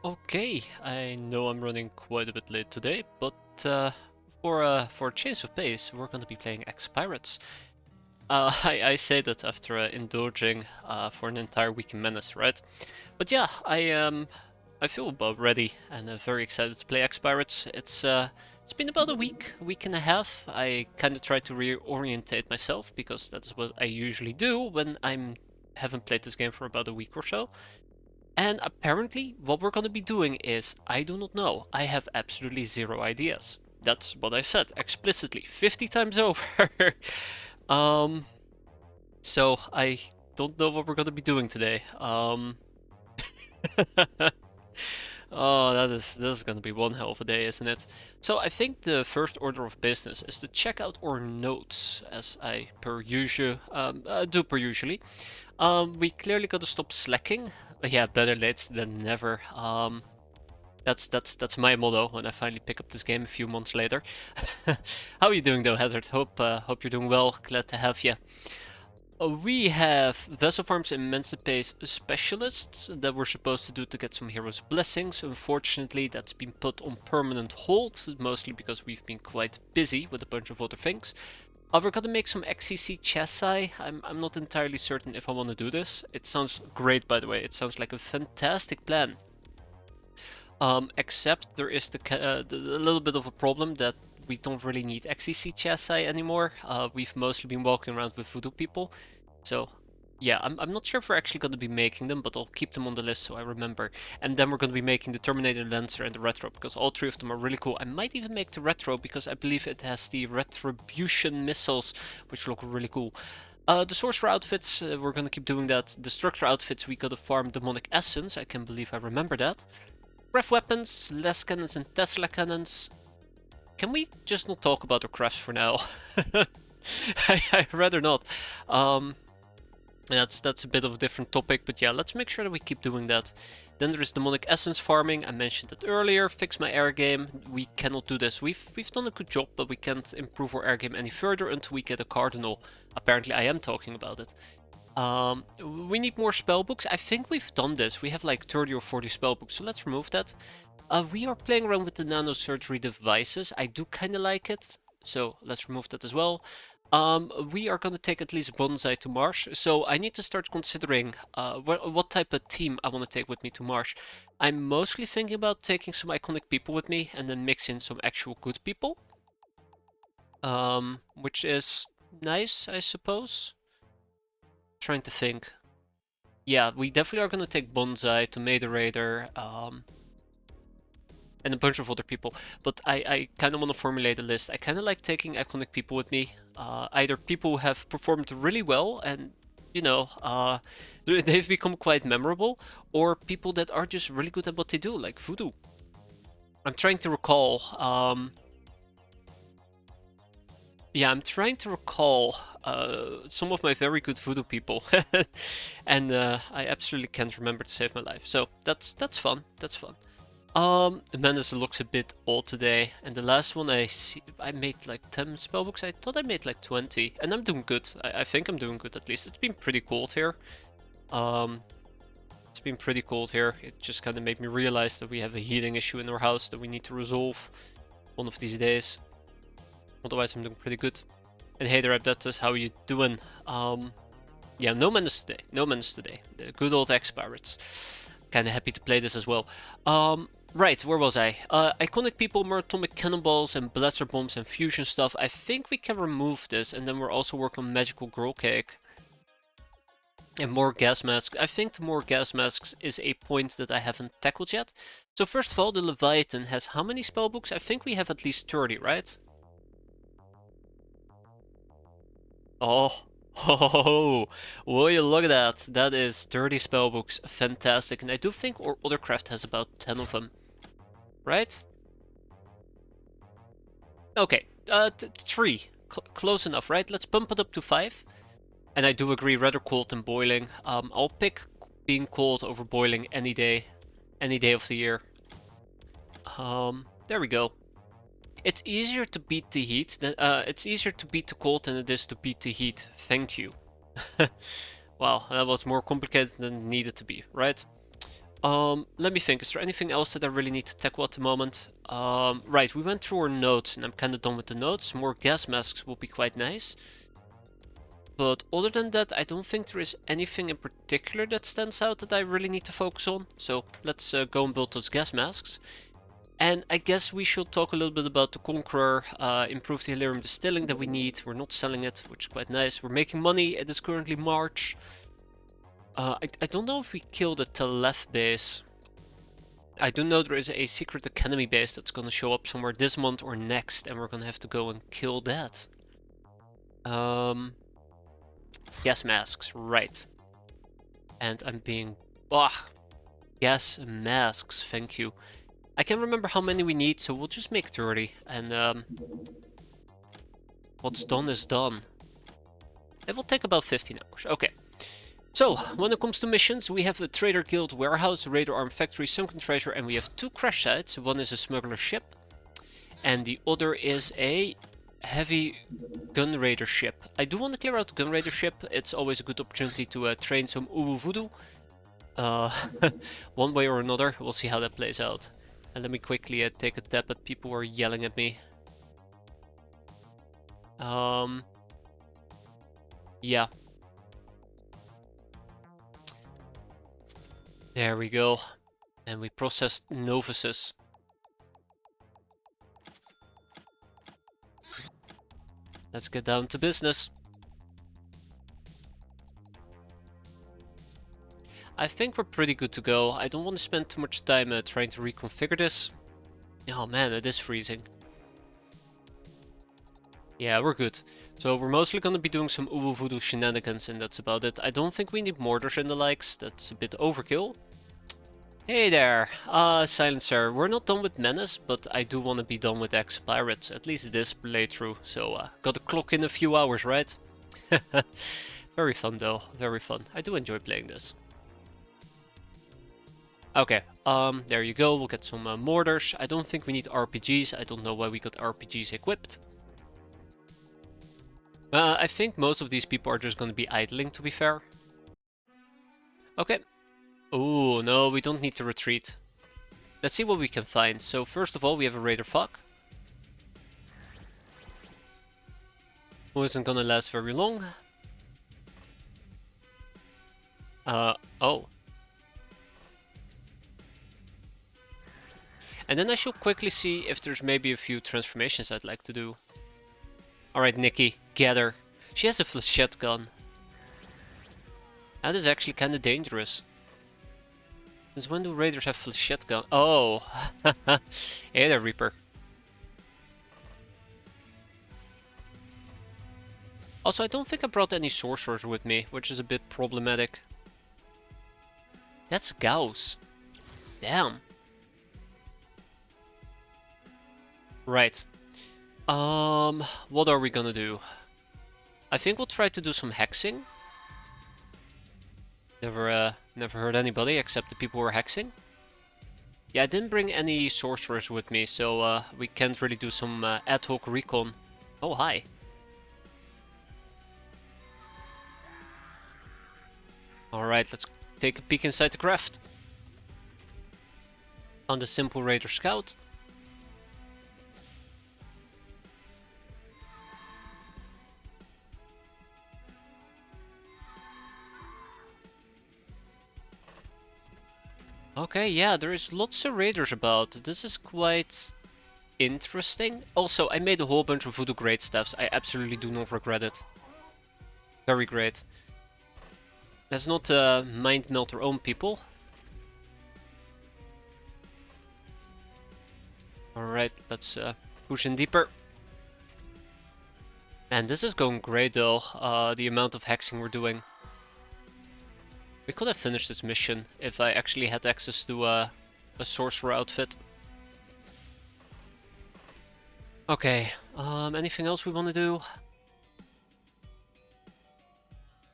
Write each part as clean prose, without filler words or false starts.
Okay, I know I'm running quite a bit late today, but for a change of pace, we're going to be playing X-Pirates. I say that after indulging for an entire week in Menace, right? But yeah, I feel about ready and very excited to play X-Pirates. It's been about a week and a half. I kind of tried to reorientate myself because that's what I usually do when I'm haven't played this game for about a week or so. And apparently, what we're gonna be doing is, I do not know. I have absolutely zero ideas. That's what I said explicitly 50 times over. um, so I don't know what we're gonna be doing today. Oh, that is gonna be one hell of a day, isn't it? So I think the first order of business is to check out our notes, as I per usual do per usually. We clearly gotta stop slacking. Yeah, better late than never. That's my motto when I finally pick up this game a few months later. How are you doing though, Hazard? Hope you're doing well. Glad to have you. We have Vessel Farms Emancipate's specialists that we're supposed to do to get some heroes' blessings. Unfortunately, that's been put on permanent hold, mostly because we've been quite busy with a bunch of other things. We're gonna make some XCC chassis. I'm not entirely certain if I want to do this. It sounds great, by the way. It sounds like a fantastic plan. Except there is a little bit of a problem that we don't really need XCC chassis anymore. We've mostly been walking around with voodoo people. So, yeah, I'm not sure if we're actually going to be making them, but I'll keep them on the list so I remember. And then we're going to be making the Terminator Lancer and the Retro, because all three of them are really cool. I might even make the Retro, because I believe it has the Retribution missiles, which look really cool. The Sorcerer outfits, we're going to keep doing that. Destructor outfits, we got to farm Demonic Essence. I can't believe I remember that. Craft weapons, less cannons and Tesla cannons. Can we just not talk about the crafts for now? I'd rather not. Um, that's a bit of a different topic, but yeah, let's make sure that we keep doing that. Then there is demonic essence farming. I mentioned it earlier. Fix my air game. We cannot do this. We've done a good job, but we can't improve our air game any further until we get a cardinal. Apparently, I am talking about it. We need more spellbooks. I think we've done this. We have like 30 or 40 spellbooks, so let's remove that. We are playing around with the nanosurgery devices. I do kind of like it, so let's remove that as well. We are going to take at least Bonsai to Mars, so I need to start considering what type of team I want to take with me to Mars. I'm mostly thinking about taking some iconic people with me and then mix in some actual good people, which is nice, I suppose. Trying to think. Yeah, we definitely are going to take Bonsai, Tomato Raider, and a bunch of other people. But I kind of want to formulate a list. I kind of like taking iconic people with me. Either people who have performed really well and, you know, they've become quite memorable, or people that are just really good at what they do, like Voodoo. I'm trying to recall. Yeah, I'm trying to recall some of my very good Voodoo people, and I absolutely can't remember to save my life. So that's fun. That's fun. The Menace looks a bit old today, and the last one I made like 10 spellbooks. I thought I made like 20, and I'm doing good. I think I'm doing good at least. It's been pretty cold here. Um, it's been pretty cold here. It just kind of made me realize that we have a heating issue in our house that we need to resolve one of these days. Otherwise, I'm doing pretty good. And hey there, Abdettus, how are you doing? Yeah, no Menace today. No Menace today. The good old X-Pirates. Kinda happy to play this as well. Right, where was I? Iconic people, more atomic cannonballs and blaster bombs and fusion stuff. I think we can remove this, and then we're also working on magical girl cake. And more gas masks. I think the more gas masks is a point that I haven't tackled yet. So first of all, the Leviathan has how many spellbooks? I think we have at least 30, right? Oh, oh, will you look at that? That is 30 spellbooks. Fantastic. And I do think our other craft has about 10 of them, right? Okay, 3. Close enough, right? Let's bump it up to 5. And I do agree, rather cold than boiling. I'll pick being cold over boiling any day of the year. There we go. It's easier to beat the heat than it's easier to beat the cold than it is to beat the heat. Thank you. Wow, that was more complicated than it needed to be, right? Let me think. Is there anything else that I really need to tackle at the moment? Right, we went through our notes and I'm kind of done with the notes. More gas masks will be quite nice. But other than that, I don't think there is anything in particular that stands out that I really need to focus on. So let's go and build those gas masks. And I guess we should talk a little bit about the Conqueror, improve the Helium distilling that we need. We're not selling it, which is quite nice. We're making money. It is currently March. I don't know if we killed the Telef base. I do know there is a secret academy base that's going to show up somewhere this month or next, and we're going to have to go and kill that. Gas masks, right. And I'm being... gas masks, thank you. I can't remember how many we need, so we'll just make 30. And what's done is done. It will take about 15 hours. Okay. So, when it comes to missions, we have a Trader Guild warehouse, Raider Arm Factory, Sunken Treasure, and we have 2 crash sites. One is a smuggler ship, and the other is a heavy gun raider ship. I do want to clear out the gun raider ship. It's always a good opportunity to train some Uwu Voodoo. One way or another, we'll see how that plays out. And let me quickly take a tap at people who are yelling at me. Yeah. There we go. And we processed novices. Let's get down to business. I think we're pretty good to go. I don't want to spend too much time trying to reconfigure this. Oh man, it is freezing. Yeah, we're good. So we're mostly going to be doing some Uwu Voodoo shenanigans and that's about it. I don't think we need mortars and the likes. That's a bit overkill. Hey there, Silencer. We're not done with Menace, but I do want to be done with X-piratez, at least this playthrough. So gotta clock in a few hours, right? Very fun though, very fun. I do enjoy playing this. Okay, there you go. We'll get some mortars. I don't think we need RPGs. I don't know why we got RPGs equipped. I think most of these people are just going to be idling, to be fair. Okay. Oh, no, we don't need to retreat. Let's see what we can find. So, first of all, we have a Raider Fuck. Who isn't going to last very long. Oh. And then I should quickly see if there's maybe a few transformations I'd like to do. Alright, Nikki, get her. She has a flechette gun. That is actually kind of dangerous. Since when do raiders have flechette gun? Oh! Hey there, Reaper. Also, I don't think I brought any sorcerers with me, which is a bit problematic. That's Gauss. Damn. Right. What are we gonna do? I think we'll try to do some hexing. Never hurt anybody except the people who are hexing. Yeah, I didn't bring any sorcerers with me, so we can't really do some ad hoc recon. Oh, hi. Alright, let's take a peek inside the craft. On the simple Raider Scout. Okay, yeah, there is lots of raiders about. This is quite interesting. Also, I made a whole bunch of Voodoo Great Staffs. I absolutely do not regret it. Very great. Let's not mind melt our own people. Alright, let's push in deeper. And this is going great though, the amount of hexing we're doing. We could have finished this mission if I actually had access to a sorcerer outfit. Okay, anything else we want to do?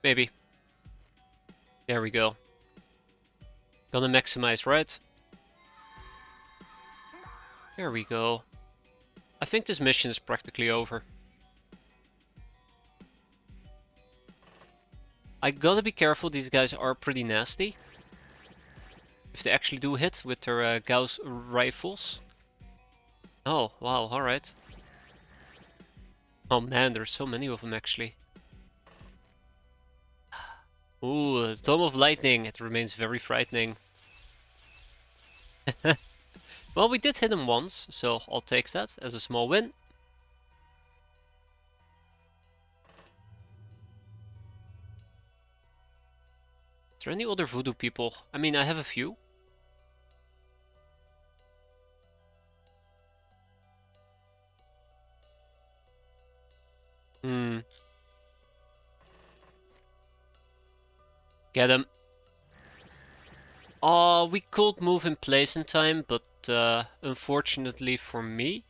Maybe. There we go. Gonna maximize, right? There we go. I think this mission is practically over. I gotta be careful, these guys are pretty nasty. If they actually do hit with their Gauss rifles. Oh, wow, alright. Oh man, there's so many of them actually. Ooh, Dome of Lightning. It remains very frightening. Well, we did hit him once, so I'll take that as a small win. Is there any other voodoo people? I mean, I have a few. Hmm. Get him. Oh, we could move in place in time, but unfortunately for me...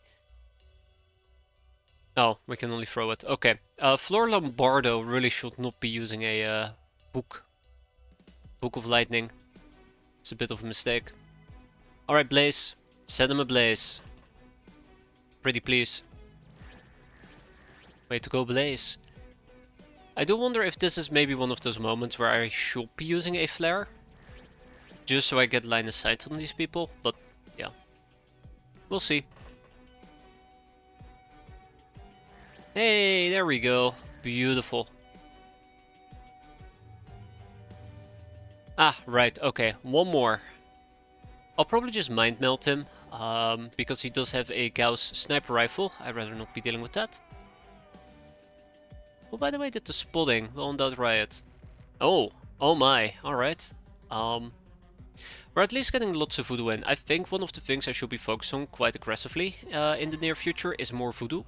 Oh, we can only throw it. Okay. Flor Lombardo really should not be using a book. Book of Lightning. It's a bit of a mistake. Alright, Blaze. Set him ablaze. Pretty please. Way to go, Blaze. I do wonder if this is maybe one of those moments where I should be using a flare. Just so I get line of sight on these people, but yeah. We'll see. Hey, there we go. Beautiful. Ah, right, okay. One more. I'll probably just mind melt him, because he does have a Gauss sniper rifle. I'd rather not be dealing with that. Who, by the way, did the spotting on that riot? Oh, oh my, alright. We're at least getting lots of voodoo in. I think one of the things I should be focused on quite aggressively in the near future is more voodoo.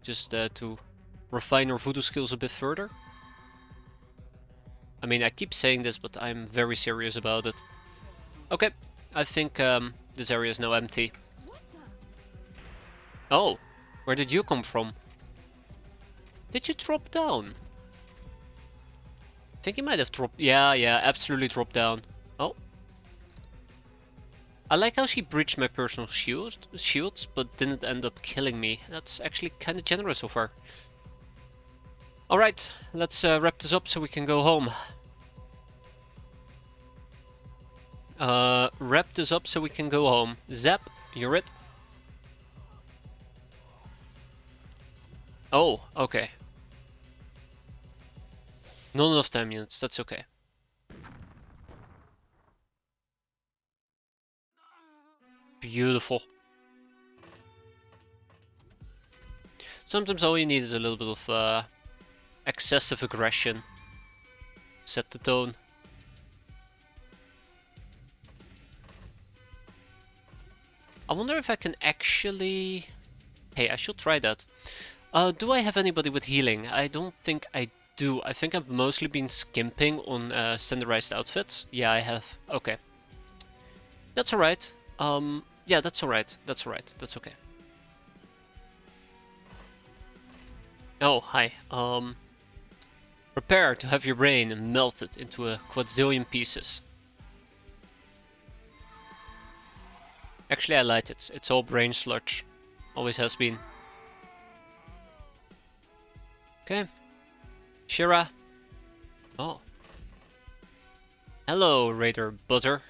Just to refine our voodoo skills a bit further. I mean, I keep saying this, but I'm very serious about it. Okay, I think this area is now empty. Oh, where did you come from? Did you drop down? I think you might have dropped... Yeah, absolutely dropped down. Oh. I like how she breached my personal shields, but didn't end up killing me. That's actually kind of generous so far. Alright, let's wrap this up so we can go home. Wrap this up so we can go home. Zap, you're it. Oh, okay. Not enough time units, that's okay. Beautiful. Sometimes all you need is a little bit of excessive aggression. Set the tone. I wonder if I can actually... Hey, I should try that. Do I have anybody with healing? I don't think I do. I think I've mostly been skimping on standardized outfits. Yeah, I have. Okay. That's alright. Yeah, that's alright. That's alright. That's okay. Oh, hi. Prepare to have your brain melted into a quadrillion pieces. Actually, I like it. It's all brain sludge. Always has been. Okay. Shira. Oh. Hello, Raider Butter.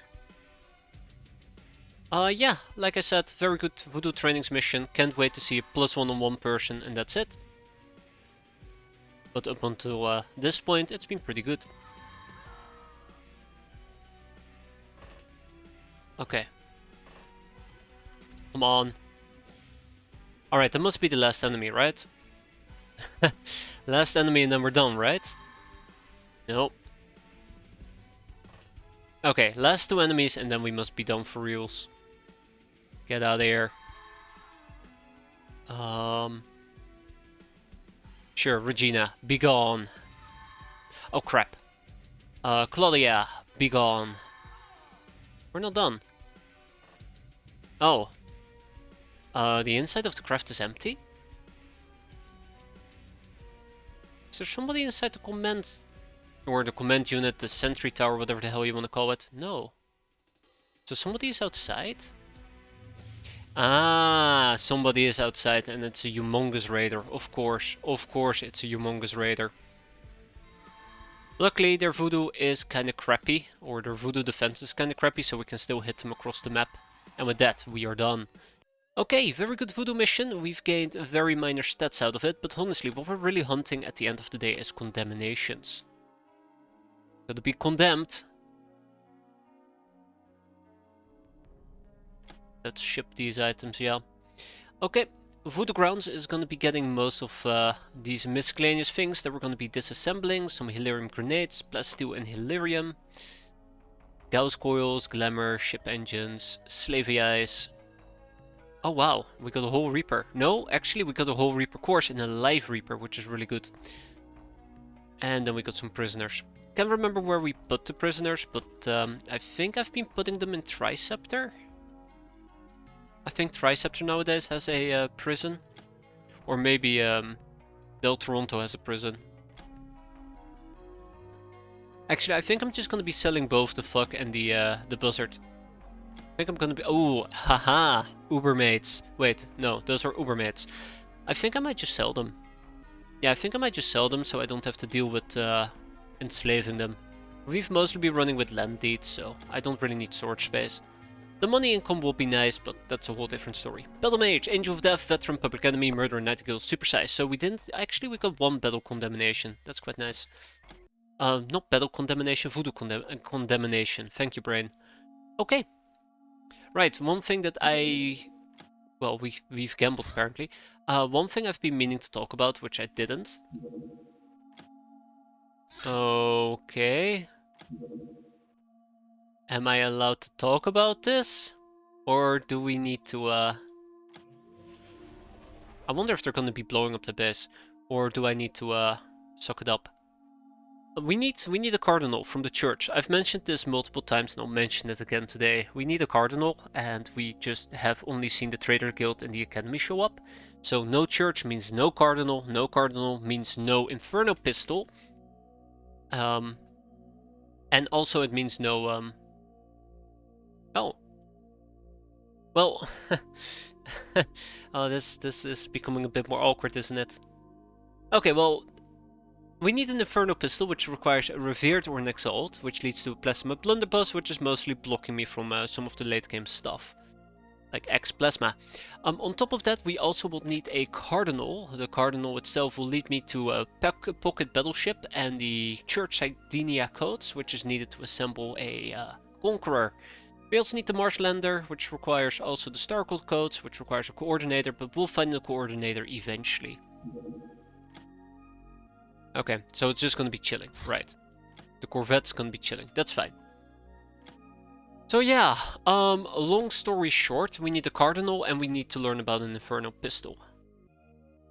Yeah, like I said, very good Voodoo Trainings mission. Can't wait to see a +1 on one person, and that's it. But up until this point, it's been pretty good. Okay. Come on. Alright, that must be the last enemy, right? Last enemy and then we're done, right? Nope. Okay, last two enemies and then we must be done for reals. Get out of here. Sure, Regina, be gone. Oh crap. Claudia, be gone. We're not done. Oh. The inside of the craft is empty? Is there somebody inside the command... Or the command unit, the sentry tower, whatever the hell you want to call it? No. So somebody is outside? Ah, somebody is outside and it's a humongous raider. Of course it's a humongous raider. Luckily, their voodoo is kind of crappy, or their voodoo defense is kind of crappy, so we can still hit them across the map. And with that, we are done. Okay, very good voodoo mission. We've gained very minor stats out of it, but honestly, what we're really hunting at the end of the day is condemnations. So to be condemned, let's ship these items, yeah. Okay, Voodoo Grounds is going to be getting most of these miscellaneous things that we're going to be disassembling. Some Hilarium grenades, Plasteel and Hilarium. Gauss coils, Glamour, ship engines, Slavey eyes. Oh wow, we got a whole Reaper. No, actually we got a whole Reaper course and a live Reaper, which is really good. And then we got some prisoners. Can't remember where we put the prisoners, but I think I've been putting them in Triceptor. I think Triceptor nowadays has a prison. Or maybe Del Toronto has a prison. Actually, I think I'm just gonna be selling both the Fuck and the Buzzard. I think I'm gonna be... Oh, haha! Ubermates. Wait, no, those are Ubermates. I think I might just sell them. Yeah, I think I might just sell them so I don't have to deal with enslaving them. We've mostly been running with land deeds, so I don't really need storage space. The money income will be nice, but that's a whole different story. Battle Mage, Angel of Death, Veteran, Public Enemy, Murderer, Nightingale, Supersize. So we didn't... Actually, we got one Battle Condemnation. That's quite nice. Not Battle Condemnation, Voodoo Condemnation. Thank you, brain. Okay. Right, one thing that I... Well, we've gambled apparently. One thing I've been meaning to talk about, which I didn't. Okay. Am I allowed to talk about this? Or do we need to, I wonder if they're gonna be blowing up the base. Or do I need to, suck it up? We need a cardinal from the church. I've mentioned this multiple times and I'll mention it again today. We need a cardinal, and we just have only seen the Trader Guild and the Academy show up. So no church means no cardinal means no Inferno Pistol. And also it means no, oh. Well, oh, this is becoming a bit more awkward, isn't it? Okay, well, we need an Inferno Pistol, which requires a Revered or an Exalt, which leads to a Plasma Blunderbuss, which is mostly blocking me from some of the late game stuff, like X-Plasma. On top of that, we also will need a Cardinal. The Cardinal itself will lead me to a Pocket Battleship and the Church Cydinia Codes, which is needed to assemble a Conqueror. We also need the Marslander, which requires also the Starcult Codes, which requires a Coordinator, but we'll find the Coordinator eventually. Okay, so it's just gonna be chilling, right. The Corvette's gonna be chilling, that's fine. So yeah, long story short, we need a Cardinal and we need to learn about an Inferno Pistol.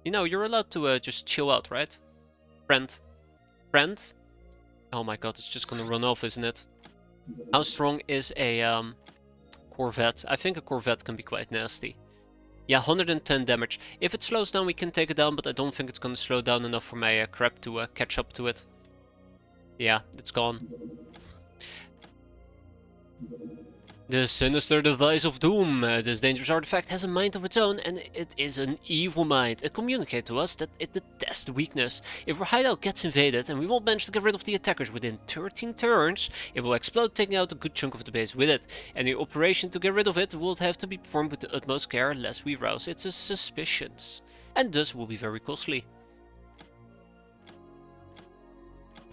You know, you're allowed to just chill out, right? Friend? Friend? Oh my god, it's just gonna run off, isn't it? How strong is a Corvette? I think a Corvette can be quite nasty. Yeah, 110 damage. If it slows down, we can take it down, but I don't think it's gonna slow down enough for my crap to catch up to it. Yeah, it's gone. The sinister device of doom. This dangerous artifact has a mind of its own, and it is an evil mind. It communicates to us that it detests weakness. If our hideout gets invaded and we won't manage to get rid of the attackers within 13 turns, it will explode, taking out a good chunk of the base with it. Any operation to get rid of it will have to be performed with the utmost care, lest we rouse its suspicions, and thus will be very costly.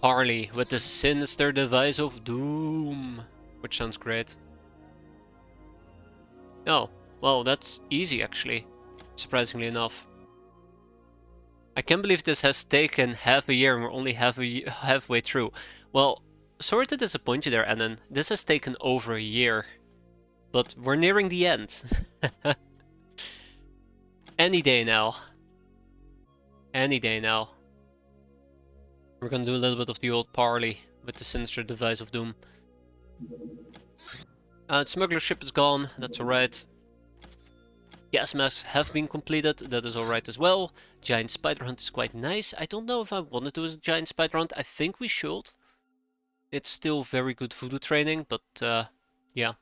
Parley with the sinister device of doom, which sounds great. Oh, well, that's easy actually, surprisingly enough. I can't believe this has taken half a year and we're only halfway through. Well, sorry to disappoint you there, Annan. This has taken over a year. But we're nearing the end. Any day now. Any day now. We're gonna do a little bit of the old parley with the sinister device of doom. Smuggler ship is gone, that's alright. Gas masks have been completed, that is alright as well. Giant spider hunt is quite nice. I don't know if I want to do a giant spider hunt, I think we should. It's still very good voodoo training, but yeah.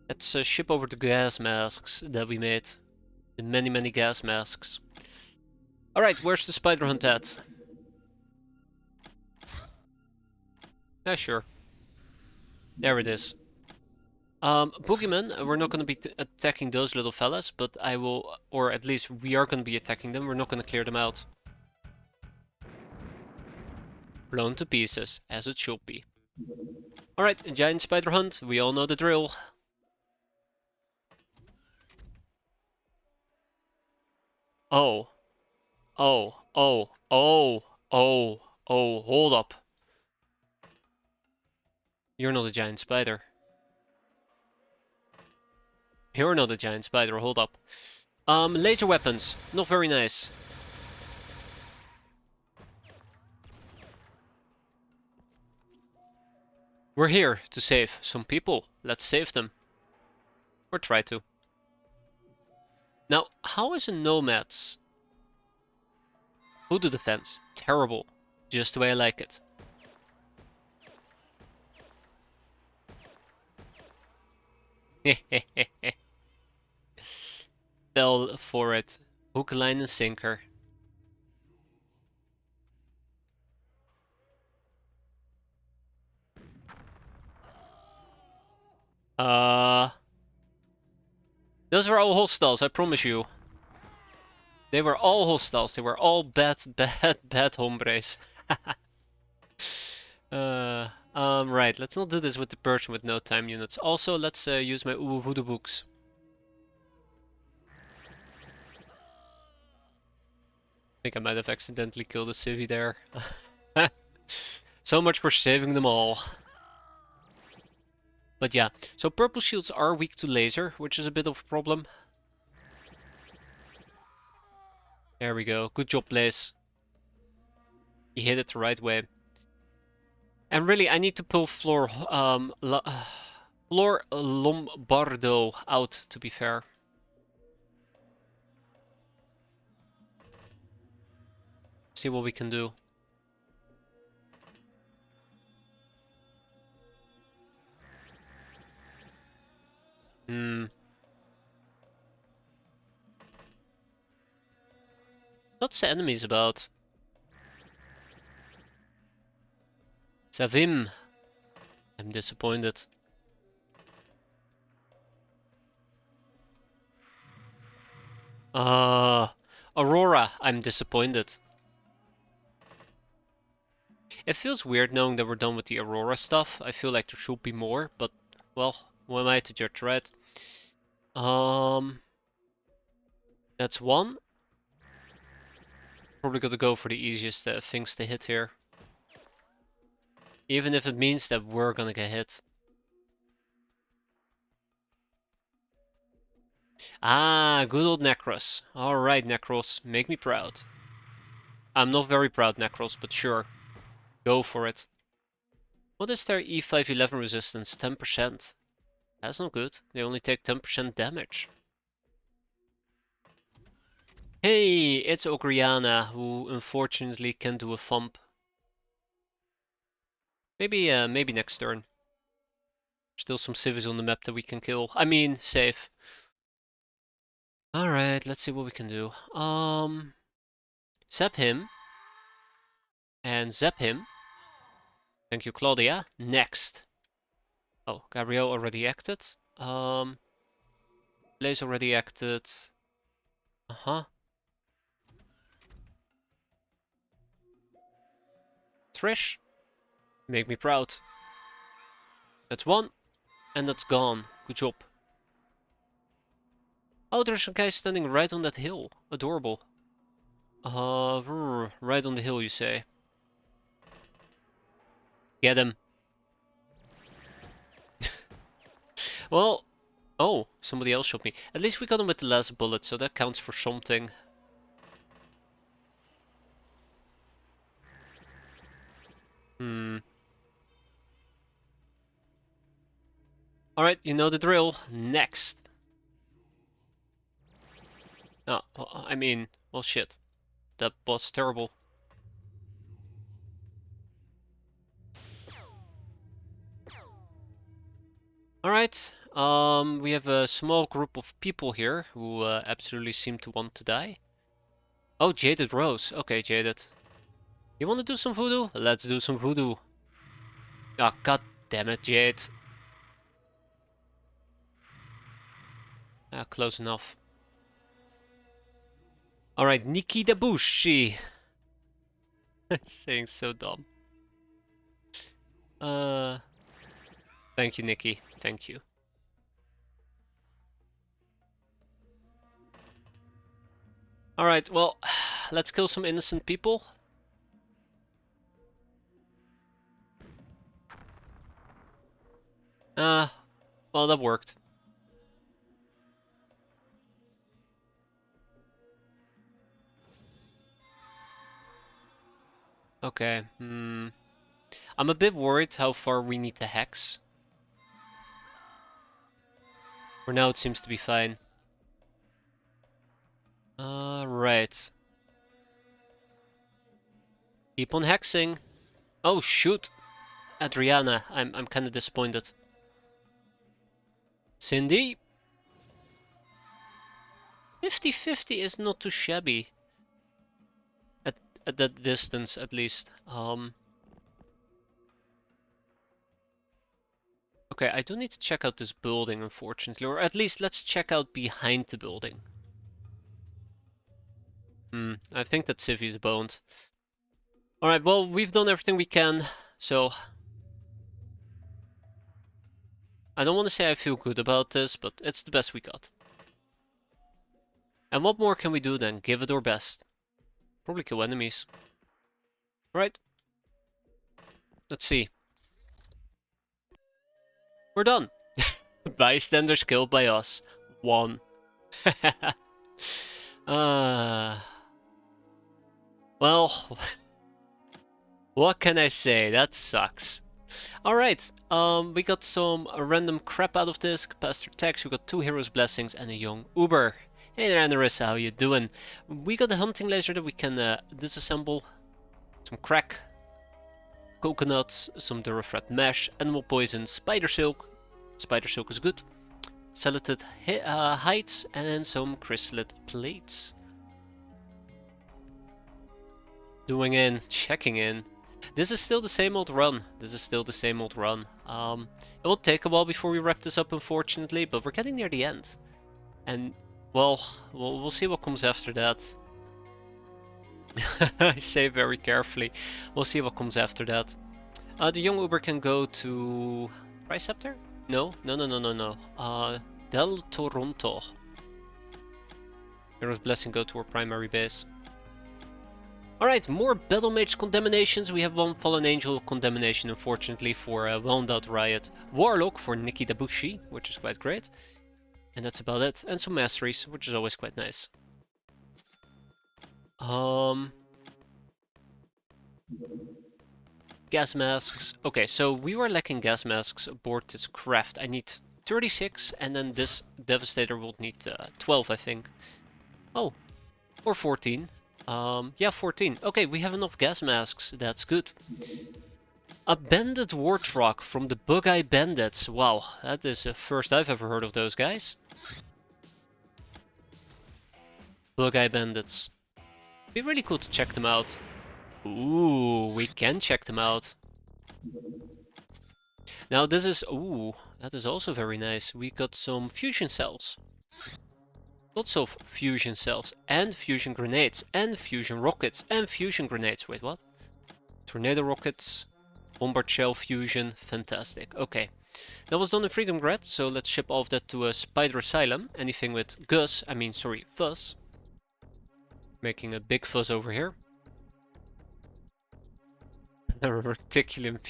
Let's ship over the gas masks that we made. The many gas masks. Alright, where's the spider hunt at? Yeah, sure. There it is. Boogeyman, we're not going to be attacking those little fellas, but I will, or at least we are going to be attacking them. We're not going to clear them out. Blown to pieces, as it should be. Alright, giant spider hunt, we all know the drill. Oh. Oh. Oh. Oh. Oh. Oh. Hold up. You're not a giant spider. You're not a giant spider, hold up. Laser weapons. Not very nice. We're here to save some people. Let's save them. Or try to. Now, how is a Nomad's voodoo defense? Terrible. Just the way I like it. Fell for it. Hook, line, and sinker. Those were all hostiles, I promise you. They were all hostiles. They were all bad, bad hombres. Right. Let's not do this with the person with no time units. Also, let's use my Uwu Voodoo books. I think I might have accidentally killed a civvy there. So much for saving them all. But yeah, so purple shields are weak to laser, which is a bit of a problem. There we go. Good job, Blaze. You hit it the right way. And really, I need to pull Flor Lombardo out, to be fair. See what we can do. What's the enemies about? Savim. I'm disappointed. Aurora. I'm disappointed. It feels weird knowing that we're done with the Aurora stuff. I feel like there should be more, but, well, who am I to judge, right? That's one. Probably gonna go for the easiest things to hit here. Even if it means that we're gonna get hit. Ah, good old Necros. Alright, Necros, make me proud. I'm not very proud, Necros, but sure. Go for it. What is their E511 resistance? 10%. That's not good. They only take 10% damage. Hey, it's Ogriana, who unfortunately can do a thump. Maybe next turn. Still some civvies on the map that we can kill. I mean, save. Alright, let's see what we can do. Zap him. And zap him. Thank you, Claudia. Next. Oh, Gabriel already acted. Blaze already acted. Uh-huh. Trish. Make me proud. That's one. And that's gone. Good job. Oh, there's a guy standing right on that hill. Adorable. Right on the hill, you say. Get him. Well, oh, somebody else shot me. At least we got him with the last bullet, so that counts for something. Alright, you know the drill. Next. Oh, well, I mean, well, shit. That was terrible. Alright, we have a small group of people here who absolutely seem to want to die. Oh, Jaded Rose. Okay, Jaded. You want to do some voodoo? Let's do some voodoo. Oh, god damn it, Jade. Close enough. Alright, Nikki Dabushi. Saying so dumb. Thank you, Nikki. Thank you. Alright, well, let's kill some innocent people. Well, that worked. Okay, I'm a bit worried how far we need to hex. For now, it seems to be fine. Right. Keep on hexing. Oh, shoot. Adriana, I'm kind of disappointed. Cindy? 50-50 is not too shabby. At that distance, at least. Okay, I do need to check out this building, unfortunately. Or at least, let's check out behind the building. I think that Civi's boned. Alright, well, we've done everything we can, so... I don't want to say I feel good about this, but it's the best we got. And what more can we do then? Give it our best. Probably kill enemies. Alright. Let's see. We're done. Bystanders killed by us. 1. Well, what can I say? That sucks. Alright, we got some random crap out of this. Capacitor Text, we got 2 Heroes Blessings and a young Uber. Hey there, Narissa, how you doing? We got a hunting laser that we can disassemble. Some crack. Coconuts, some Durafret Mesh, Animal Poison, Spider Silk. Spider Silk is good. Cellated hides and some Chrysalid Plates. Doing in, checking in. This is still the same old run. It will take a while before we wrap this up, unfortunately, but we're getting near the end. And, well, we'll see what comes after that. I say very carefully. We'll see what comes after that. The young Uber can go to... Triceptor? No. Del Toronto. Hero's Blessing go to our primary base. Alright, more Battle Mage condemnations. We have one Fallen Angel condemnation, unfortunately, for Wound Out Riot. Warlock for Nikki Dabushi, which is quite great. And that's about it. And some masteries, which is always quite nice. Gas masks. Okay, so we were lacking gas masks aboard this craft. I need 36, and then this Devastator will need 12, I think. Oh, or 14. Yeah, 14. Okay, we have enough gas masks. That's good. A bandit war truck from the Bug-Eye Bandits. Wow, that is the first I've ever heard of those guys. Bug-Eye Bandits. It'd be really cool to check them out. Ooh, we can check them out. Now this is... Ooh, that is also very nice. We got some fusion cells. Lots of fusion cells, and fusion grenades, and fusion rockets, and fusion grenades. Wait, what? Tornado rockets, bombard shell fusion, fantastic. Okay, that was done in Freedom Grad, so let's ship all of that to a Spider Asylum. Anything with fuzz. Making a big fuzz over here. Reticulum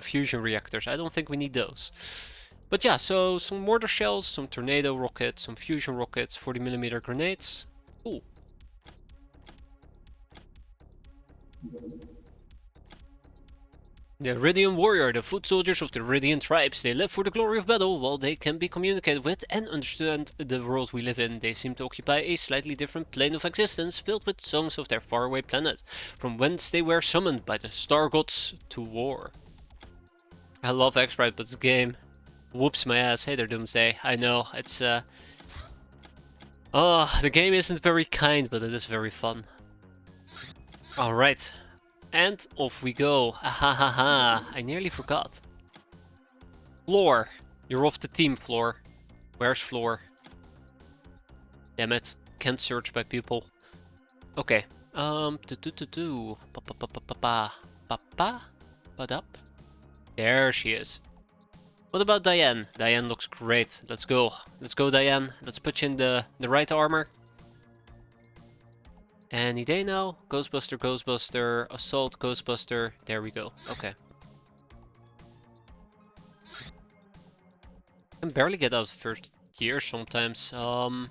fusion reactors, I don't think we need those. But yeah, so some mortar shells, some tornado rockets, some fusion rockets, 40mm grenades. Cool. The Iridian Warrior, the foot soldiers of the Iridian tribes. They live for the glory of battle. While they can be communicated with and understand the world we live in, they seem to occupy a slightly different plane of existence, filled with songs of their faraway planet, from whence they were summoned by the star gods to war. I love X-piratez, but this game whoops my ass. Hey there, Doomsday. I know, it's oh, the game isn't very kind, but it is very fun. Alright. And off we go. Ah, ha ha ha. I nearly forgot. Floor. You're off the team, Floor. Where's Floor? Damn it. Can't search by people. Okay. Do. Pa pa pa pa pa pa. Pa pa. Ba-dup. There she is. What about Diane? Diane looks great. Let's go. Let's go, Diane. Let's put you in the right armor. Any day now. Ghostbuster, Ghostbuster. Assault, Ghostbuster. There we go. Okay. I can barely get out of first gear sometimes. I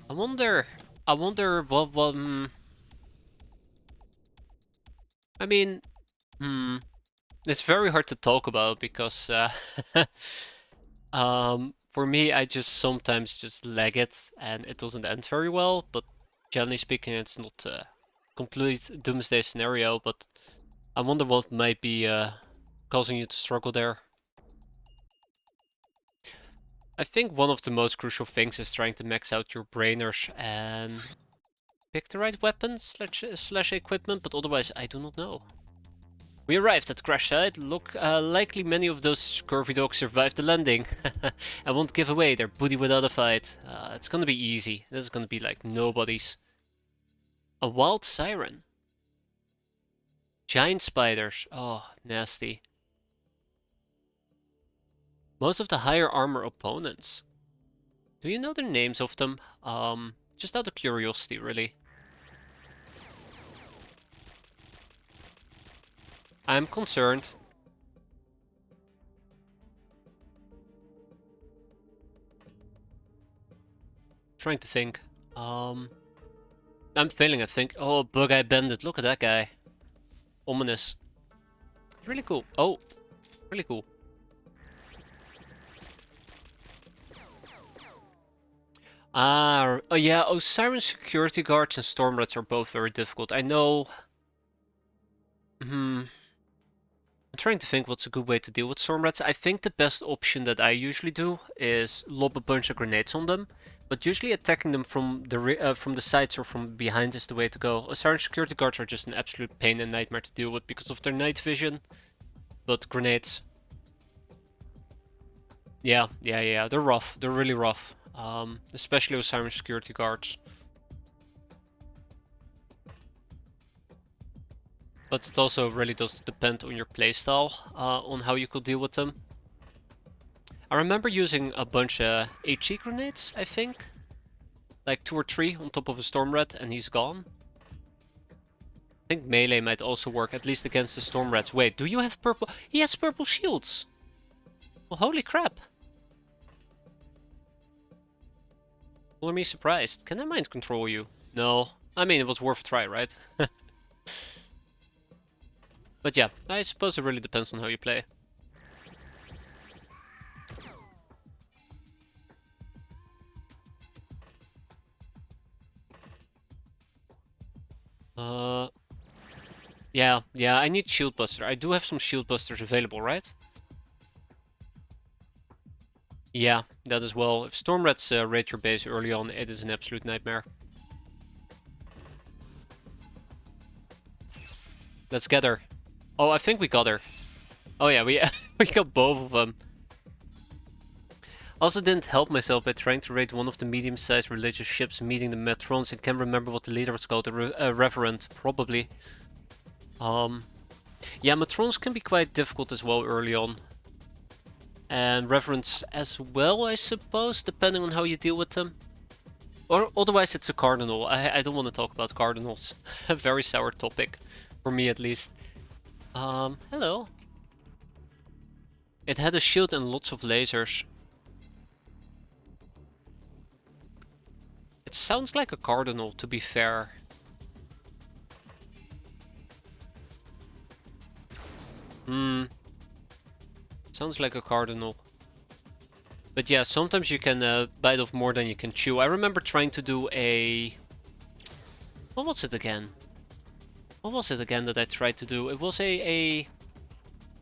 wonder what I mean, it's very hard to talk about because for me I just sometimes just lag it and it doesn't end very well, but generally speaking it's not a complete doomsday scenario, but I wonder what might be causing you to struggle there. I think one of the most crucial things is trying to max out your brainers and pick the right weapons slash equipment, but otherwise I do not know. We arrived at the crash site. Look, likely many of those scurvy dogs survived the landing. I won't give away their booty without a fight. It's gonna be easy. This is gonna be like nobody's. A wild siren. Giant spiders. Oh, nasty. Most of the higher armor opponents. Do you know the names of them? Just out of curiosity, really. I'm concerned. Trying to think. I'm failing, I think. Oh, Bug-Eye Bandit. Look at that guy. Ominous. Really cool. Oh, really cool. Oh yeah, Siren security guards and storm rats are both very difficult. I know. I'm trying to think what's a good way to deal with storm rats. I think the best option that I usually do is lob a bunch of grenades on them, but usually attacking them from the sides or from behind is the way to go. Siren security guards are just an absolute pain and nightmare to deal with because of their night vision, but grenades. Yeah, they're rough. They're really rough. Especially with Siren security guards. But it also really does depend on your playstyle, on how you could deal with them. I remember using a bunch of HE grenades, I think. Like 2 or 3 on top of a Storm Rat and he's gone. I think melee might also work, at least against the Storm Rats. Wait, do you have purple? He has purple shields! Well, holy crap. Color me surprised. Can I mind control you? No. I mean, it was worth a try, right? But yeah, I suppose it really depends on how you play. Yeah, I need Shield Buster. I do have some Shield Busters available, right? Yeah, that as well. If Storm Rats raid your base early on, it is an absolute nightmare. Let's get her. Oh, I think we got her. Oh yeah, we we got both of them. Also didn't help myself by trying to raid one of the medium-sized religious ships meeting the Metrons. I can't remember what the leader was called, a Reverend, probably. Yeah, Matrons can be quite difficult as well early on. And Reverends as well, I suppose, depending on how you deal with them. Or otherwise it's a Cardinal. I don't want to talk about Cardinals. A very sour topic, for me at least. Hello. It had a shield and lots of lasers. It sounds like a Cardinal, to be fair. Sounds like a Cardinal. But yeah, sometimes you can bite off more than you can chew. I remember trying to do a... What was it again? What was it again that I tried to do? It was it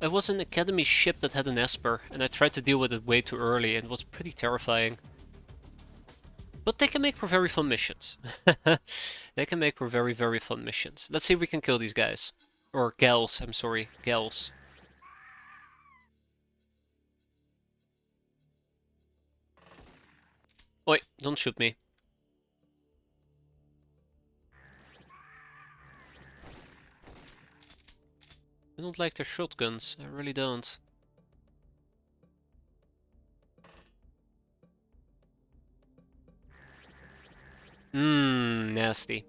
was an Academy ship that had an Esper, and I tried to deal with it way too early, and it was pretty terrifying. But they can make for very fun missions. They can make for very, very fun missions. Let's see if we can kill these guys. Or gals, I'm sorry, gals. Oi, don't shoot me. I don't like their shotguns, I really don't. Nasty.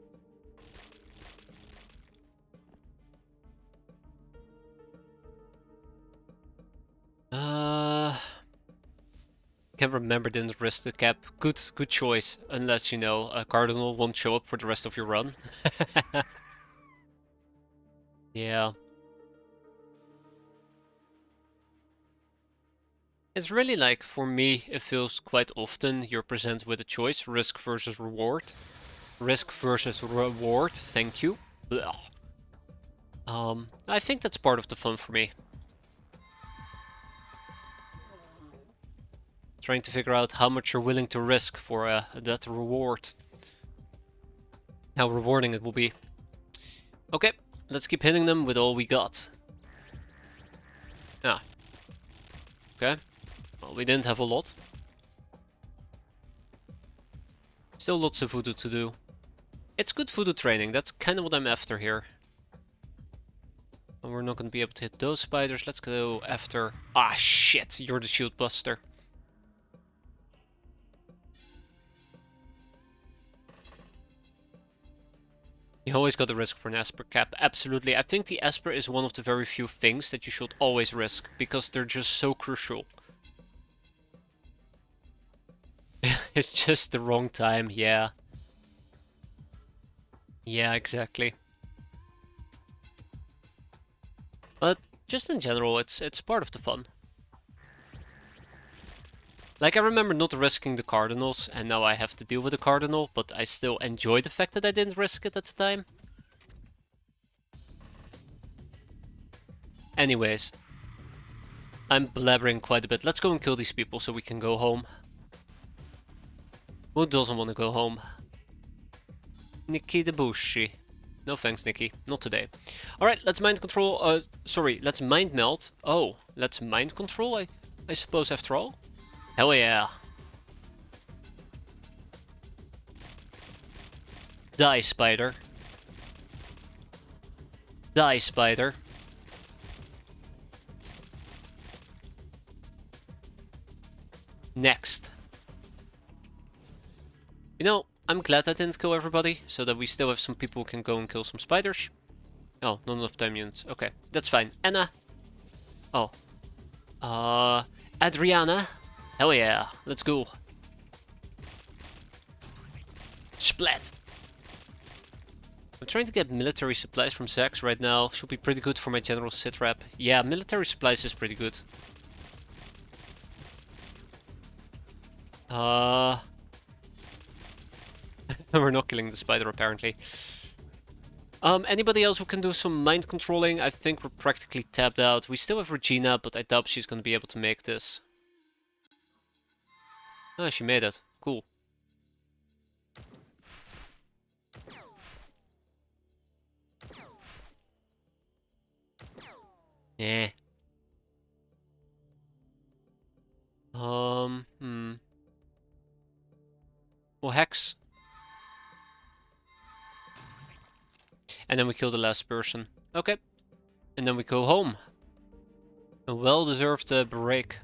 Can't remember, didn't risk the cap. Good choice. Unless, you know, a Cardinal won't show up for the rest of your run. Yeah. It's really like, for me, it feels quite often you're presented with a choice. Risk versus reward. Risk versus reward, thank you. Ugh. I think that's part of the fun for me. Trying to figure out how much you're willing to risk for that reward. How rewarding it will be. Okay, let's keep hitting them with all we got. Ah. Okay. Well, we didn't have a lot. Still lots of voodoo to do. It's good voodoo training, that's kind of what I'm after here. And we're not going to be able to hit those spiders. Let's go after... Ah, shit, you're the shield buster. You always got to risk for an Esper cap, absolutely. I think the Esper is one of the very few things that you should always risk, because they're just so crucial. It's just the wrong time, yeah. Yeah, exactly. But just in general, it's part of the fun. Like, I remember not risking the Cardinals, and now I have to deal with the Cardinal, but I still enjoy the fact that I didn't risk it at the time. Anyways, I'm blabbering quite a bit. Let's go and kill these people so we can go home. Who doesn't want to go home? Nikki the Bushi. No thanks, Nikki. Not today. Alright, let's mind control. Sorry, let's mind melt. Oh, let's mind control, I suppose, after all. Hell yeah. Die, spider. Die, spider. Next. You know, I'm glad I didn't kill everybody, so that we still have some people who can go and kill some spiders. Oh, not enough time units. Okay, that's fine. Anna. Oh. Adriana. Hell yeah, let's go. Splat. I'm trying to get military supplies from Zax right now. Should be pretty good for my general sit rep. Yeah, military supplies is pretty good. We're not killing the spider, apparently. Anybody else who can do some mind controlling? I think we're practically tapped out. We still have Regina, but I doubt she's gonna be able to make this. Oh, she made it. Cool. Yeah. Well, Hex. And then we kill the last person. Okay. And then we go home. A well-deserved break.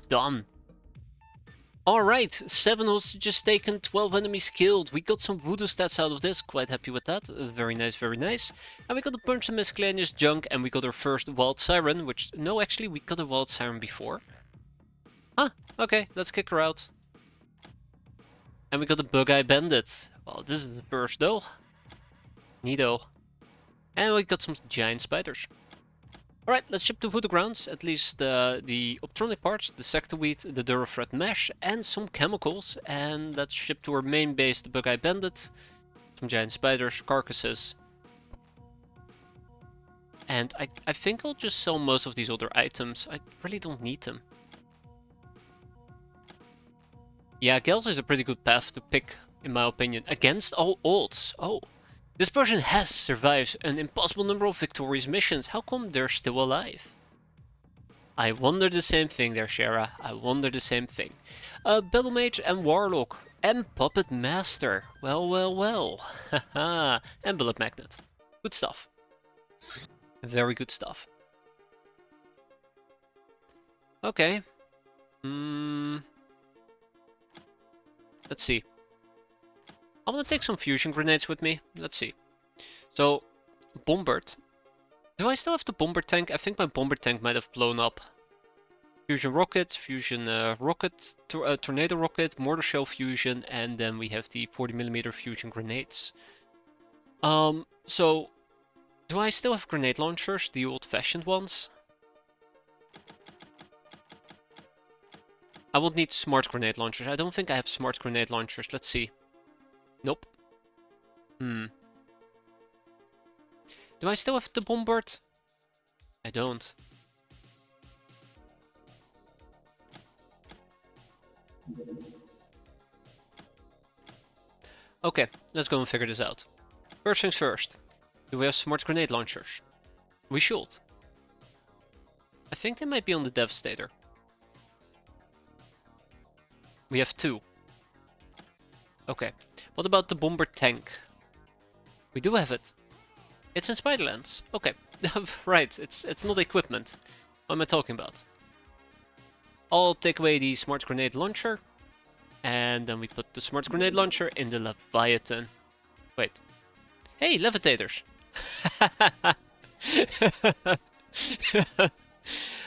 Done. Alright, 7 hostages taken, 12 enemies killed. We got some voodoo stats out of this, quite happy with that. Very nice, very nice. And we got a bunch of miscellaneous junk, and we got our first wild siren, which... No, actually, we got a wild siren before. Ah, okay, let's kick her out. And we got a bug-eye bandit. Well, this is the first though. Neato. And we got some giant spiders. Alright, let's ship to Voodoo Grounds, at least the optronic parts, the sectoweed, the Durafret mesh, and some chemicals. And let's ship to our main base, the Bug-Eye Bandit, some giant spiders, carcasses. And I think I'll just sell most of these other items. I really don't need them. Yeah, Gels is a pretty good path to pick, in my opinion, against all odds. Oh, this person has survived an impossible number of victorious missions. How come they're still alive? I wonder the same thing there, Shara. I wonder the same thing. Battle Mage and Warlock and Puppet Master. Well, well, well. Haha. And Bullet Magnet. Good stuff. Very good stuff. Okay. Let's see. I'm gonna take some fusion grenades with me. Let's see. So, Bombard. Do I still have the Bomber tank? I think my Bomber tank might have blown up. Fusion rockets, fusion rocket, tornado rocket, mortar shell fusion, and then we have the 40mm fusion grenades. So, do I still have grenade launchers, the old-fashioned ones? I would need smart grenade launchers. I don't think I have smart grenade launchers. Let's see. Nope. Do I still have the Bombard? I don't. Okay, let's go and figure this out. First things first. Do we have smart grenade launchers? We should. I think they might be on the Devastator. We have 2. Okay. What about the Bomber tank? We do have it. It's in Spiderlands. Okay. Right, it's not equipment. What am I talking about? I'll take away the smart grenade launcher. And then we put the smart grenade launcher in the Leviathan. Wait. Hey, levitators!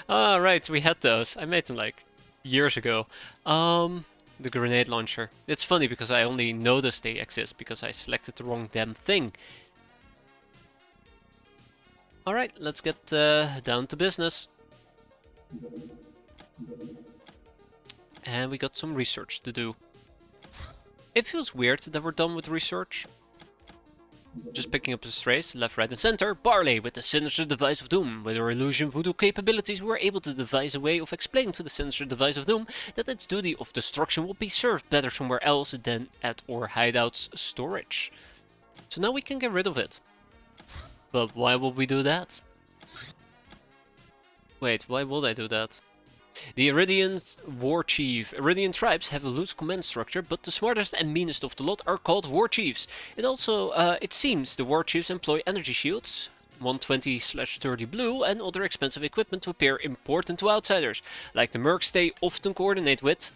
Ah, right, we had those. I made them like years ago. The grenade launcher. It's funny because I only noticed they exist because I selected the wrong damn thing. Alright, let's get down to business. And we got some research to do. It feels weird that we're done with research. Just picking up the strays, left, right and center. Barley, with the sinister device of doom. With our illusion voodoo capabilities, we were able to devise a way of explaining to the sinister device of doom that its duty of destruction will be served better somewhere else than at our hideout's storage. So now we can get rid of it. But why would we do that? Wait, why would I do that? The Iridian War Chief. Iridian tribes have a loose command structure, but the smartest and meanest of the lot are called War Chiefs. It seems the War Chiefs employ energy shields, 120/30 blue, and other expensive equipment to appear important to outsiders, like the mercs they often coordinate with.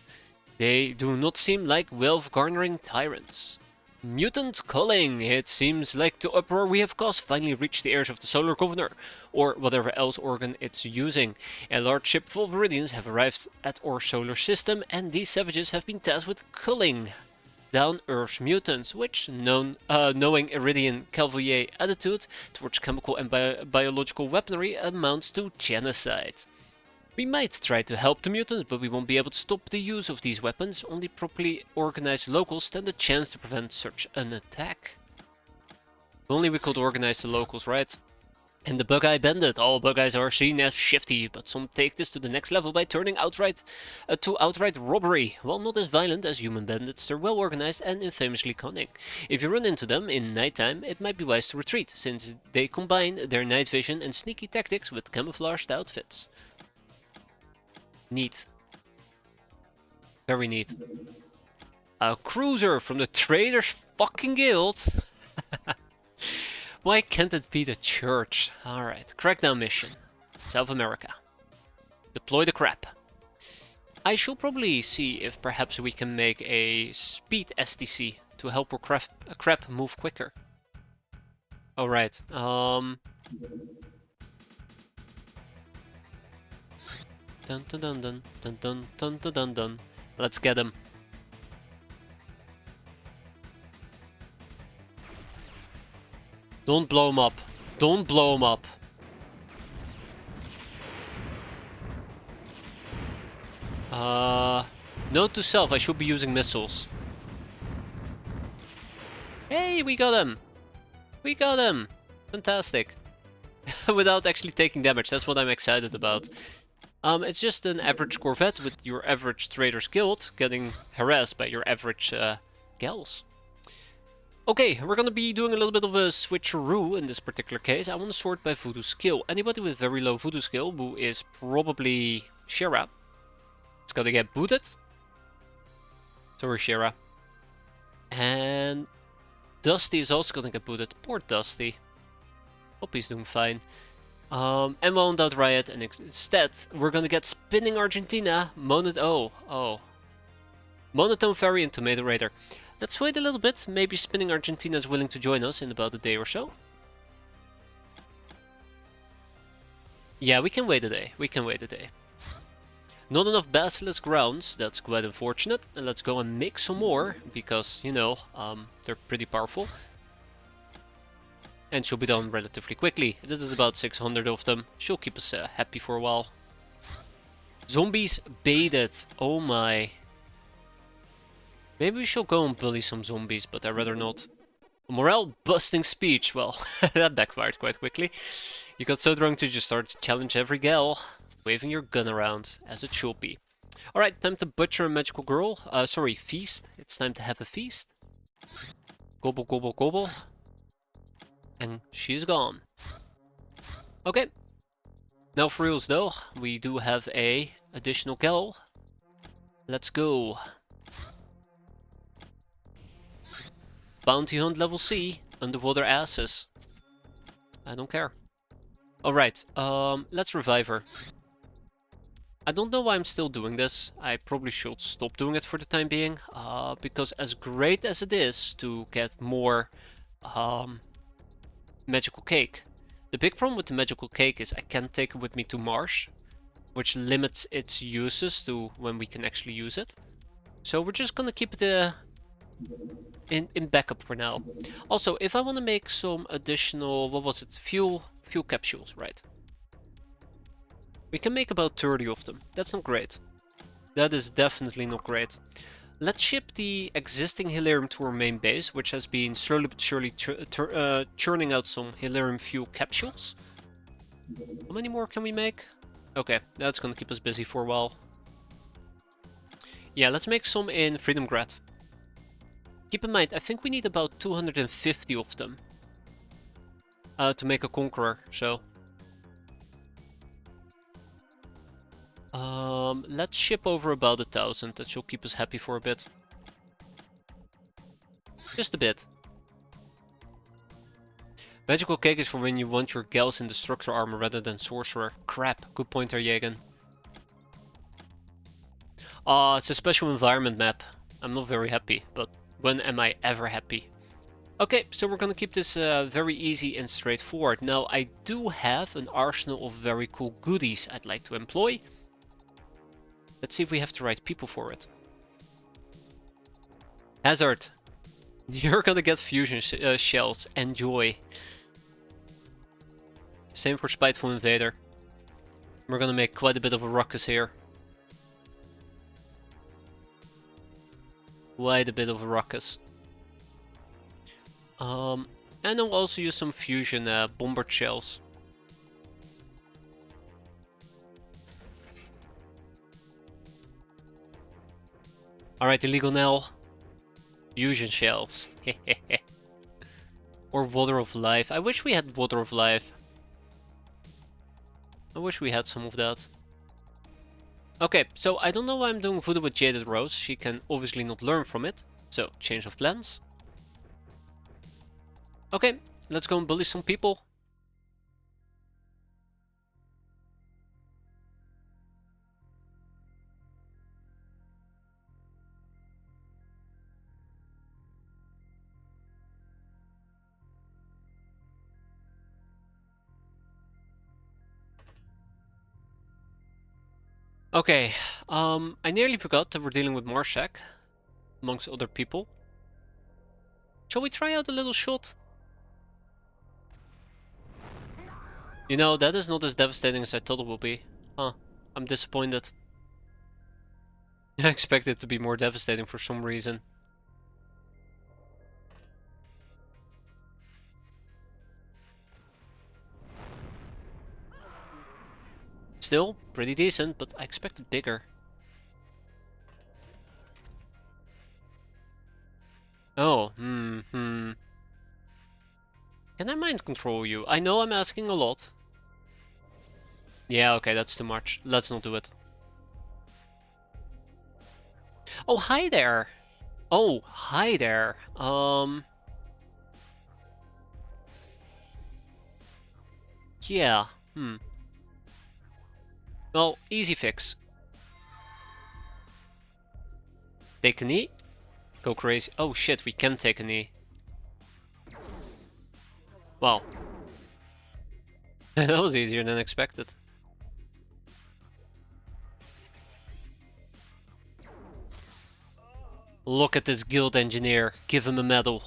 They do not seem like wealth-garnering tyrants. Mutant culling. It seems like the uproar we have caused finally reached the ears of the Solar Governor, or whatever else organ it's using. A large ship full of Iridians have arrived at our solar system, and these savages have been tasked with culling down Earth's mutants, which, knowing Iridian Cavalier attitude towards chemical and biological weaponry, amounts to genocide. We might try to help the mutants, but we won't be able to stop the use of these weapons. Only properly organized locals stand a chance to prevent such an attack. If only we could organize the locals, right? And the Bug-Eye Bandit. All Bug-Eyes are seen as shifty, but some take this to the next level by turning outright robbery. While not as violent as human bandits, they're well organized and infamously cunning. If you run into them in nighttime, it might be wise to retreat, since they combine their night vision and sneaky tactics with camouflaged outfits. Neat. Very neat. A cruiser from the Traders fucking Guild. Why can't it be the church? Alright, crackdown mission. South America. Deploy the crap. I should probably see if perhaps we can make a speed STC to help our crap move quicker. Alright, Dun dun dun dun dun dun dun dun dun dun. Let's get him. Don't blow him up. Don't blow him up. Note to self, I should be using missiles. Hey, we got him! We got him! Fantastic. Without actually taking damage, that's what I'm excited about. It's just an average Corvette with your average Trader's Guild getting harassed by your average gals. Okay, we're gonna be doing a little bit of a switcheroo in this particular case. I want to sort by voodoo skill. Anybody with very low voodoo skill, who is probably Shira, is gonna get booted. Sorry, Shira. And Dusty is also gonna get booted. Poor Dusty. Hope he's doing fine. And we'll end out Riot, and instead we're gonna get Spinning Argentina, Monotone Fairy and Tomato Raider. Let's wait a little bit, maybe Spinning Argentina is willing to join us in about a day or so. Yeah, we can wait a day, Not enough Basilisk rounds, that's quite unfortunate. And let's go and make some more, because, you know, they're pretty powerful. And she'll be done relatively quickly. This is about 600 of them. She'll keep us happy for a while. Zombies baited. Oh my. Maybe we should go and bully some zombies, but I'd rather not. Morale busting speech. Well, that backfired quite quickly. You got so drunk to just start to challenge every gal, waving your gun around, as it should be. Alright, time to butcher a magical girl. Feast. It's time to have a feast. Gobble, gobble, gobble. And she's gone. Okay. Now for reals though, we do have a additional gal. Let's go. Bounty hunt level C, underwater asses. I don't care. Alright, let's revive her. I don't know why I'm still doing this. I probably should stop doing it for the time being. Because as great as it is to get more magical cake, the big problem with the magical cake is I can't take it with me to Mars, which limits its uses to when we can actually use it. So we're just gonna keep it in backup for now. Also, if I want to make some additional, what was it, fuel capsules, right? We can make about 30 of them. That's not great. That is definitely not great. Let's ship the existing Hilarium to our main base, which has been slowly but surely churning out some Hilarium fuel capsules. How many more can we make? Okay, that's gonna keep us busy for a while. Yeah, let's make some in Freedomgrad. Keep in mind, I think we need about 250 of them to make a Conqueror, so... let's ship over about 1,000, that should keep us happy for a bit. Just a bit. Magical cake is for when you want your gals in Destructor armor rather than Sorcerer. Crap, good pointer, Jagen. It's a special environment map. I'm not very happy, but when am I ever happy? Okay, so we're gonna keep this very easy and straightforward. Now, I do have an arsenal of very cool goodies I'd like to employ. Let's see if we have the right people for it. Hazard, you're gonna get fusion shells. Enjoy. Same for Spiteful Invader. We're gonna make quite a bit of a ruckus here. Quite a bit of a ruckus. And I'll also use some fusion bombard shells. Alright, illegal Nell. Fusion shells. Or Water of Life. I wish we had Water of Life. I wish we had some of that. Okay, so I don't know why I'm doing Voodoo with Jaded Rose. She can obviously not learn from it. So, change of plans. Okay, let's go and bully some people. Okay, I nearly forgot that we're dealing with Marshak, amongst other people. Shall we try out a little shot? You know, that is not as devastating as I thought it would be. Huh, I'm disappointed. I expected it to be more devastating for some reason. Still pretty decent, but I expected bigger. Oh, Can I mind control you? I know I'm asking a lot. Yeah, okay, that's too much. Let's not do it. Oh, hi there! Oh, hi there. Yeah, Well, easy fix. Take a knee. Go crazy. Oh shit, we can take a knee. Wow. That was easier than expected. Look at this guild engineer. Give him a medal.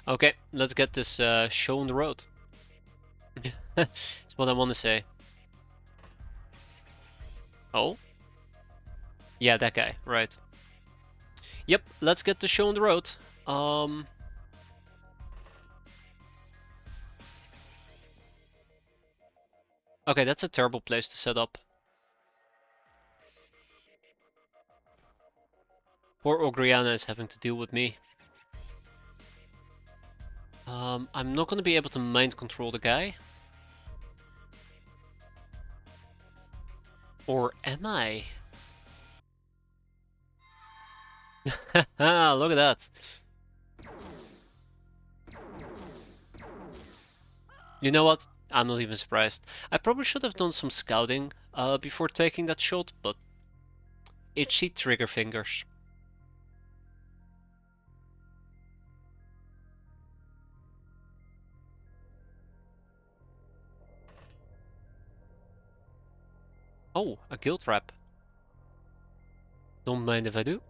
Okay, let's get this show on the road. That's what I want to say. Oh? Yeah, that guy, right. Yep, let's get the show on the road. Okay, that's a terrible place to set up. Poor Ogriana is having to deal with me. I'm not gonna be able to mind control the guy. Or am I? Ah, look at that. You know what? I'm not even surprised. I probably should have done some scouting before taking that shot, but itchy trigger fingers. Oh, a guild rep. Don't mind if I do.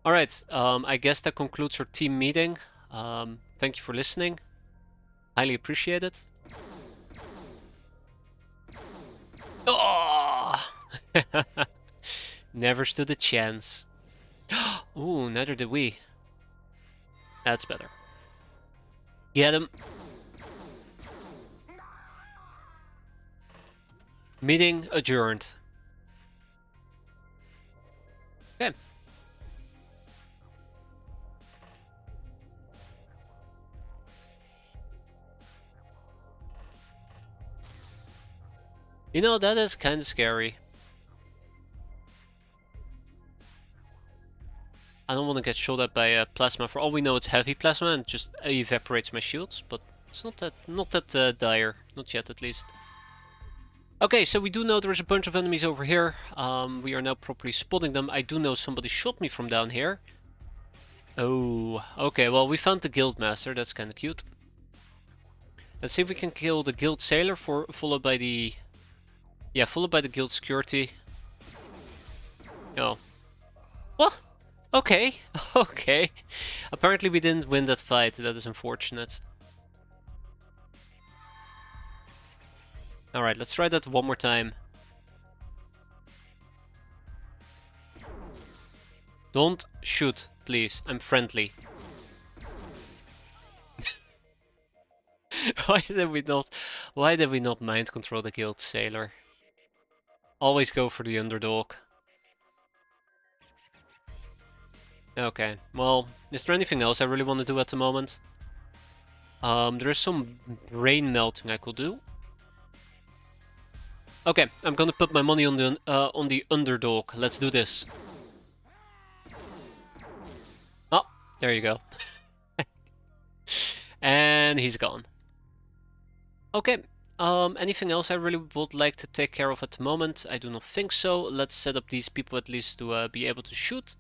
Alright, I guess that concludes our team meeting. Thank you for listening. Highly appreciate it. Oh! Never stood a chance. Ooh, neither did we. That's better. Get him. Meeting adjourned. Okay. You know, that is kind of scary. I don't want to get shot at by plasma. For all we know, it's heavy plasma and just evaporates my shields. But it's not that dire, not yet at least. Okay, so we do know there's a bunch of enemies over here. We are now properly spotting them. I do know somebody shot me from down here. Oh, okay. Well, we found the guild master. That's kind of cute. Let's see if we can kill the guild sailor followed by the guild security. Oh. What? Okay, okay. Apparently we didn't win that fight, that is unfortunate. Alright, let's try that one more time. Don't shoot, please. I'm friendly. Why did we not mind control the guild sailor? Always go for the underdog. Okay, well, is there anything else I really want to do at the moment? There is some brain melting I could do. Okay, I'm gonna put my money on the underdog. Let's do this. Oh, there you go. And he's gone. Okay, anything else I really would like to take care of at the moment? I do not think so. Let's set up these people at least to be able to shoot.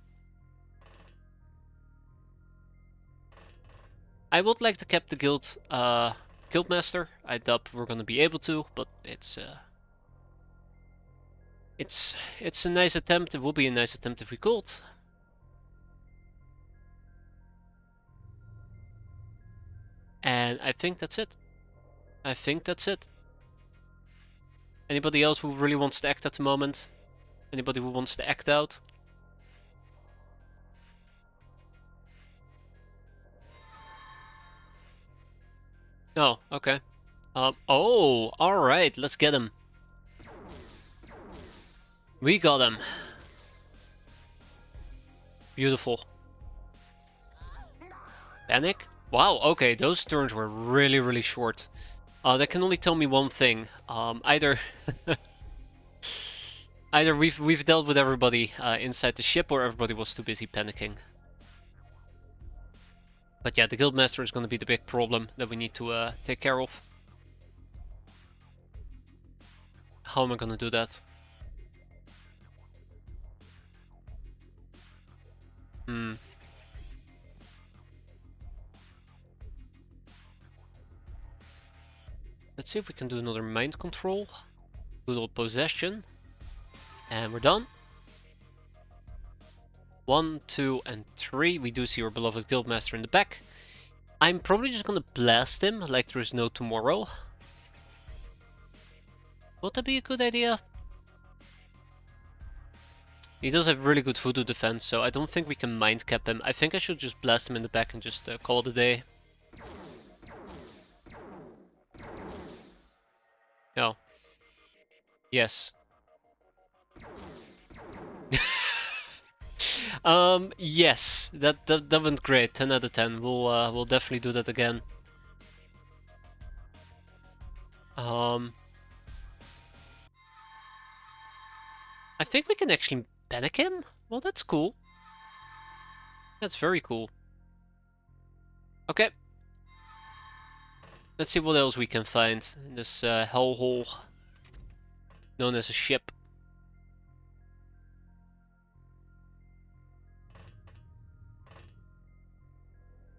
I would like to keep the guildmaster. I doubt we're gonna be able to, but it's a nice attempt. It would be a nice attempt if we could. And I think that's it. I think that's it. Anybody else who really wants to act at the moment? Anybody who wants to act out? Oh, okay. Oh, alright, let's get him. We got him. Beautiful. Panic? Wow, okay, those turns were really, really short. That can only tell me one thing. Either either we've dealt with everybody inside the ship, or everybody was too busy panicking. But yeah, the Guildmaster is going to be the big problem that we need to take care of. How am I going to do that? Hmm. Let's see if we can do another mind control. Good old possession. And we're done. 1, 2, and 3. We do see our beloved Guildmaster in the back. I'm probably just gonna blast him like there is no tomorrow. Would that be a good idea? He does have really good voodoo defense, so I don't think we can mind cap him. I think I should just blast him in the back and just call it a day. Oh. Yes. Yes. That went great. 10 out of 10. We'll definitely do that again. I think we can actually panic him? Well, that's cool. That's very cool. Okay. Let's see what else we can find in this hellhole known as a ship.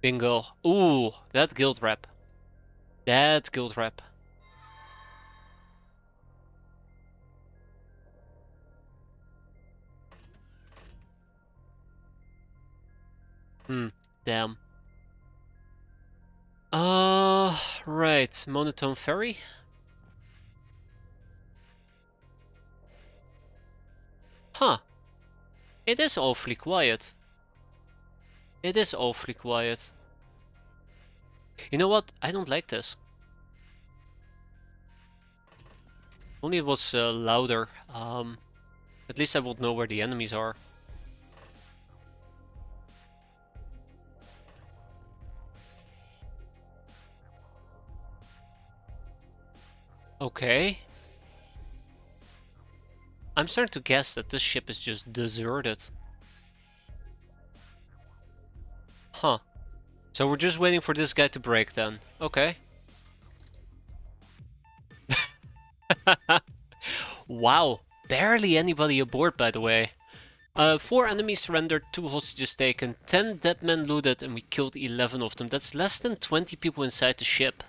Bingo. Ooh, that guild rep. That guild rep. Damn. Right. Monotone ferry? Huh. It is awfully quiet. It is awfully quiet. You know what? I don't like this. Only it was louder. At least I would know where the enemies are. Okay. I'm starting to guess that this ship is just deserted. Huh. So we're just waiting for this guy to break then. Okay. Wow. Barely anybody aboard, by the way. 4 enemies surrendered, 2 hostages taken, 10 dead men looted, and we killed 11 of them. That's less than 20 people inside the ship.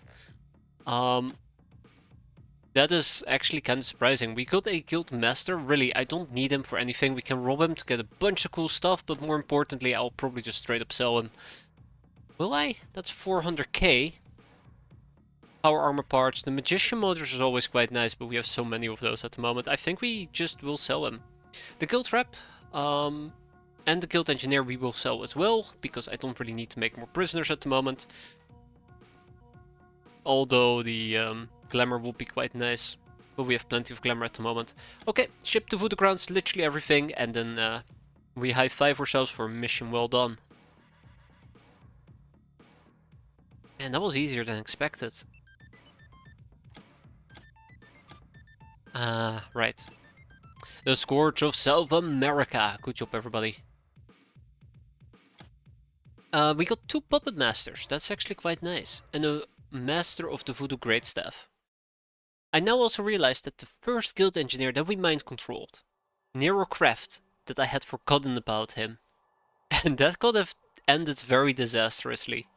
That is actually kind of surprising. We got a guild master. Really, I don't need him for anything. We can rob him to get a bunch of cool stuff, but more importantly, I'll probably just straight up sell him. Will I? That's 400k. Power armor parts. The magician motors is always quite nice, but we have so many of those at the moment. I think we just will sell him. The guild rep, and the guild engineer we will sell as well, because I don't really need to make more prisoners at the moment. Although the glamour will be quite nice. But we have plenty of glamour at the moment. Okay, ship to Voodoo Grounds, literally everything, and then we high five ourselves for a mission well done. And that was easier than expected. Right. The Scourge of South America. Good job, everybody. We got 2 puppet masters. That's actually quite nice. And a master of the Voodoo Greatstaff. I now also realized that the first guild engineer that we mind controlled, Nero Craft, that I had forgotten about him. And that could have ended very disastrously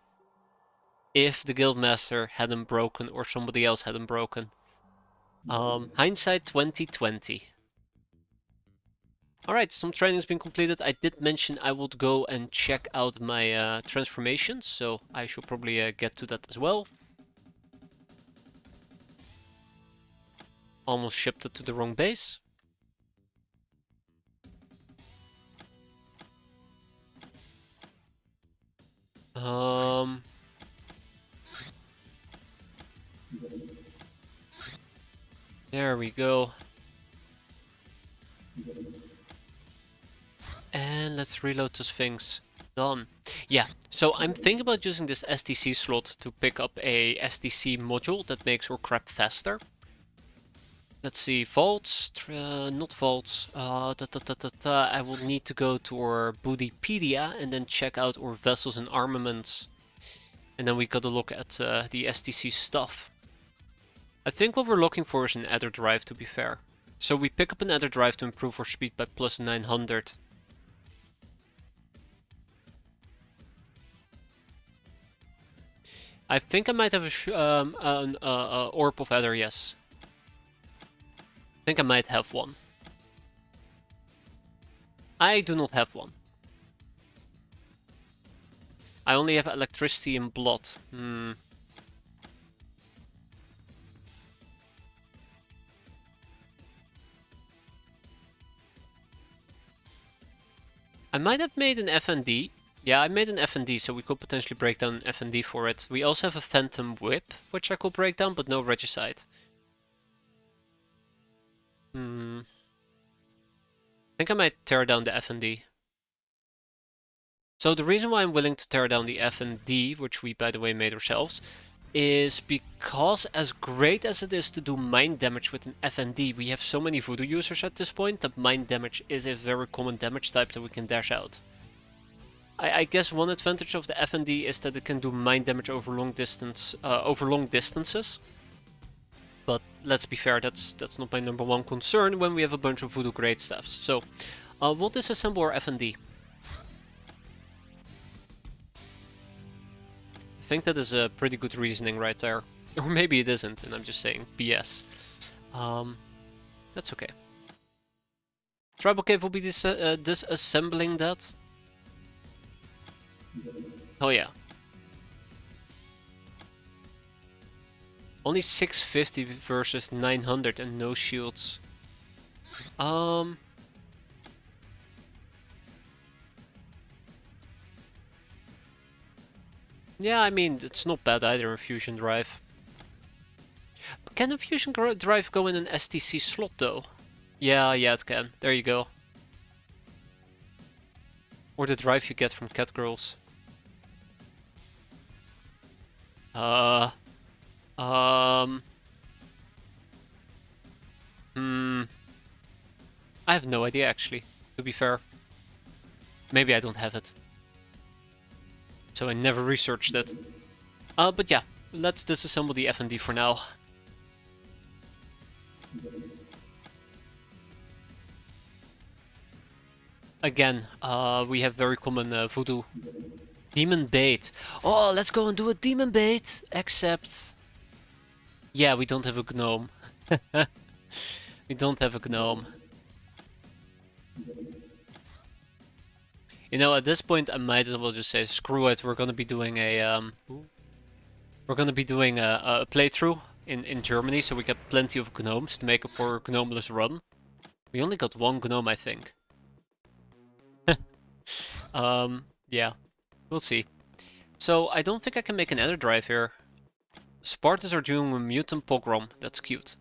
if the guildmaster hadn't broken or somebody else hadn't broken. Hindsight 2020. Alright, some training's been completed. I did mention I would go and check out my transformations, so I should probably get to that as well. Almost shipped it to the wrong base. There we go. And let's reload the Sphinx. Done. Yeah, so I'm thinking about using this SDC slot to pick up a SDC module that makes our crap faster. Let's see, vaults, not vaults. I will need to go to our Bootypedia and then check out our vessels and armaments. And then we gotta look at the SDC stuff. I think what we're looking for is an adder drive, to be fair. So we pick up an adder drive to improve our speed by plus 900. I think I might have an orb of adder, yes. I think I might have one. I do not have one. I only have electricity and blood. I might have made an FND. Yeah, I made an FND, so we could potentially break down an FND for it. We also have a Phantom Whip, which I could break down, but no Regicide. I think I might tear down the FND. So the reason why I'm willing to tear down the FND, which we by the way made ourselves, is because as great as it is to do mind damage with an FND, we have so many voodoo users at this point that mind damage is a very common damage type that we can dash out. I guess one advantage of the FND is that it can do mind damage over long distances. But let's be fair, that's not my number one concern when we have a bunch of voodoo great staffs. So, we'll disassemble our FND. I think that is a pretty good reasoning right there. Or maybe it isn't, and I'm just saying BS. That's okay. Tribal Cave will be disassembling that. Oh yeah. Only 650 versus 900 and no shields. Yeah, I mean, it's not bad either, a fusion drive. But can a fusion drive go in an STC slot though? Yeah, it can. There you go. Or the drive you get from Catgirls. I have no idea actually, to be fair. Maybe I don't have it. So I never researched it. But yeah, let's disassemble the FND for now. Again, we have very common voodoo. Demon bait. Oh, let's go and do a demon bait! Except... yeah, we don't have a gnome. We don't have a gnome. You know, at this point I might as well just say, screw it, we're gonna be doing a playthrough in Germany, so we get plenty of gnomes to make up for a gnomeless run. We only got one gnome, I think. Yeah, we'll see. So I don't think I can make an ender drive here. Spartans are doing a mutant pogrom. That's cute.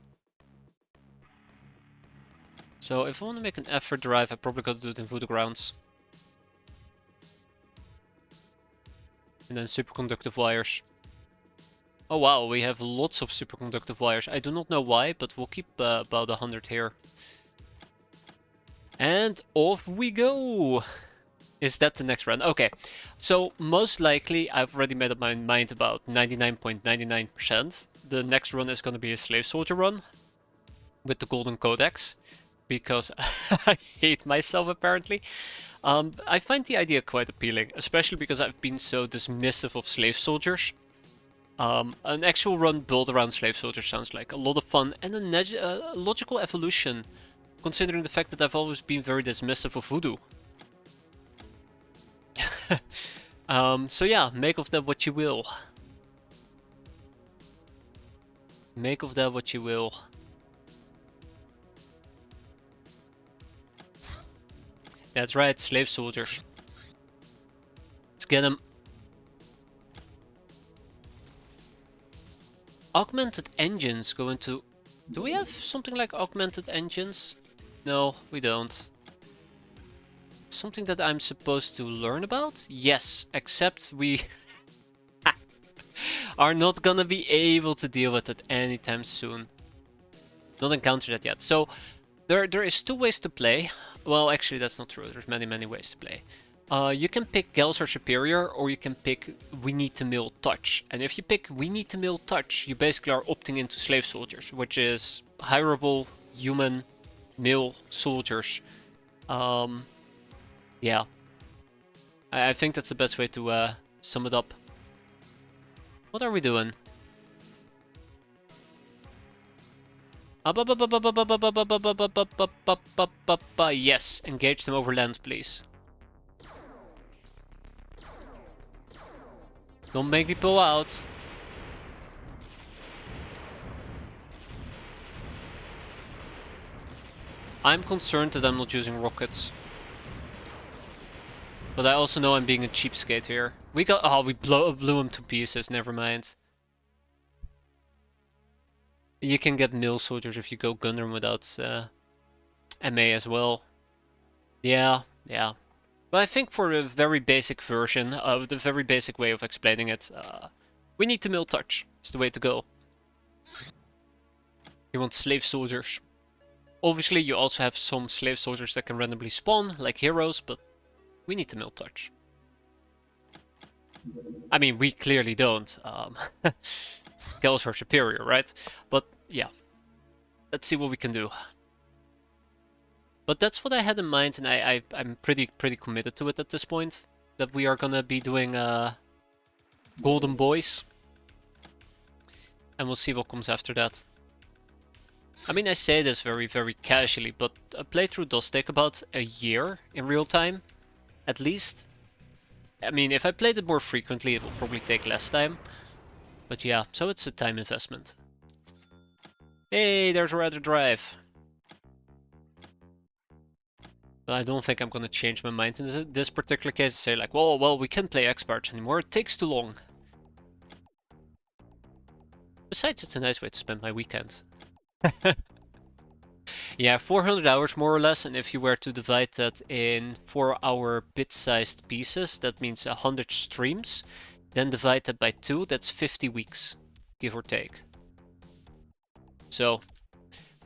So if I want to make an effort drive, I probably gotta do it in Voodoo Grounds. And then superconductive wires. Oh wow, we have lots of superconductive wires. I do not know why, but we'll keep about 100 here. And off we go! Is that the next run? Okay, so most likely I've already made up my mind about 99.99%. The next run is going to be a slave soldier run with the golden codex, because I hate myself apparently. I find the idea quite appealing, especially because I've been so dismissive of slave soldiers. An actual run built around slave soldiers sounds like a lot of fun and a logical evolution, considering the fact that I've always been very dismissive of voodoo. So yeah, make of that what you will. Make of that what you will. That's right, slave soldiers. Let's get them. Augmented engines go into Do we have something like augmented engines? No, we don't. Something that I'm supposed to learn about? Yes, except we are not gonna be able to deal with it anytime soon. Not encountered that yet. So there is two ways to play. Well, actually that's not true. There's many ways to play. You can pick Gals are superior, or you can pick We Need to Mill Touch. And if you pick We Need to Mill Touch, you basically are opting into slave soldiers, which is hireable human mill soldiers. Yeah, I think that's the best way to sum it up. What are we doing? Yes, engage them over land, please. Don't make me pull out. I'm concerned that I'm not using rockets. But I also know I'm being a cheapskate here. We got... Oh, we blew him to pieces, never mind. You can get mill soldiers if you go Gundam without MA as well. Yeah. But I think for the very basic version, the very basic way of explaining it, we need to mill touch. It's the way to go. You want slave soldiers. Obviously, you also have some slave soldiers that can randomly spawn, like heroes, but we need to mill touch. I mean, we clearly don't. Gals are superior, right? But yeah, let's see what we can do. But that's what I had in mind, and I'm pretty committed to it at this point. That we are gonna be doing Golden Boys, and we'll see what comes after that. I mean, I say this very casually, but a playthrough does take about a year in real time, at least. I mean, if I played it more frequently, it will probably take less time. But yeah, so it's a time investment. Hey, there's a Rather Drive. But I don't think I'm gonna change my mind in this particular case and say like, well, we can't play X-piratez anymore, it takes too long. Besides, it's a nice way to spend my weekend. Yeah, 400 hours more or less, and if you were to divide that in 4-hour bit-sized pieces, that means 100 streams. Then divide that by 2, that's 50 weeks, give or take. So,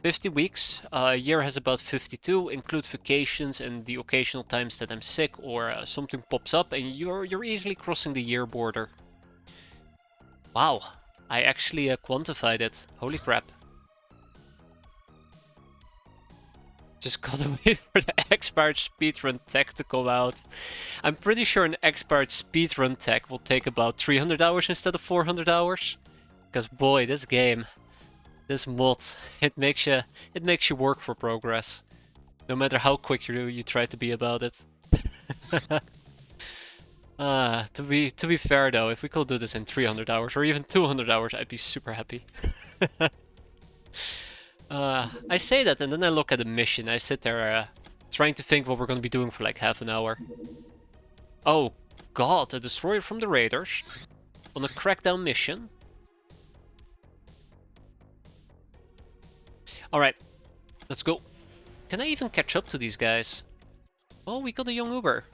50 weeks, a year has about 52, include vacations and the occasional times that I'm sick or something pops up, and you're easily crossing the year border. Wow, I actually quantified it. Holy crap. Just gotta wait for the X-piratez speedrun tech to come out. I'm pretty sure an X-piratez speedrun tech will take about 300 hours instead of 400 hours. Because boy, this game, this mod, it makes you work for progress. No matter how quick you try to be about it. To be fair though, if we could do this in 300 hours or even 200 hours, I'd be super happy. I say that and then I look at the mission. I sit there trying to think what we're going to be doing for like half an hour. Oh god, a destroyer from the raiders on a crackdown mission. Alright, let's go. Can I even catch up to these guys? Oh, we got a young Uber.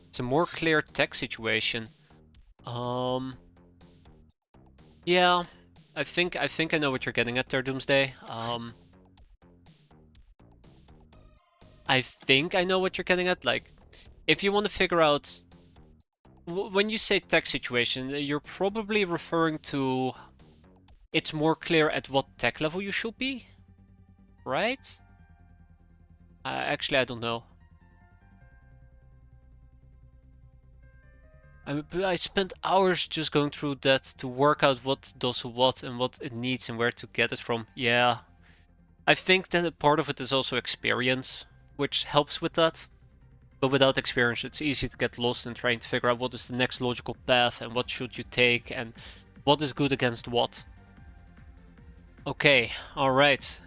It's a more clear tech situation. Yeah, I think I know what you're getting at there, Doomsday. I think I know what you're getting at. Like, if you want to figure out when you say tech situation, you're probably referring to it's more clear at what tech level you should be, right? Actually, I don't know. I spent hours just going through that to work out what does what and what it needs and where to get it from. Yeah. I think that a part of it is also experience, which helps with that. But without experience, it's easy to get lost in trying to figure out what is the next logical path and what should you take and what is good against what. Okay, alright.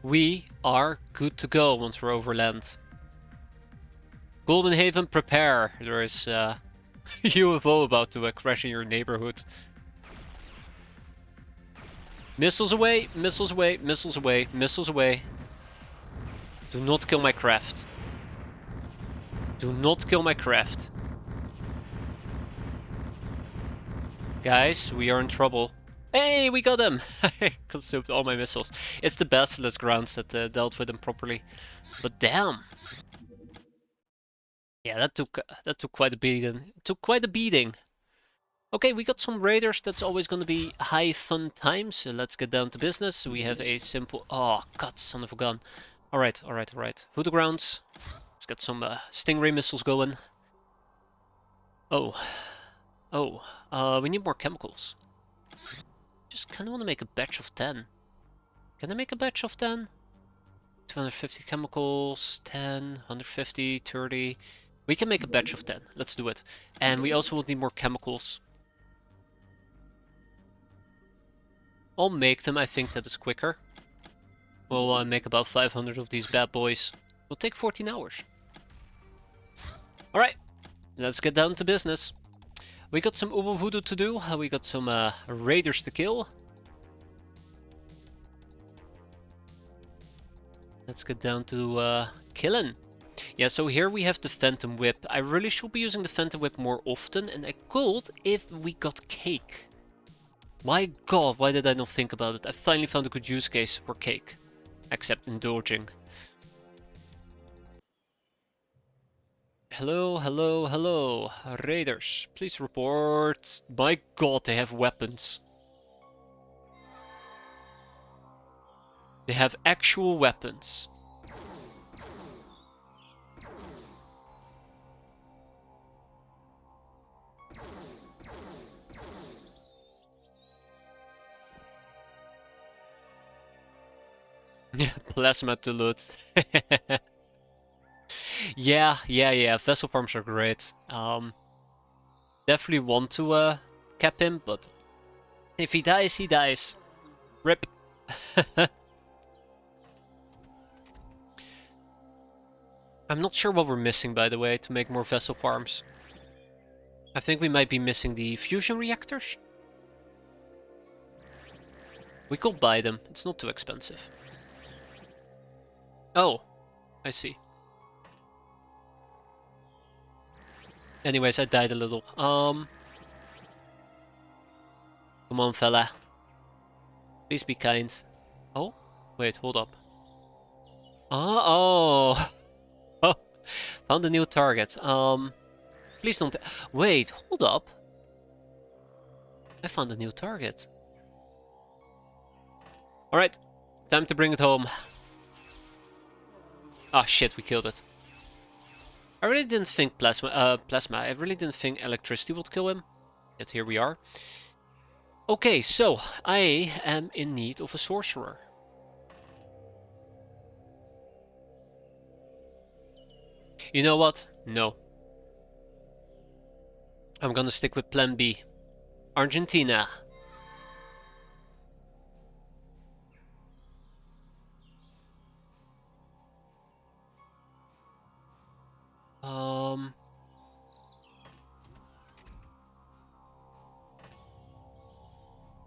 We are good to go once we're over land. Golden Haven, prepare. There is UFO about to crash in your neighborhood. Missiles away, missiles away, missiles away, missiles away. Do not kill my craft. Do not kill my craft. Guys, we are in trouble. Hey, we got him! I consumed all my missiles. It's the Basilisk rounds that dealt with them properly. But damn! Yeah, that took quite a beating. Took quite a beating. Okay, we got some raiders. That's always going to be high fun times. So let's get down to business. We have a simple. Oh God, son of a gun! All right, all right, all right. Voodoo grounds. Let's get some stingray missiles going. Oh, oh. We need more chemicals. Just kind of want to make a batch of 10. Can I make a batch of 10? 250 chemicals, 10, 150, 30. We can make a batch of 10. Let's do it. And we also will need more chemicals. I'll make them. I think that is quicker. We'll make about 500 of these bad boys. It'll take 14 hours. Alright, let's get down to business. We got some Ubu Voodoo to do. We got some raiders to kill. Let's get down to killing. Yeah, so here we have the Phantom Whip. I really should be using the Phantom Whip more often, and I could if we got cake. My god, why did I not think about it? I finally found a good use case for cake. Except indulging. Hello, hello, hello. Raiders, please report. My god, they have weapons. They have actual weapons. Plasma to loot. Yeah. Vessel farms are great. Definitely want to cap him, but if he dies, he dies. Rip. I'm not sure what we're missing, by the way, to make more vessel farms. I think we might be missing the fusion reactors. We could buy them. It's not too expensive. Oh, I see. Anyways, I died a little. Come on, fella. Please be kind. Oh, wait, hold up. Oh. Oh, found a new target. Please don't. Wait, hold up. I found a new target. Alright, time to bring it home. Ah, shit, we killed it. I really didn't think plasma. I really didn't think electricity would kill him. Yet here we are. Okay, so I am in need of a sorcerer. You know what? No. I'm gonna stick with plan B. Argentina. Um...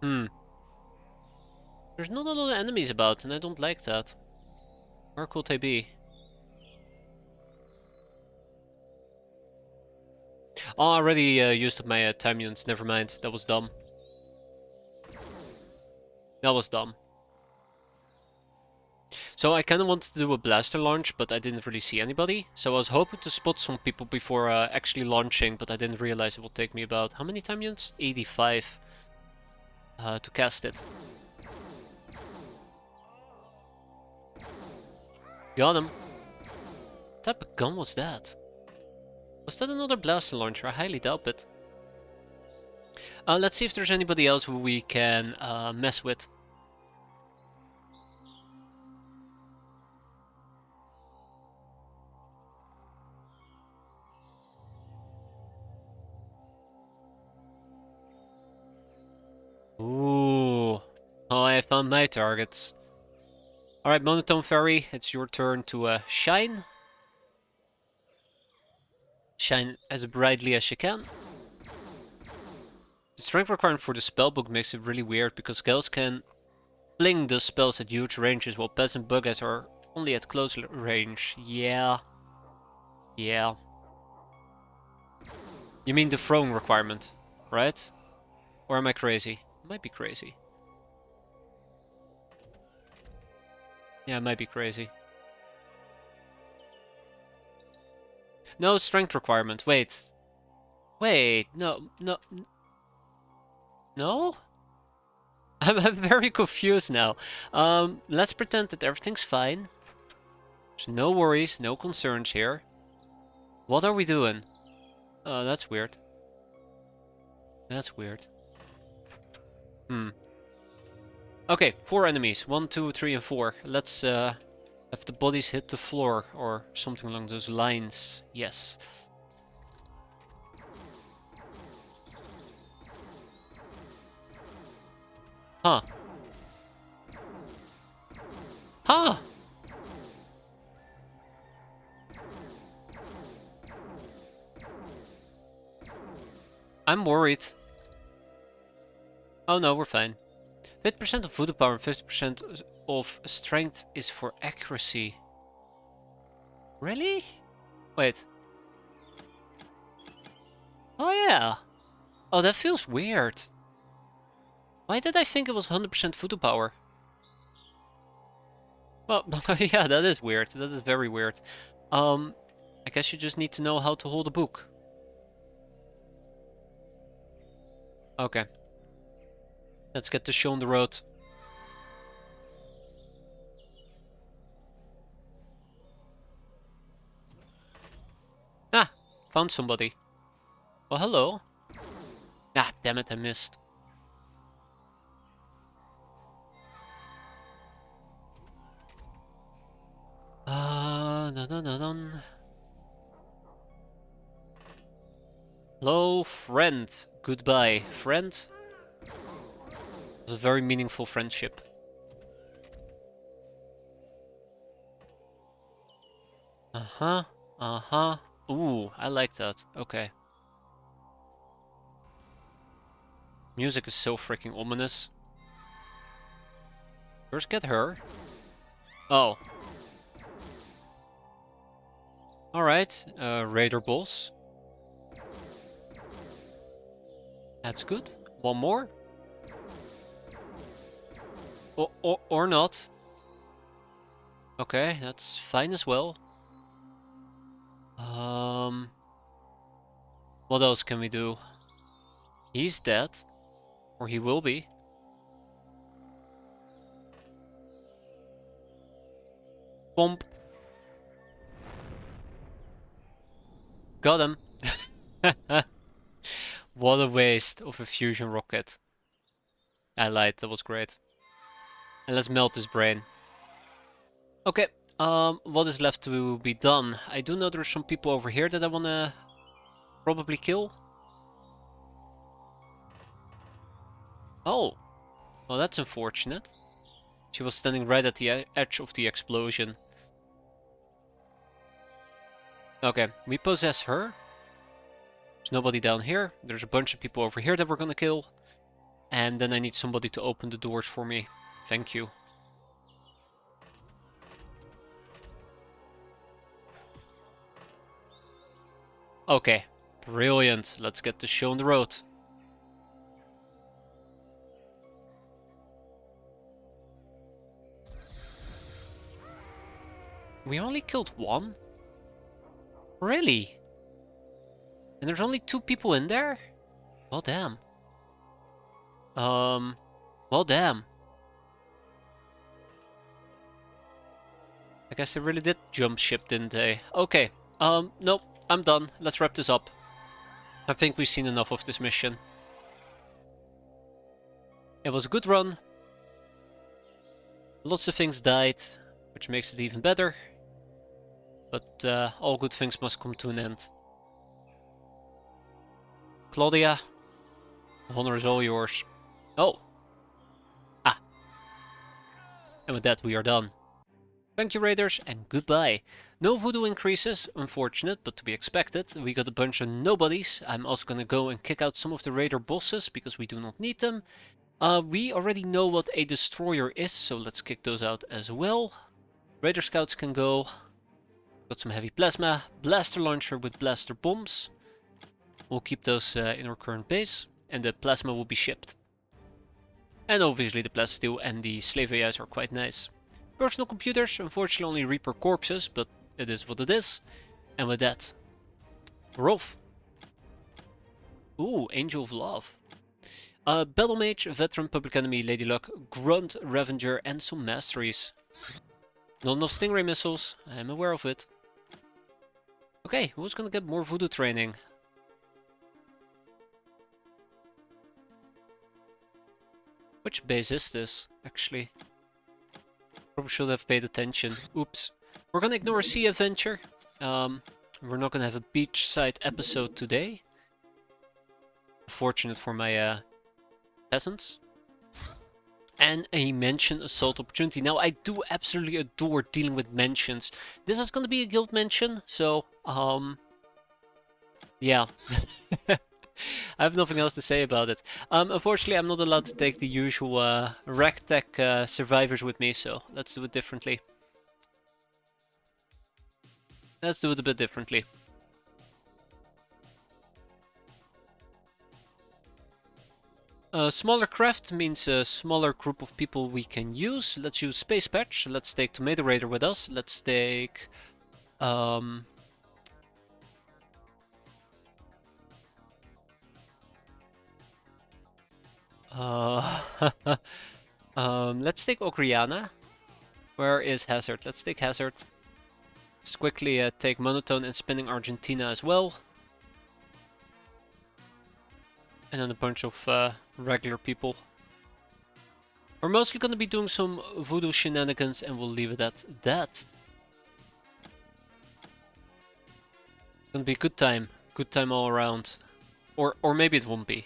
Hmm. There's not a lot of enemies about, and I don't like that. Where could they be? Oh, I already used up my time units. Never mind. That was dumb. That was dumb. So I kind of wanted to do a blaster launch, but I didn't really see anybody. So I was hoping to spot some people before actually launching, but I didn't realize it would take me about... How many time units? 85 to cast it. Got him. What type of gun was that? Was that another blaster launcher? I highly doubt it. Let's see if there's anybody else who we can mess with. Ooh. Oh, I found my targets. Alright, Monotone Fairy, it's your turn to shine. Shine as brightly as you can. The strength requirement for the spellbook makes it really weird because girls can Fling does spells at huge ranges while peasant bug guys are only at close range. Yeah. Yeah. You mean the throne requirement, right? Or am I crazy? Might be crazy. Yeah, I might be crazy. No strength requirement. Wait. Wait. No. No. No? I'm very confused now. Let's pretend that everything's fine. There's no worries, no concerns here. What are we doing? Oh, that's weird. That's weird. Hmm. Okay, 4 enemies. 1, 2, 3, and 4. Let's have the bodies hit the floor or something along those lines. Yes. Huh. Huh! I'm worried. Oh no, we're fine. 50% of voodoo power and 50% of strength is for accuracy. Really? Wait. Oh yeah. Oh, that feels weird. Why did I think it was 100% voodoo power? Well, yeah, that is weird. That is very weird. I guess you just need to know how to hold a book. Okay. Let's get this show on the road. Ah, found somebody. Well, hello. Ah, damn it, I missed. No, no, no, no. Hello, friend. Goodbye, friend. It was a very meaningful friendship. Uh-huh. Uh-huh. Ooh, I like that. Okay. Music is so freaking ominous. First get her. Oh. Alright. Raider boss. That's good. One more. Or not. Okay, that's fine as well. What else can we do? He's dead. Or he will be. Bomb. Got him. What a waste of a fusion rocket. I lied, that was great. And let's melt his brain. Okay, what is left to be done? I do know there's some people over here that I wanna probably kill. Oh, well that's unfortunate. She was standing right at the edge of the explosion. Okay, we possess her. There's nobody down here. There's a bunch of people over here that we're gonna kill. And then I need somebody to open the doors for me. Thank you. Okay, brilliant. Let's get the show on the road. We only killed one? Really? And there's only 2 people in there? Well, damn. Well, damn. I guess they really did jump ship, didn't they? Okay. Nope. I'm done. Let's wrap this up. I think we've seen enough of this mission. It was a good run. Lots of things died, which makes it even better. But all good things must come to an end. Claudia, the honor is all yours. Oh. Ah. And with that we are done. Thank you raiders and goodbye. No voodoo increases, unfortunate, but to be expected. We got a bunch of nobodies. I'm also gonna go and kick out some of the raider bosses because we do not need them. We already know what a destroyer is, so let's kick those out as well. Raider scouts can go. Got some heavy plasma, blaster launcher with blaster bombs. We'll keep those in our current base, and the plasma will be shipped. And obviously the plasteel and the slave AIs are quite nice. Personal computers, unfortunately only Reaper corpses, but it is what it is. And with that, we're off. Ooh, Angel of Love. Battle Mage, Veteran, Public Enemy, Lady Luck, Grunt, Revenger, and some masteries. Not enough Stingray missiles, I'm aware of it. Okay, who's gonna get more voodoo training? Which base is this, actually? Probably should have paid attention. Oops. We're gonna ignore a sea adventure. We're not gonna have a beachside episode today. Fortunate for my peasants. And a mention assault opportunity. Now, I do absolutely adore dealing with mentions. This is gonna be a guild mention, so, yeah. I have nothing else to say about it. Unfortunately, I'm not allowed to take the usual Ragtech survivors with me, so let's do it differently. Let's do it a bit differently. Smaller craft means a smaller group of people we can use. Let's use Space Patch. Let's take Tomato Raider with us. Let's take... let's take Ogriana. Where is Hazard? Let's take Hazard. Let's quickly take Monotone and Spinning Argentina as well. And then a bunch of regular people. We're mostly going to be doing some voodoo shenanigans and we'll leave it at that. Gonna be a good time. Good time all around. Or maybe it won't be.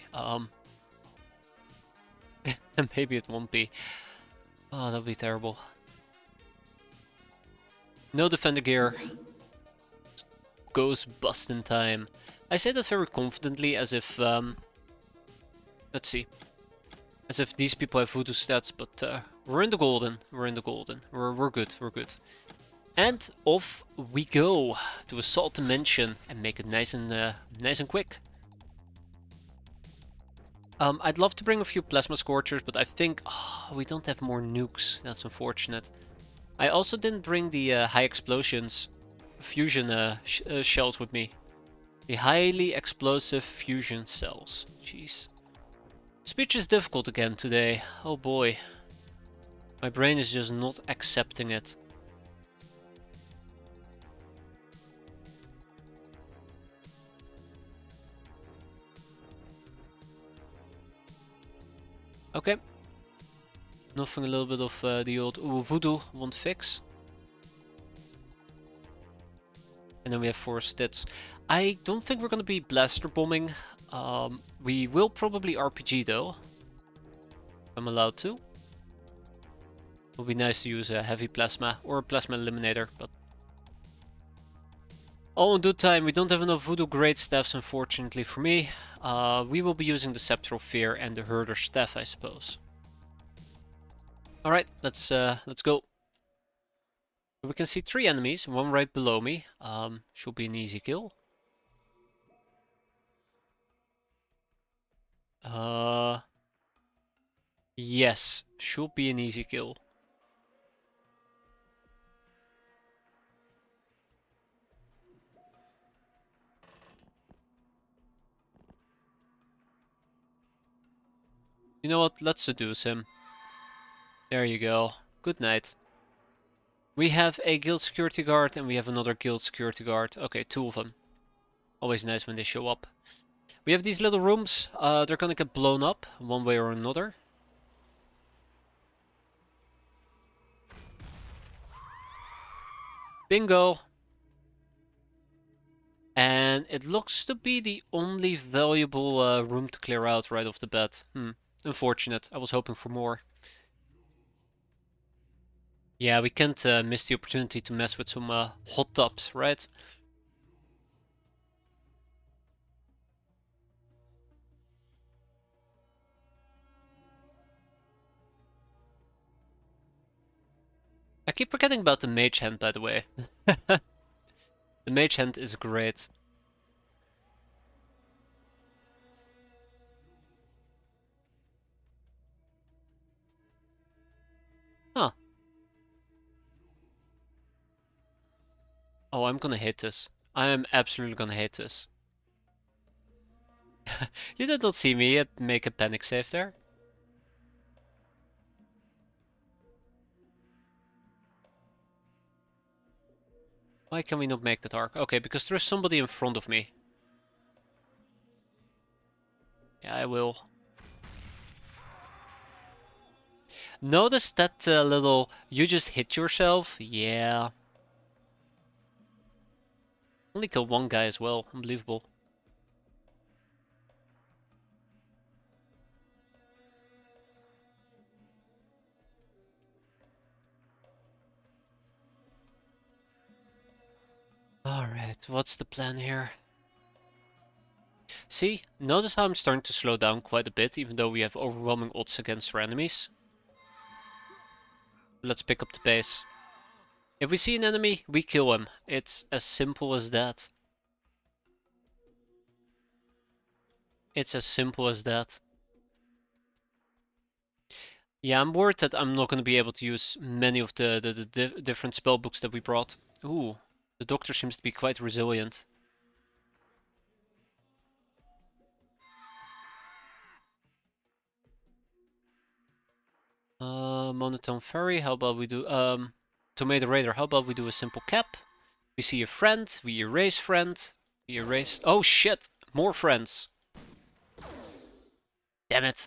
Maybe it won't be. Oh, that'll be terrible. No defender gear. Goes bust in time. I say that very confidently as if... let's see. As if these people have voodoo stats, but we're in the golden. We're in the golden. We're good. We're good. And off we go to assault dimension and make it nice and quick. I'd love to bring a few plasma scorchers, but I think we don't have more nukes. That's unfortunate. I also didn't bring the high explosions fusion shells with me. The highly explosive fusion cells. Jeez. Speech is difficult again today. Oh boy. My brain is just not accepting it. Okay. Nothing a little bit of the old voodoo won't fix. And then we have 4 stits. I don't think we're going to be blaster bombing. We will probably RPG though. If I'm allowed to. It would be nice to use a heavy plasma or a plasma eliminator, but... all in due time. We don't have enough voodoo great staffs, unfortunately for me. We will be using the Scepter of Fear and the Herder Staff, I suppose. Alright, let's go. We can see 3 enemies, one right below me. Should be an easy kill. Yes, should be an easy kill. You know what? Let's seduce him. There you go. Good night. We have a guild security guard and we have another guild security guard. Okay, 2 of them. Always nice when they show up. We have these little rooms. They're gonna get blown up one way or another. Bingo! And it looks to be the only valuable room to clear out right off the bat. Unfortunate. I was hoping for more. Yeah, we can't miss the opportunity to mess with some hot tubs, right? keep forgetting about the mage hand, by the way. The mage hand is great. Huh. Oh, I'm gonna hate this. I am absolutely gonna hate this. You did not see me make a panic save there. Why can we not make that arc? Okay, because there's somebody in front of me. Yeah, I will. Notice that little... You just hit yourself? Yeah. Only killed one guy as well. Unbelievable. Alright, what's the plan here? See, notice how I'm starting to slow down quite a bit, even though we have overwhelming odds against our enemies. Let's pick up the pace. If we see an enemy, we kill him. It's as simple as that. It's as simple as that. Yeah, I'm worried that I'm not going to be able to use many of the different spell books that we brought. Ooh, the doctor seems to be quite resilient. Monotone Fairy, how about we do, Tomato Raider, how about we do a simple cap? We see a friend, we erase friend, we erase... Oh shit! More friends! Damn it!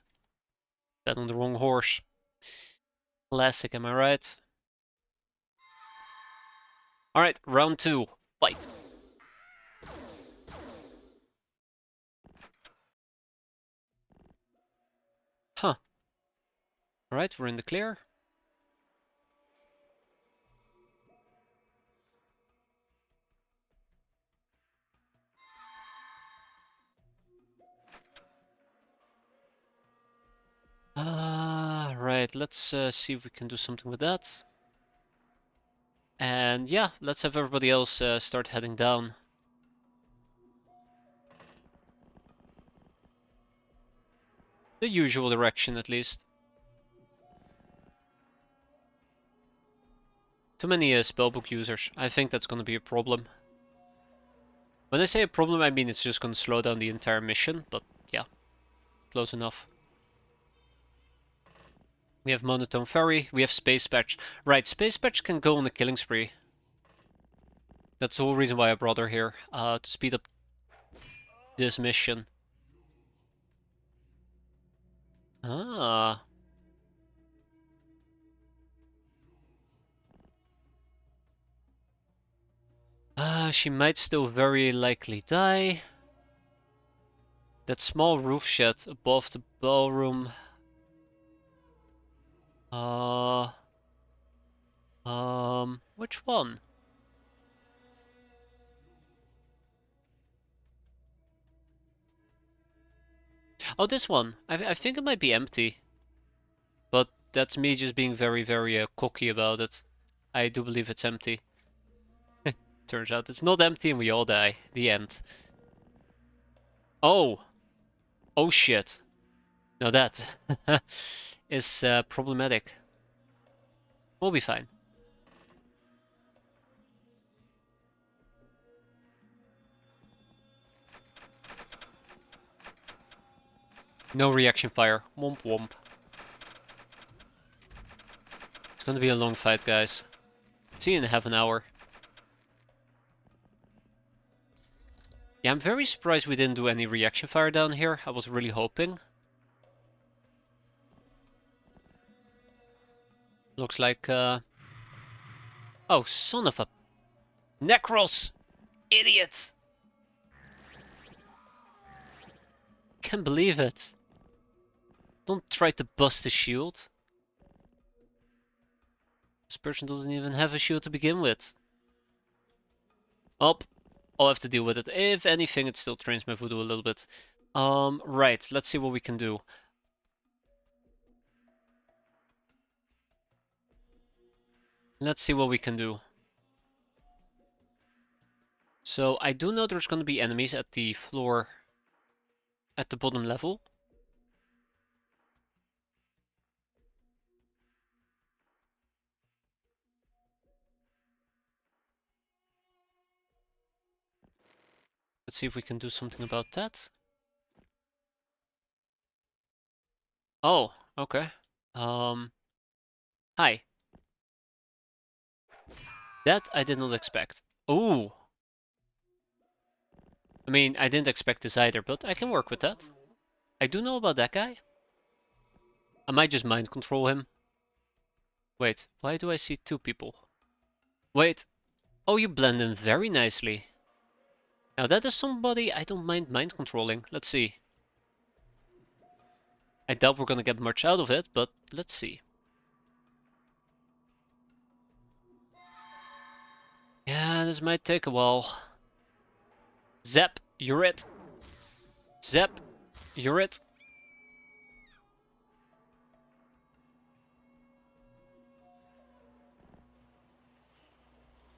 Bet on the wrong horse. Classic, am I right? Alright, round 2. Fight! Huh. Alright, we're in the clear. Right, let's see if we can do something with that. And yeah, let's have everybody else start heading down. The usual direction, at least. Too many spellbook users. I think that's gonna be a problem. When I say a problem, I mean it's just gonna slow down the entire mission, but yeah, close enough. We have Monotone Fairy, we have Space Patch. Right, Space Patch can go on a killing spree. That's the whole reason why I brought her here, to speed up this mission. Ah. She might still very likely die. That small roof shed above the ballroom. Which one? Oh, this one. I think it might be empty. But that's me just being very, very cocky about it. I do believe it's empty. Turns out it's not empty and we all die. The end. Oh! Oh shit. Now that is problematic. We'll be fine. No reaction fire. Womp womp. It's gonna be a long fight, guys. See you in half an hour. Yeah, I'm very surprised we didn't do any reaction fire down here. I was really hoping. Looks like, Oh, son of a... Necros! Idiot! Can't believe it. Don't try to bust a shield. This person doesn't even have a shield to begin with. Oh, I'll have to deal with it. If anything, it still trains my voodoo a little bit. Right, let's see what we can do. Let's see what we can do. So I do know there's going to be enemies at the floor at the bottom level. Let's see if we can do something about that. Oh, okay. Hi. That I did not expect. Ooh. I mean, I didn't expect this either, but I can work with that. I do know about that guy. I might just mind control him. Wait, why do I see two people? Wait. Oh, you blend in very nicely. Now that is somebody I don't mind controlling. Let's see. I doubt we're gonna get much out of it, but let's see. Yeah, this might take a while. Zap, you're it. Zap, you're it.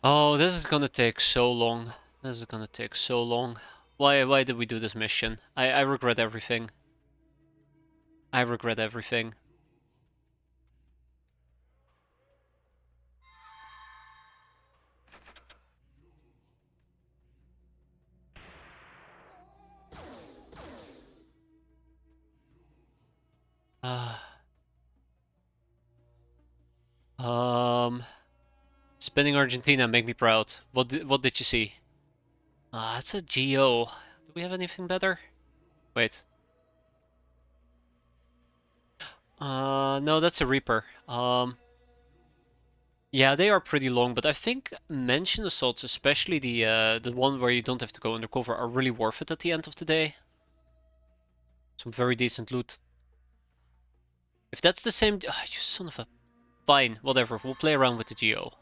Oh, this is gonna take so long. This is gonna take so long. Why did we do this mission? I regret everything. I regret everything. Uh, um, spinning Argentina make me proud. What did you see? Ah, it's a Geo. Do we have anything better? Wait. No, that's a Reaper. Yeah, they are pretty long, but I think Mansion Assaults, especially the one where you don't have to go undercover, are really worth it at the end of the day. Some very decent loot. If that's the same... Ah, you son of a... Fine, whatever. We'll play around with the Geo.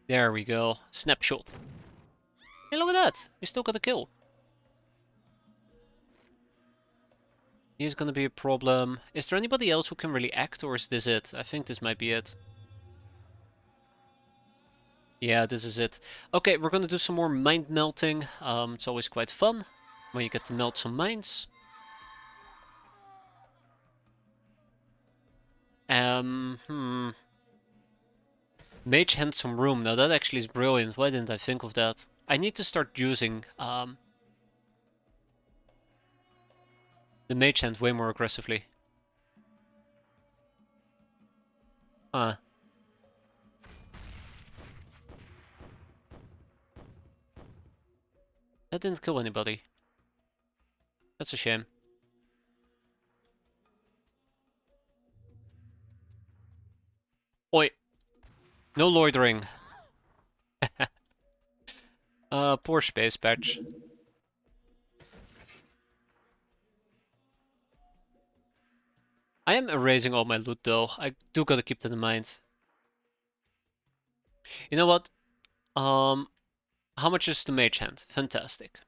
There we go. Snapshot. Hey, look at that. We still got a kill. He's gonna be a problem. Is there anybody else who can really act, or is this it? I think this might be it. Yeah, this is it. Okay, we're gonna do some more mind melting. It's always quite fun when you get to melt some minds. Hmm. Mage Hand some room. Now that actually is brilliant. Why didn't I think of that? I need to start using the Mage Hand way more aggressively. Huh. That didn't kill anybody. That's a shame. Oi! No loitering. Poor space patch. I am erasing all my loot though. I do gotta keep that in mind. You know what? Um, how much is the Mage Hand? Fantastic.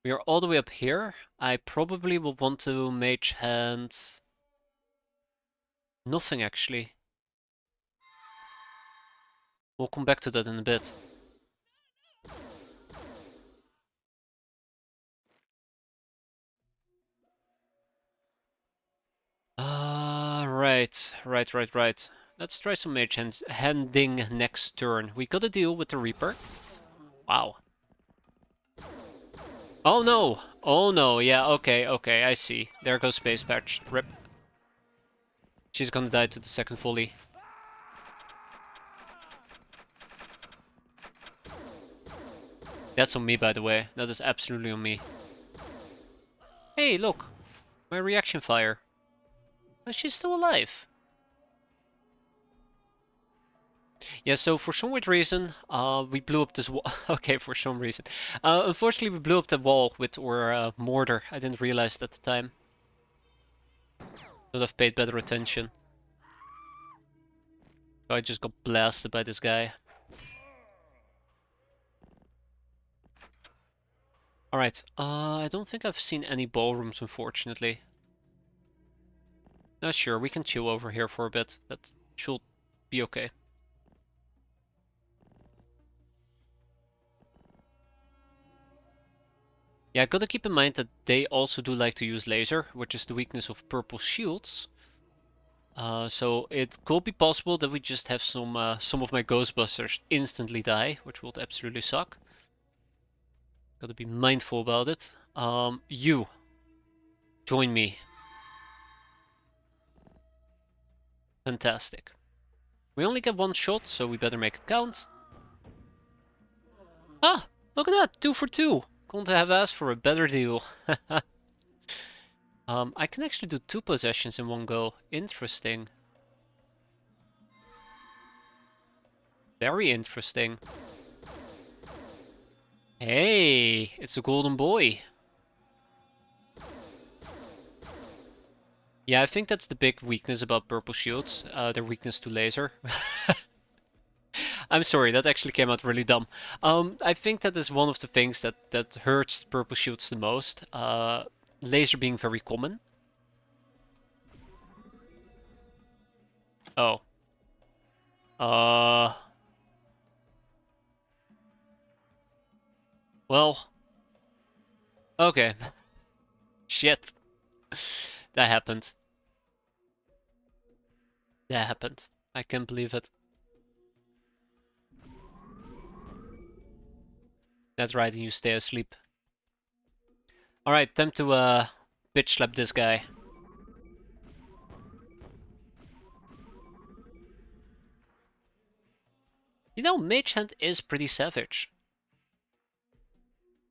We are all the way up here. I probably will want to Mage Hand... Nothing actually. We'll come back to that in a bit. Right. Let's try some mage handing next turn. We gotta deal with the Reaper. Wow. Oh no! Oh no, yeah, okay, I see. There goes Space Patch. Rip. She's gonna die to the second volley. That's on me, by the way. That is absolutely on me. Hey, look! My reaction fire. She's still alive. Yeah, so for some weird reason, we blew up this wall. Okay, for some reason. Unfortunately, we blew up the wall with our mortar. I didn't realize at the time. Should have paid better attention. So I just got blasted by this guy. Alright, I don't think I've seen any ballrooms, unfortunately. No, sure, we can chill over here for a bit. That should be okay. Yeah, gotta keep in mind that they also do like to use laser, which is the weakness of purple shields. So it could be possible that we just have some of my Ghostbusters instantly die, which would absolutely suck. Gotta be mindful about it. You, join me. Fantastic. We only get one shot, so we better make it count. Ah, look at that, 2 for 2. Couldn't have asked for a better deal. I can actually do 2 possessions in one go. Interesting. Very interesting. Hey, it's a golden boy. Yeah, I think that's the big weakness about purple shields, their weakness to laser. I'm sorry, that actually came out really dumb. I think that is one of the things that hurts purple shields the most. Laser being very common. Oh. Uh. Well. Okay. Shit. That happened. That happened. I can't believe it. That's right, and you stay asleep. Alright, time to bitch slap this guy. You know, Mage Hand is pretty savage.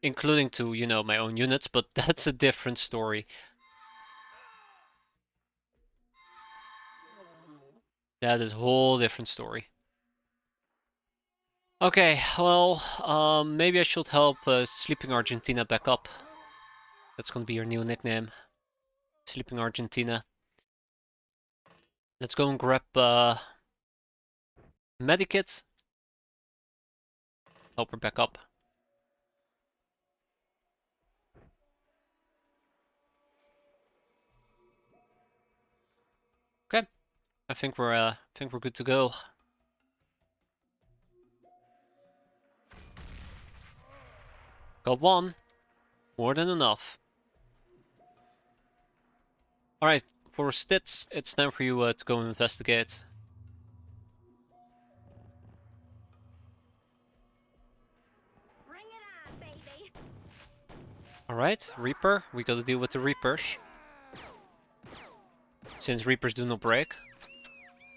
Including to, you know, my own units, but that's a different story. That is a whole different story. Okay, well, maybe I should help Sleeping Argentina back up. That's gonna be your new nickname. Sleeping Argentina. Let's go and grab Medikit. Help her back up. Okay, I think we're good to go. Got one. More than enough. Alright, for Stitz, it's time for you to go and investigate. Bring it on, baby. Alright, Reaper. We gotta deal with the Reapers. Since Reapers do not break.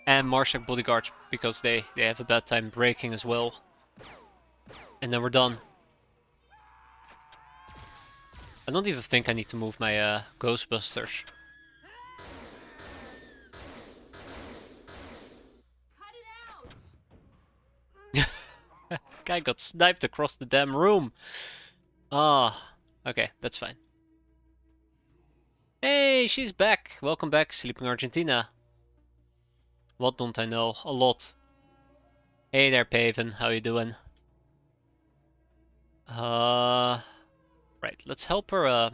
And Marshak Bodyguards, because they have a bad time breaking as well. And then we're done. I don't even think I need to move my Ghostbusters. Cut it out. Guy got sniped across the damn room. Ah, okay, that's fine. Hey, she's back. Welcome back, Sleeping Argentina. What don't I know? A lot. Hey there, Paven. How you doing? Right. Let's help her.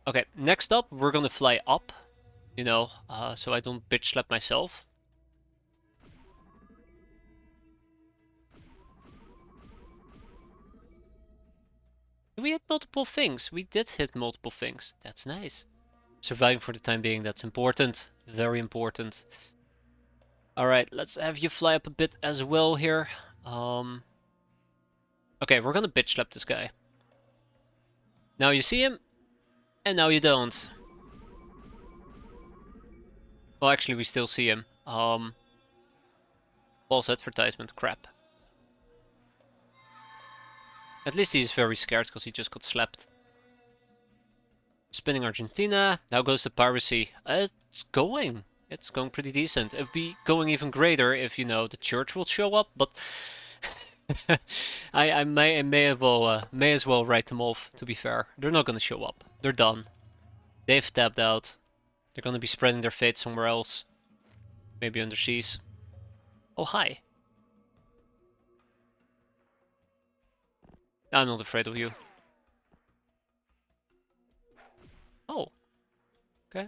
Okay. Next up, we're gonna fly up. You know, so I don't bitch slap myself. We hit multiple things. We did hit multiple things. That's nice. Surviving for the time being, that's important. Very important. Alright, let's have you fly up a bit as well here. Okay, we're gonna bitch slap this guy. Now you see him, and now you don't. Well, actually, we still see him. False advertisement, crap. At least he's very scared because he just got slapped. Spinning Argentina. Now goes the piracy. It's going. It's going pretty decent. It'd be going even greater if, you know, the church will show up, but I may as well write them off, to be fair. They're not gonna show up. They're done. They've tapped out. They're gonna be spreading their fate somewhere else. Maybe underseas. Oh, hi. I'm not afraid of you. Oh, okay.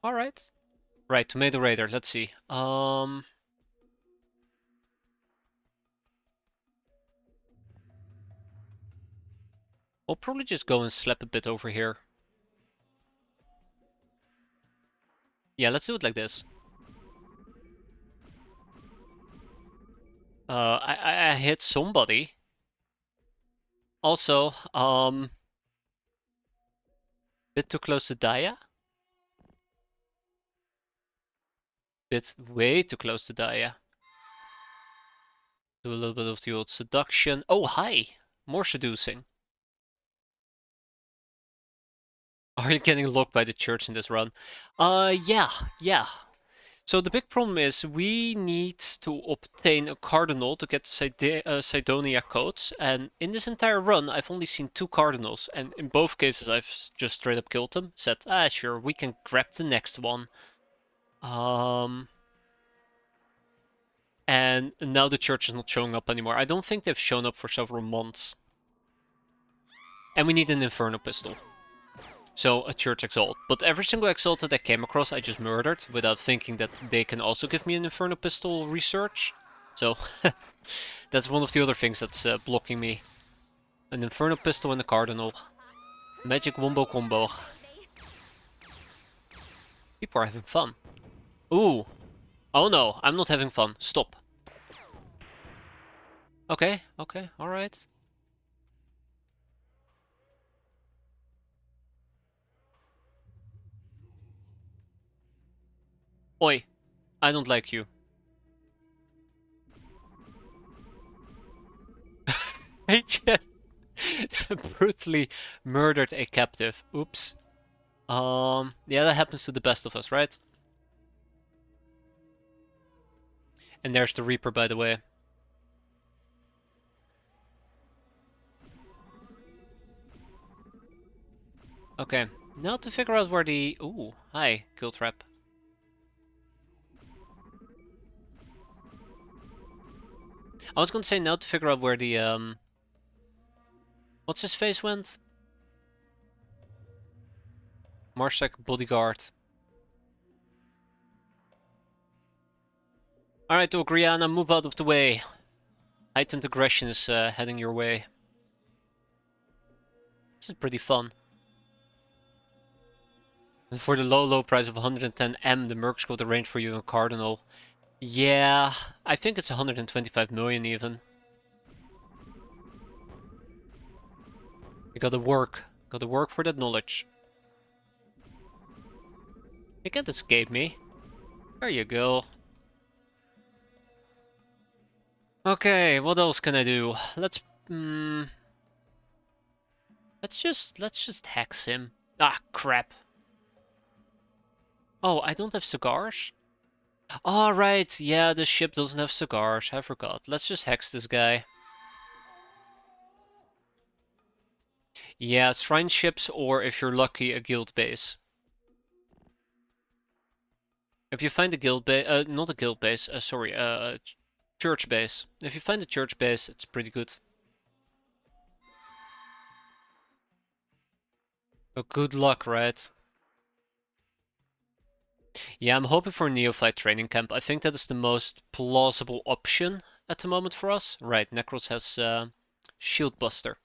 Alright. Right, Tomato Raider, let's see. We'll probably just go and slap a bit over here. Yeah, let's do it like this. I hit somebody. Also, bit too close to Daya. Bit way too close to Daya. Do a little bit of the old seduction. Oh, hi! More seducing. Are you getting locked by the church in this run? Yeah. So the big problem is we need to obtain a cardinal to get Cydonia codes, and in this entire run I've only seen 2 cardinals, and in both cases I've just straight up killed them. Said, sure, we can grab the next one. And now the church is not showing up anymore. I don't think they've shown up for several months. And we need an Inferno pistol. So a church exalt. But every single exalt that I came across I just murdered without thinking that they can also give me an Inferno pistol research. So that's one of the other things that's blocking me. An Inferno pistol and a Cardinal. Magic wombo combo. People are having fun. Ooh. Oh no, I'm not having fun. Stop. Okay, alright. Oi, I don't like you. I just brutally murdered a captive. Oops. Yeah, that happens to the best of us, right? And there's the Reaper, by the way. Okay, now to figure out where the... Ooh, hi, kill trap. I was gonna say now to figure out where the, what's his face went? Marsec bodyguard. Alright, Ogriana, move out of the way. Heightened aggression is heading your way. This is pretty fun. And for the low price of 110M, the Mercs got the range for you in Cardinal. Yeah, I think it's 125 million even. You gotta work. Gotta work for that knowledge. You can't escape me. There you go. Okay, what else can I do? Let's just hex him. Ah, crap. Oh, I don't have cigars? All right, yeah, the ship doesn't have cigars. I forgot. Let's just hex this guy. Yeah, shrine ships, or if you're lucky, a guild base. If you find a guild base, not a guild base, sorry, church base. If you find a church base, it's pretty good. But good luck, right? Yeah, I'm hoping for a neophyte training camp. I think that is the most plausible option at the moment for us. Right, Necros has Shield Buster.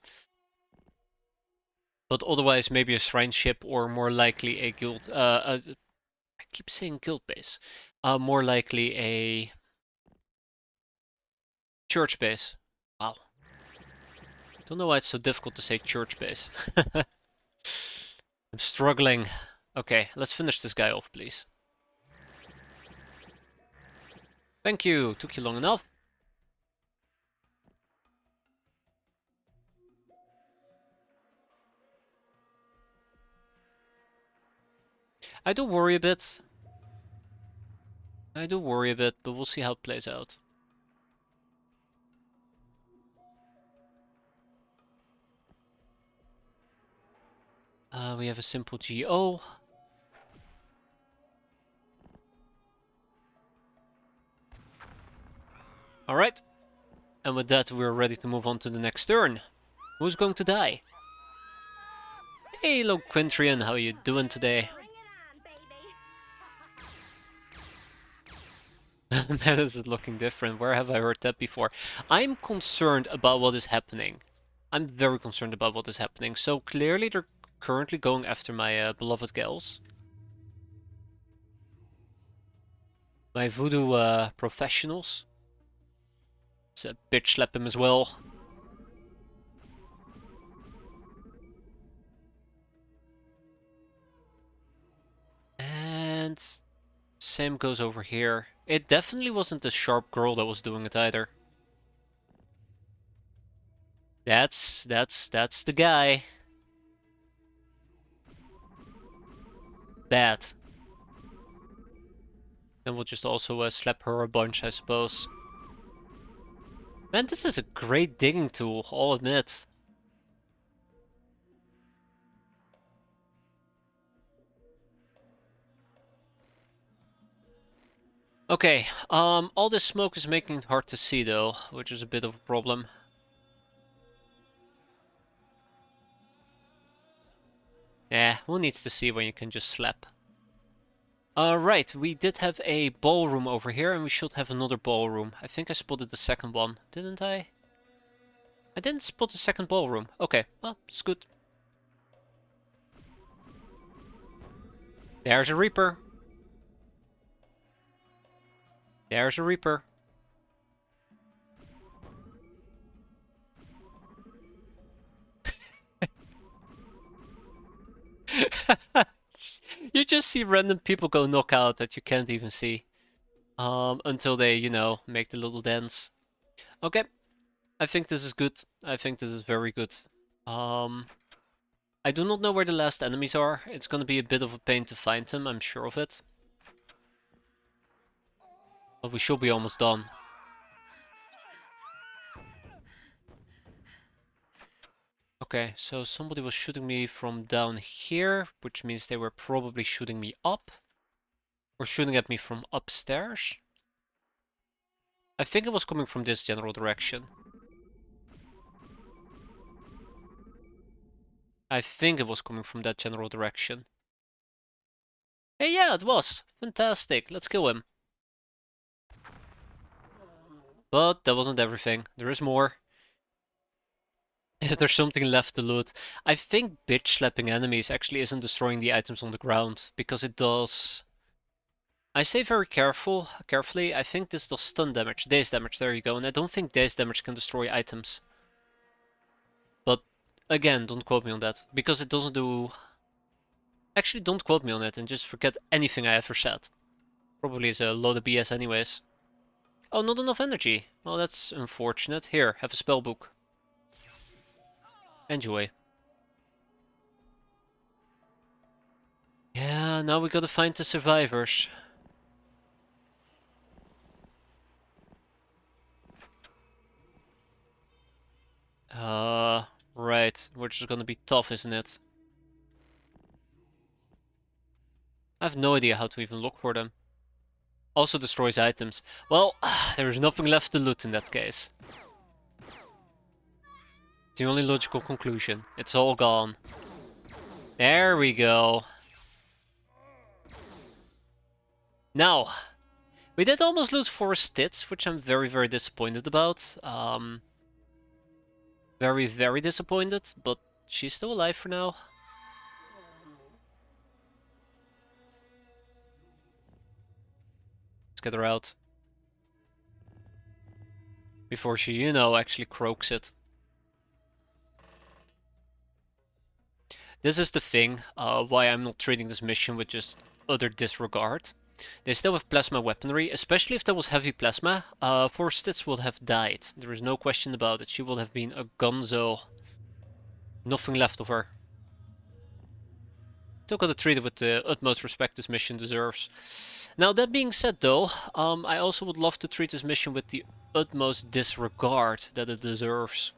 But otherwise, maybe a shrine ship or more likely a guild. I keep saying guild base. More likely a church base. Wow. Don't know why it's so difficult to say church base. I'm struggling. Okay, let's finish this guy off, please. Thank you. Took you long enough. I do worry a bit. I do worry a bit, but we'll see how it plays out. We have a simple GO. Alright. And with that, we're ready to move on to the next turn. Who's going to die? Hey, hello Quintrian, how you doing today? Bring it on, baby. Man, is it looking different? Where have I heard that before? I'm concerned about what is happening. I'm very concerned about what is happening. So clearly they're currently going after my beloved gals. My voodoo professionals. Let's bitch slap him as well. And same goes over here. It definitely wasn't the sharp girl that was doing it either. That's the guy. That. Then we'll just also slap her a bunch, I suppose. Man, this is a great digging tool, I'll admit. Okay, all this smoke is making it hard to see though, which is a bit of a problem. Yeah, who needs to see when you can just slap? Right, we did have a ballroom over here, and we should have another ballroom. I think I spotted the second one, didn't I? I didn't spot the second ballroom. Okay, well, it's good. There's a Reaper. There's a Reaper. You just see random people go knockout that you can't even see. Until they, you know, make the little dance. Okay, I think this is good. I think this is very good. Um, I do not know where the last enemies are. It's gonna be a bit of a pain to find them, I'm sure of it. But we should be almost done. Okay, so somebody was shooting me from down here, which means they were probably shooting me up. Or shooting at me from upstairs. I think it was coming from this general direction. I think it was coming from that general direction. Hey, yeah, it was. Fantastic. Let's kill him. But that wasn't everything. There is more. Is there something left to loot? I think bitch slapping enemies actually isn't destroying the items on the ground, because it does... I say very carefully, I think this does stun damage, daze damage, there you go, and I don't think daze damage can destroy items. But, again, don't quote me on that, because it doesn't do... Actually, don't quote me on it, and just forget anything I ever said. Probably is a load of BS anyways. Oh, not enough energy. Well, that's unfortunate. Here, have a spell book. Enjoy. Yeah, now we gotta find the survivors. Right, which is gonna be tough, isn't it? I have no idea how to even look for them. Also destroys items. Well, there is nothing left to loot in that case. It's the only logical conclusion. It's all gone. There we go. Now, we did almost lose 4 stits, which I'm very disappointed about. Very disappointed, but she's still alive for now. Let's get her out. Before she, you know, actually croaks it. This is the thing, why I'm not treating this mission with just utter disregard. They still have plasma weaponry, especially if there was heavy plasma. 4 stits would have died. There is no question about it. She would have been a gonzo. Nothing left of her. Still gotta treat it with the utmost respect this mission deserves. Now, that being said though, I also would love to treat this mission with the utmost disregard that it deserves.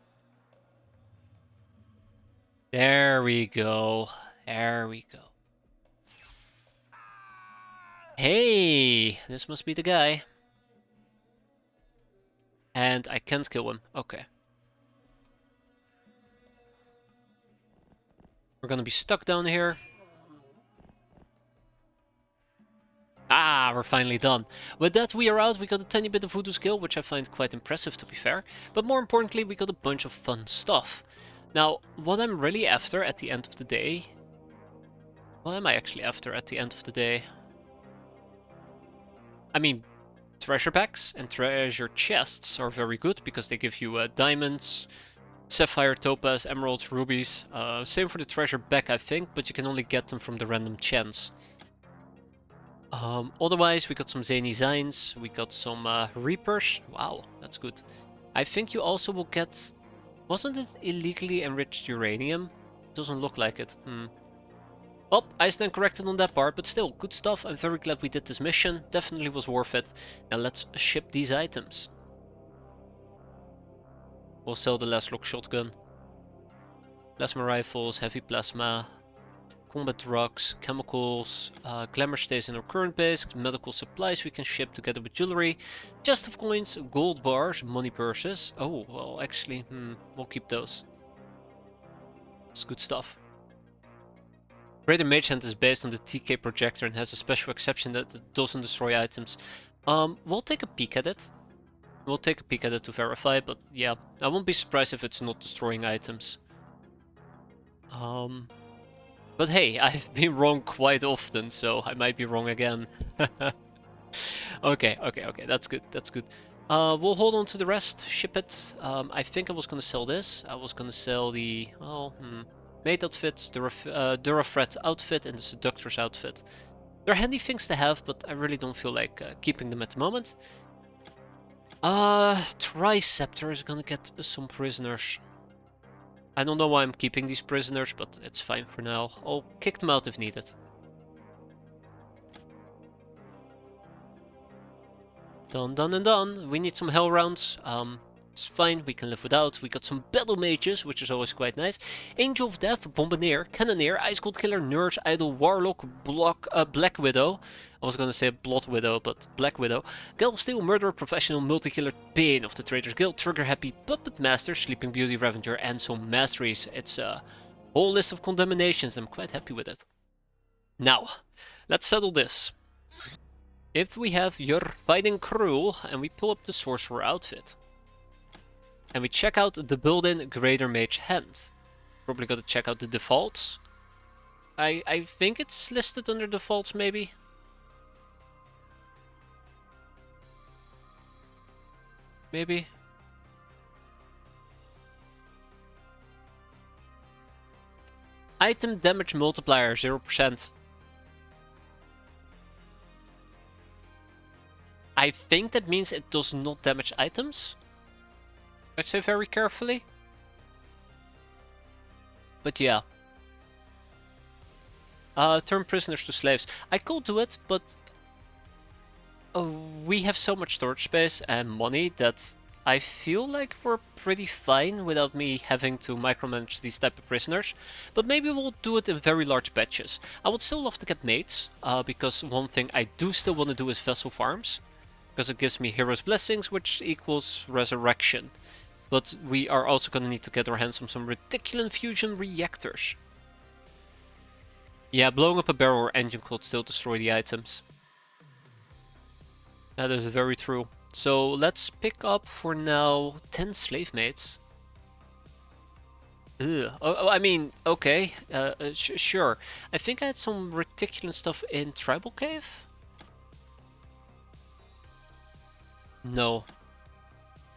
There we go. There we go. Hey, this must be the guy. And I can't kill him. Okay. We're gonna be stuck down here. Ah, we're finally done. With that, we are out. We got a tiny bit of voodoo skill, which I find quite impressive to be fair. But more importantly, we got a bunch of fun stuff. Now, what I'm really after at the end of the day... What am I actually after at the end of the day? I mean, treasure packs and treasure chests are very good because they give you diamonds, sapphire, topaz, emeralds, rubies. Same for the treasure back, I think, but you can only get them from the random chance. Otherwise, we got some zany zines, we got some reapers. Wow, that's good. I think you also will get... Wasn't it illegally enriched uranium? Doesn't look like it. Well, I stand corrected on that part, but still, good stuff. I'm very glad we did this mission. Definitely was worth it. Now let's ship these items. We'll sell the last lock shotgun. Plasma rifles, heavy plasma, combat drugs, chemicals, glamour stays in our current base, medical supplies we can ship together with jewelry, chest of coins, gold bars, money purses. Oh, well, actually, we'll keep those. It's good stuff. Greater Mage Hand is based on the TK projector and has a special exception that it doesn't destroy items. We'll take a peek at it. We'll take a peek at it to verify, but yeah, I won't be surprised if it's not destroying items. But hey, I've been wrong quite often, so I might be wrong again. Okay, that's good, that's good. We'll hold on to the rest, ship it. I think I was gonna sell this. I was gonna sell the, maid outfits, the Durafret outfit, and the Seductor's outfit. They're handy things to have, but I really don't feel like keeping them at the moment. Triceptor is gonna get some prisoners. I don't know why I'm keeping these prisoners, but it's fine for now. I'll kick them out if needed. Done, done, and done. We need some hell rounds. It's fine, we can live without. We got some battle mages, which is always quite nice. Angel of Death, Bombardier, Cannoneer, Ice Cold Killer, Nurse, Idol, Warlock, Black Widow. I was gonna say Blood Widow, but Black Widow. Gale of Steel, Murderer, Professional, Multi-Killer, Bane of the Traitors Guild, Trigger Happy, Puppet Master, Sleeping Beauty, Revenger, and some Masteries. It's a whole list of condemnations. I'm quite happy with it. Now, let's settle this. If we have You're Fighting Cruel, and we pull up the Sorcerer outfit, and we check out the built-in Greater Mage Hand. Probably gotta check out the defaults. I think it's listed under defaults, maybe? Maybe? Item damage multiplier, 0%. I think that means it does not damage items. I say very carefully. But yeah. Turn prisoners to slaves. I could do it, but we have so much storage space and money that I feel like we're pretty fine without me having to micromanage these type of prisoners. But maybe we'll do it in very large batches. I would still love to get mates, because one thing I do still want to do is vessel farms. Because it gives me Hero's Blessings, which equals Resurrection. But we are also going to need to get our hands on some Reticulum Fusion Reactors. Yeah, blowing up a barrel or engine could still destroy the items. That is very true. So let's pick up for now 10 slave mates. Ugh. Oh, I mean, okay, sure. I think I had some Reticulum stuff in Tribal Cave? No.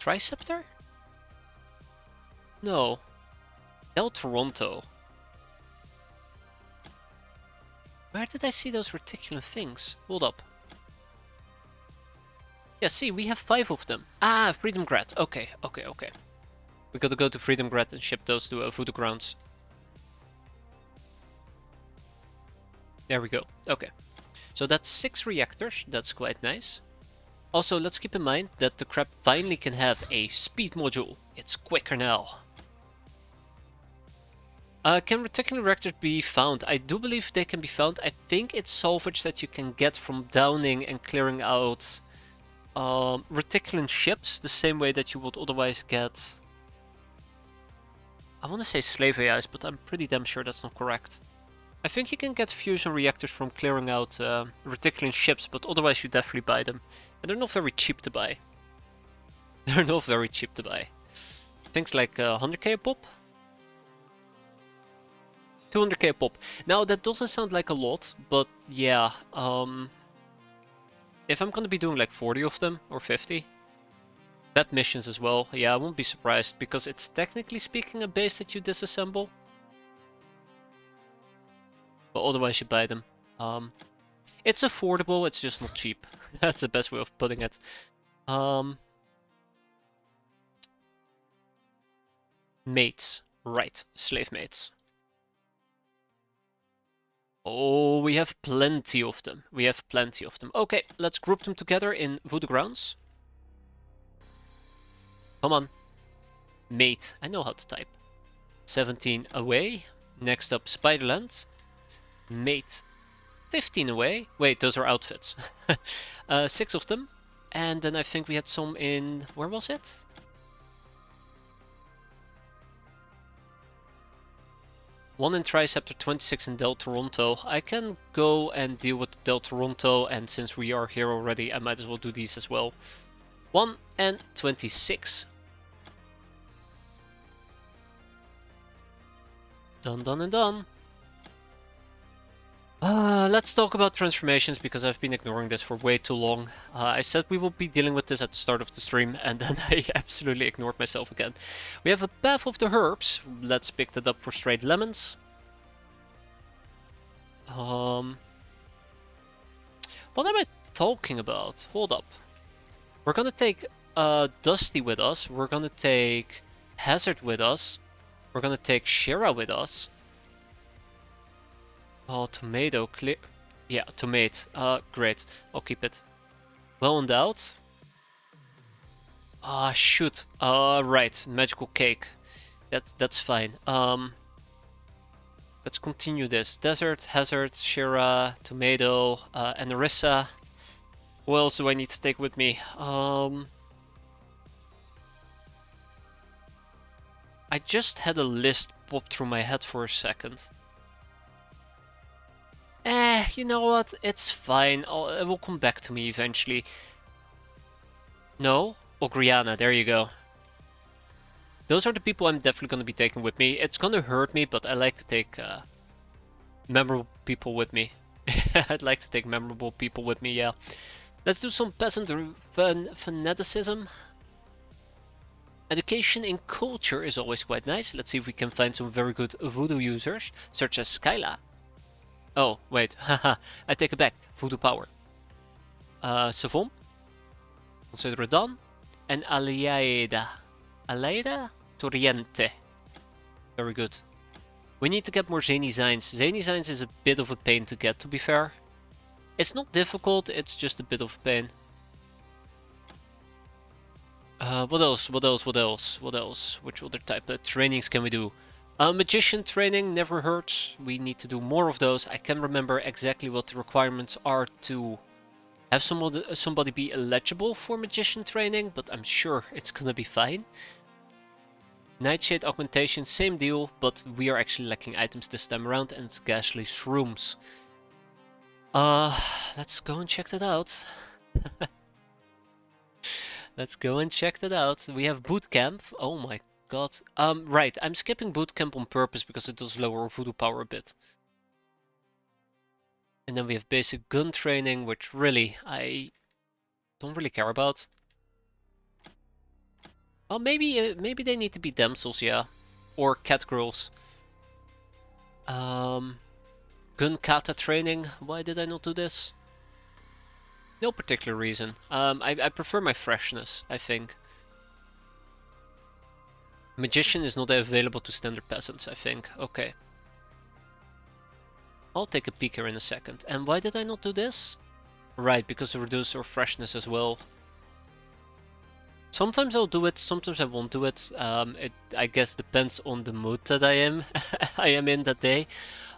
Triceptor? No. El Toronto. Where did I see those Reticulum things? Hold up. Yeah, see, we have 5 of them. Ah, Freedom Grad. Okay. We gotta go to Freedom Grad and ship those to Voodoo Grounds. There we go. Okay. So that's 6 reactors. That's quite nice. Also, let's keep in mind that the crab finally can have a speed module. It's quicker now. Can reticulum reactors be found? I do believe they can be found. I think it's salvage that you can get from downing and clearing out reticulum ships, the same way that you would otherwise get I want to say slave AIs, but I'm pretty damn sure that's not correct. I think you can get fusion reactors from clearing out Reticulan ships, but otherwise you definitely buy them. And they're not very cheap to buy. They're not very cheap to buy. Things like 100k a pop? 200k a pop. Now that doesn't sound like a lot, but yeah, if I'm gonna be doing like 40 of them, or 50, bad missions as well, yeah, I won't be surprised, because it's technically speaking a base that you disassemble. But otherwise you buy them. It's affordable, it's just not cheap. That's the best way of putting it. Mates. Right, slave mates. Oh, we have plenty of them. We have plenty of them. Okay, let's group them together in Voodoo Grounds. Come on. Mate. I know how to type. 17 away. Next up, Spiderland. Mate. 15 away. Wait, those are outfits. 6 of them. And then I think we had some in... Where was it? One in Triceptor, 26 in Del Toronto. I can go and deal with Del Toronto, and since we are here already, I might as well do these as well. 1 and 26. Done, done, and done. Let's talk about transformations, because I've been ignoring this for way too long. I said we will be dealing with this at the start of the stream, and then I absolutely ignored myself again. We have a Path of the Herbs. Let's pick that up for straight lemons. What am I talking about? Hold up. We're gonna take Dusty with us. We're gonna take Hazard with us. We're gonna take Shira with us. Oh, tomato, clear. Yeah, tomato. Great. I'll keep it. Well endowed. Ah, shoot. Right. Magical cake. That's fine. Let's continue this. Desert, Hazard, Shira, Tomato, and Narissa. Who else do I need to take with me? I just had a list pop through my head for a second. You know what? It's fine. It will come back to me eventually. No? Ogriana, there you go. Those are the people I'm definitely going to be taking with me. It's going to hurt me, but I like to take memorable people with me. I'd like to take memorable people with me, yeah. Let's do some peasant fanaticism. Education in culture is always quite nice. Let's see if we can find some very good voodoo users, such as Skyla. Oh, wait, haha, I take it back. Voodoo power. Savon. Consider it done. And Aleida. Aleida Toriente. Very good. We need to get more Zany Zines. Zany Zines is a bit of a pain to get, to be fair. It's not difficult, it's just a bit of a pain. What else? What else? What else? What else? Which other type of trainings can we do? Magician training never hurts. We need to do more of those. I can't remember exactly what the requirements are to have somebody be eligible for magician training, but I'm sure it's gonna be fine. Nightshade augmentation, same deal, but we are actually lacking items this time around, and it's ghastly shrooms. Let's go and check that out. Let's go and check that out. We have bootcamp. Oh my god. Right, I'm skipping bootcamp on purpose because it does lower voodoo power a bit. And then we have basic gun training, which really I don't really care about. Oh, maybe they need to be damsels, yeah, or cat girls. Gun kata training. Why did I not do this? No particular reason. I prefer my freshness, I think. Magician is not available to standard peasants, I think. Okay. I'll take a peek here in a second. And why did I not do this? Right, because it reduces our freshness as well. Sometimes I'll do it, sometimes I won't do it. It, I guess, depends on the mood that I am I am in that day.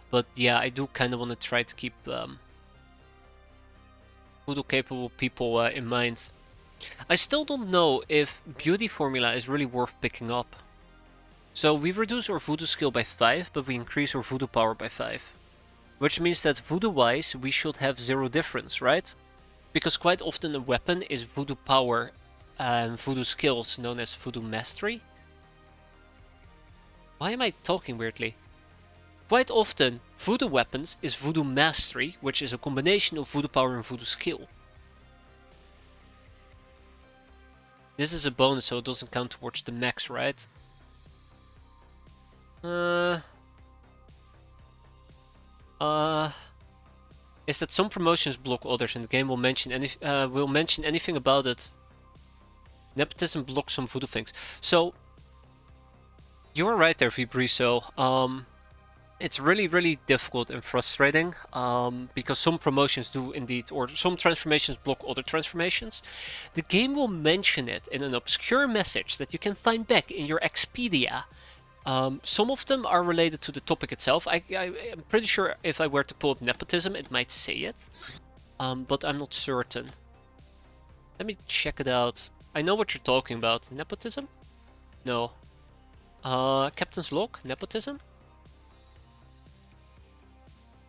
But yeah, I do kind of want to try to keep voodoo capable people in mind. I still don't know if beauty formula is really worth picking up. So we reduce our voodoo skill by 5, but we increase our voodoo power by 5. Which means that voodoo-wise, we should have 0 difference, right? Because quite often a weapon is voodoo power and voodoo skills, known as voodoo mastery. Why am I talking weirdly? Quite often, voodoo weapons is voodoo mastery, which is a combination of voodoo power and voodoo skill. This is a bonus, so it doesn't count towards the max, right? Is that some promotions block others, and the game will mention anything about it. Nepotism blocks some voodoo things. So you're right there, Vibriso. It's really, really difficult and frustrating because some promotions do indeed, or some transformations block other transformations. The game will mention it in an obscure message that you can find back in your Expedia. Some of them are related to the topic itself. I'm pretty sure if I were to pull up nepotism, it might say it, but I'm not certain. Let me check it out. I know what you're talking about. Nepotism? No. Captain's log? Nepotism?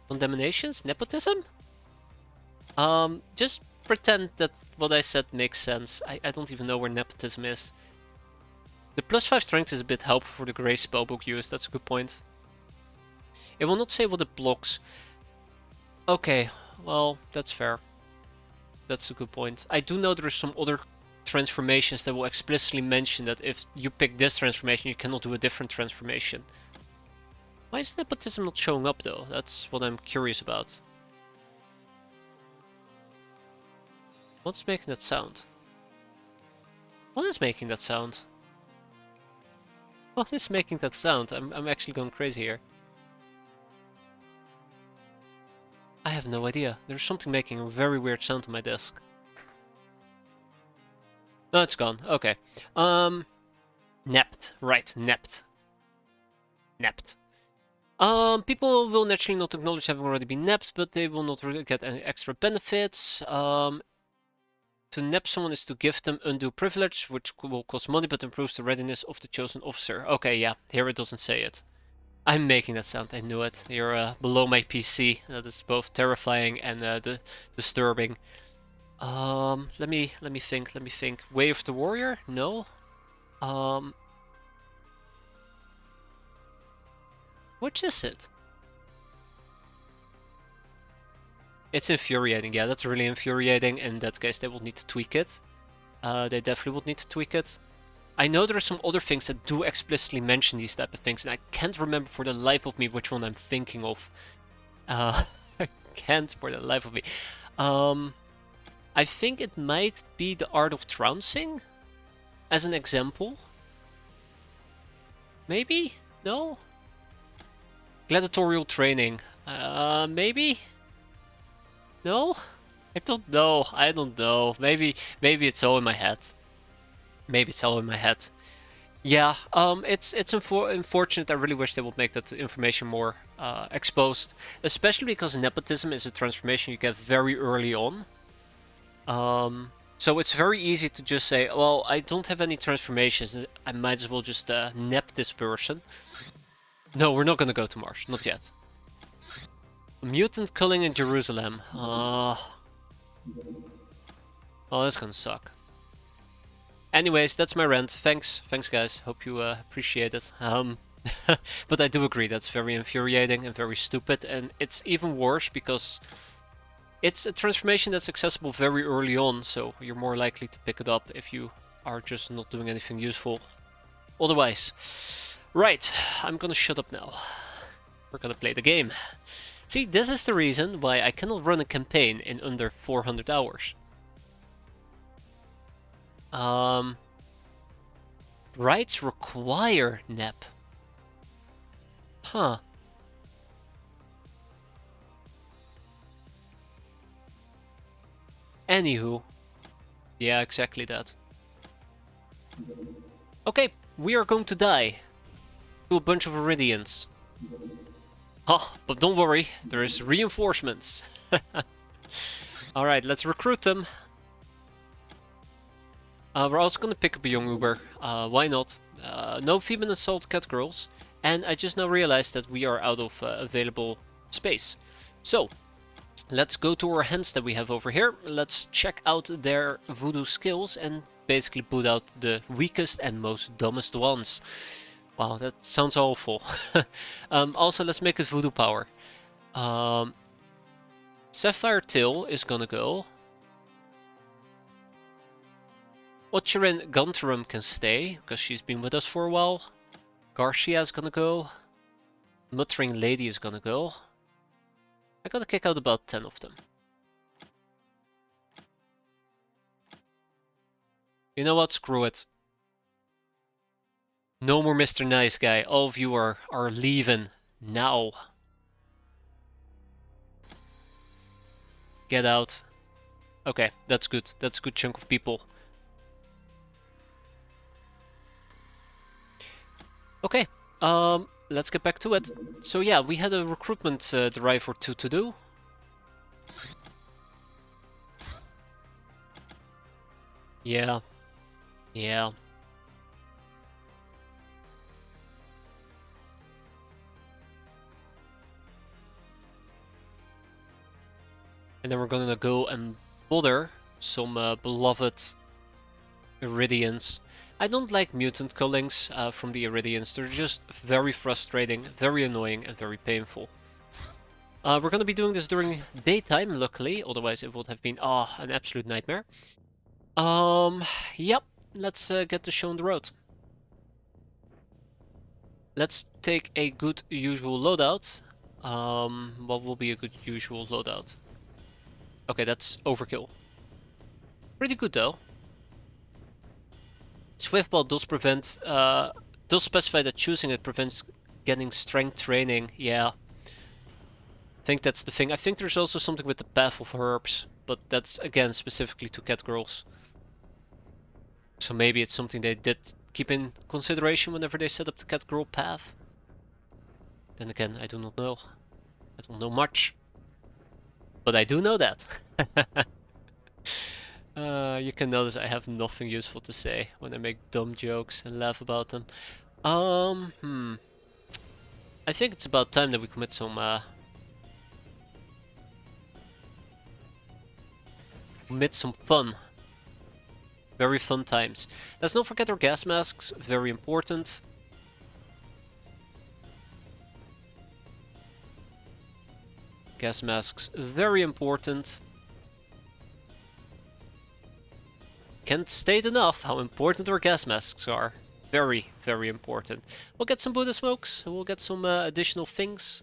Condemnations? Nepotism? Just pretend that what I said makes sense. I don't even know where nepotism is. The +5 strength is a bit helpful for the Grey spellbook use, that's a good point. It will not say what it blocks. Okay, well, that's fair. That's a good point. I do know there are some other transformations that will explicitly mention that if you pick this transformation, you cannot do a different transformation. Why is nepotism not showing up though? That's what I'm curious about. What's making that sound? What is making that sound? What is making that sound? I'm actually going crazy here. I have no idea. There's something making a very weird sound on my desk. No, it's gone. Okay. Nept. Right, nept. Nept. People will naturally not acknowledge having already been nept, but they will not really get any extra benefits. To nep someone is to give them undue privilege, which will cost money but improves the readiness of the chosen officer. Okay, yeah, here it doesn't say it. I'm making that sound, I knew it. You're below my PC. That is both terrifying and disturbing. Let me think. Way of the Warrior? No. Which is it? It's infuriating, yeah, that's really infuriating. In that case, they will need to tweak it. They definitely would need to tweak it. I know there are some other things that do explicitly mention these type of things, and I can't remember for the life of me which one I'm thinking of. I can't for the life of me. I think it might be the Art of Trouncing, as an example. Maybe? No? Gladiatorial Training. Maybe? No? I don't know. I don't know. Maybe it's all in my head. Maybe it's all in my head. Yeah, it's unfortunate. I really wish they would make that information more exposed, especially because nepotism is a transformation you get very early on. So it's very easy to just say, well, I don't have any transformations. I might as well just nep this person. No, we're not gonna go to Mars. Not yet. Mutant culling in Jerusalem. Oh, that's gonna suck. Anyways, that's my rant. Thanks guys. Hope you appreciate it. But I do agree, that's very infuriating and very stupid, and it's even worse because it's a transformation that's accessible very early on, so you're more likely to pick it up if you are just not doing anything useful otherwise. Right, I'm gonna shut up now. We're gonna play the game. See, this is the reason why I cannot run a campaign in under 400 hours. Rights require NEP. Huh. Anywho. Yeah, exactly that. Okay, we are going to die. To a bunch of Iridians. Oh, but don't worry, there is reinforcements. Alright, let's recruit them. We're also gonna pick up a young Uber. Why not? No female assault cat girls. And I just now realized that we are out of available space. So, let's go to our hands that we have over here. Let's check out their voodoo skills and basically boot out the weakest and most dumbest ones. Wow, that sounds awful. Also, let's make it voodoo power. Sapphire Tail is gonna go. Ochirin Gunterum can stay, because she's been with us for a while. Garcia's gonna go. Muttering Lady is gonna go. I gotta kick out about 10 of them. You know what? Screw it. No more Mr. Nice Guy. All of you are leaving now. Get out. Okay, that's good. That's a good chunk of people. Okay, let's get back to it. So yeah, we had a recruitment drive or two to do. Yeah. Yeah. And then we're gonna go and bother some beloved Iridians. I don't like mutant killings from the Iridians. They're just very frustrating, very annoying, and very painful. We're gonna be doing this during daytime, luckily, otherwise it would have been an absolute nightmare. Yep, let's get the show on the road. Let's take a good usual loadout. What will be a good usual loadout? Okay, that's overkill. Pretty good though. Swiftball does prevent, does specify that choosing it prevents getting strength training. Yeah, I think that's the thing. I think there's also something with the path of herbs, but that's again specifically to cat girls. So maybe it's something they did keep in consideration whenever they set up the cat girl path. Then again, I do not know. I don't know much. But I do know that. You can notice I have nothing useful to say when I make dumb jokes and laugh about them. I think it's about time that we commit some fun. Very fun times. Let's not forget our gas masks, very important. Gas masks, very important. Can't state enough how important our gas masks are. Very, very important. We'll get some Buddha smokes, we'll get some additional things.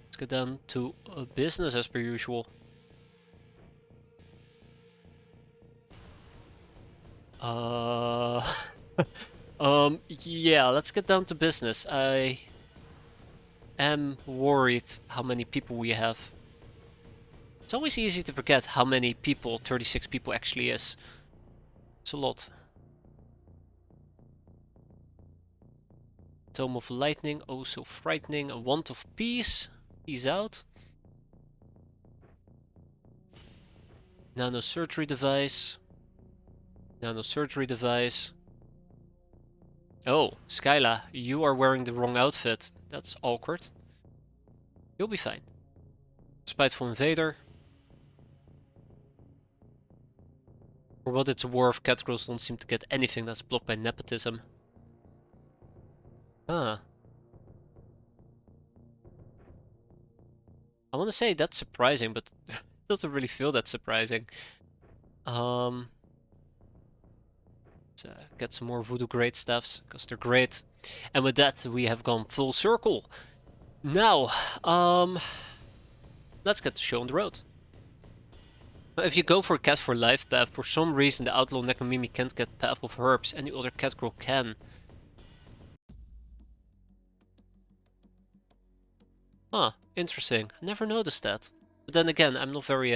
Let's get down to business as per usual. Yeah, let's get down to business. I am worried how many people we have. It's always easy to forget how many people 36 people actually is. It's a lot. Tome of Lightning, oh so frightening. A Wand of Peace, peace out. Nanosurgery device. Nanosurgery device. Oh, Skyla, you are wearing the wrong outfit. That's awkward. You'll be fine. Spiteful Invader. For what it's worth, cat girls don't seem to get anything that's blocked by nepotism. Huh. I want to say that's surprising, but it doesn't really feel that surprising. Let's get some more voodoo great stuffs, because they're great. And with that, we have gone full circle. Now, let's get the show on the road. If you go for a cat for life path, for some reason the outlaw Nekomimi can't get path of herbs, any other cat girl can. Huh, interesting. I never noticed that. But then again, I'm not very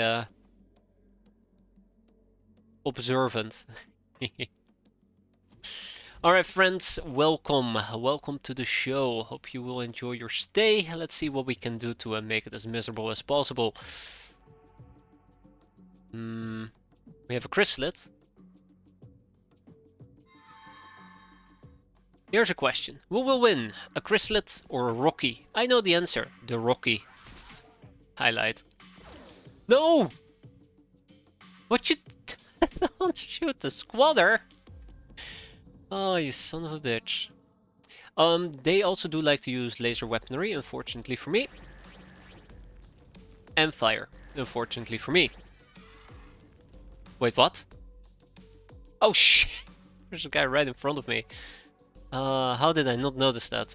observant. Alright friends, welcome. Welcome to the show. Hope you will enjoy your stay. Let's see what we can do to make it as miserable as possible. We have a chrysalid. Here's a question. Who will win? A chrysalid or a Rocky? I know the answer. The Rocky. Highlight. No! What you... Don't shoot the squatter! Oh, you son of a bitch. They also do like to use laser weaponry, unfortunately for me. And fire, unfortunately for me. Wait, what? Oh shit! There's a guy right in front of me. How did I not notice that?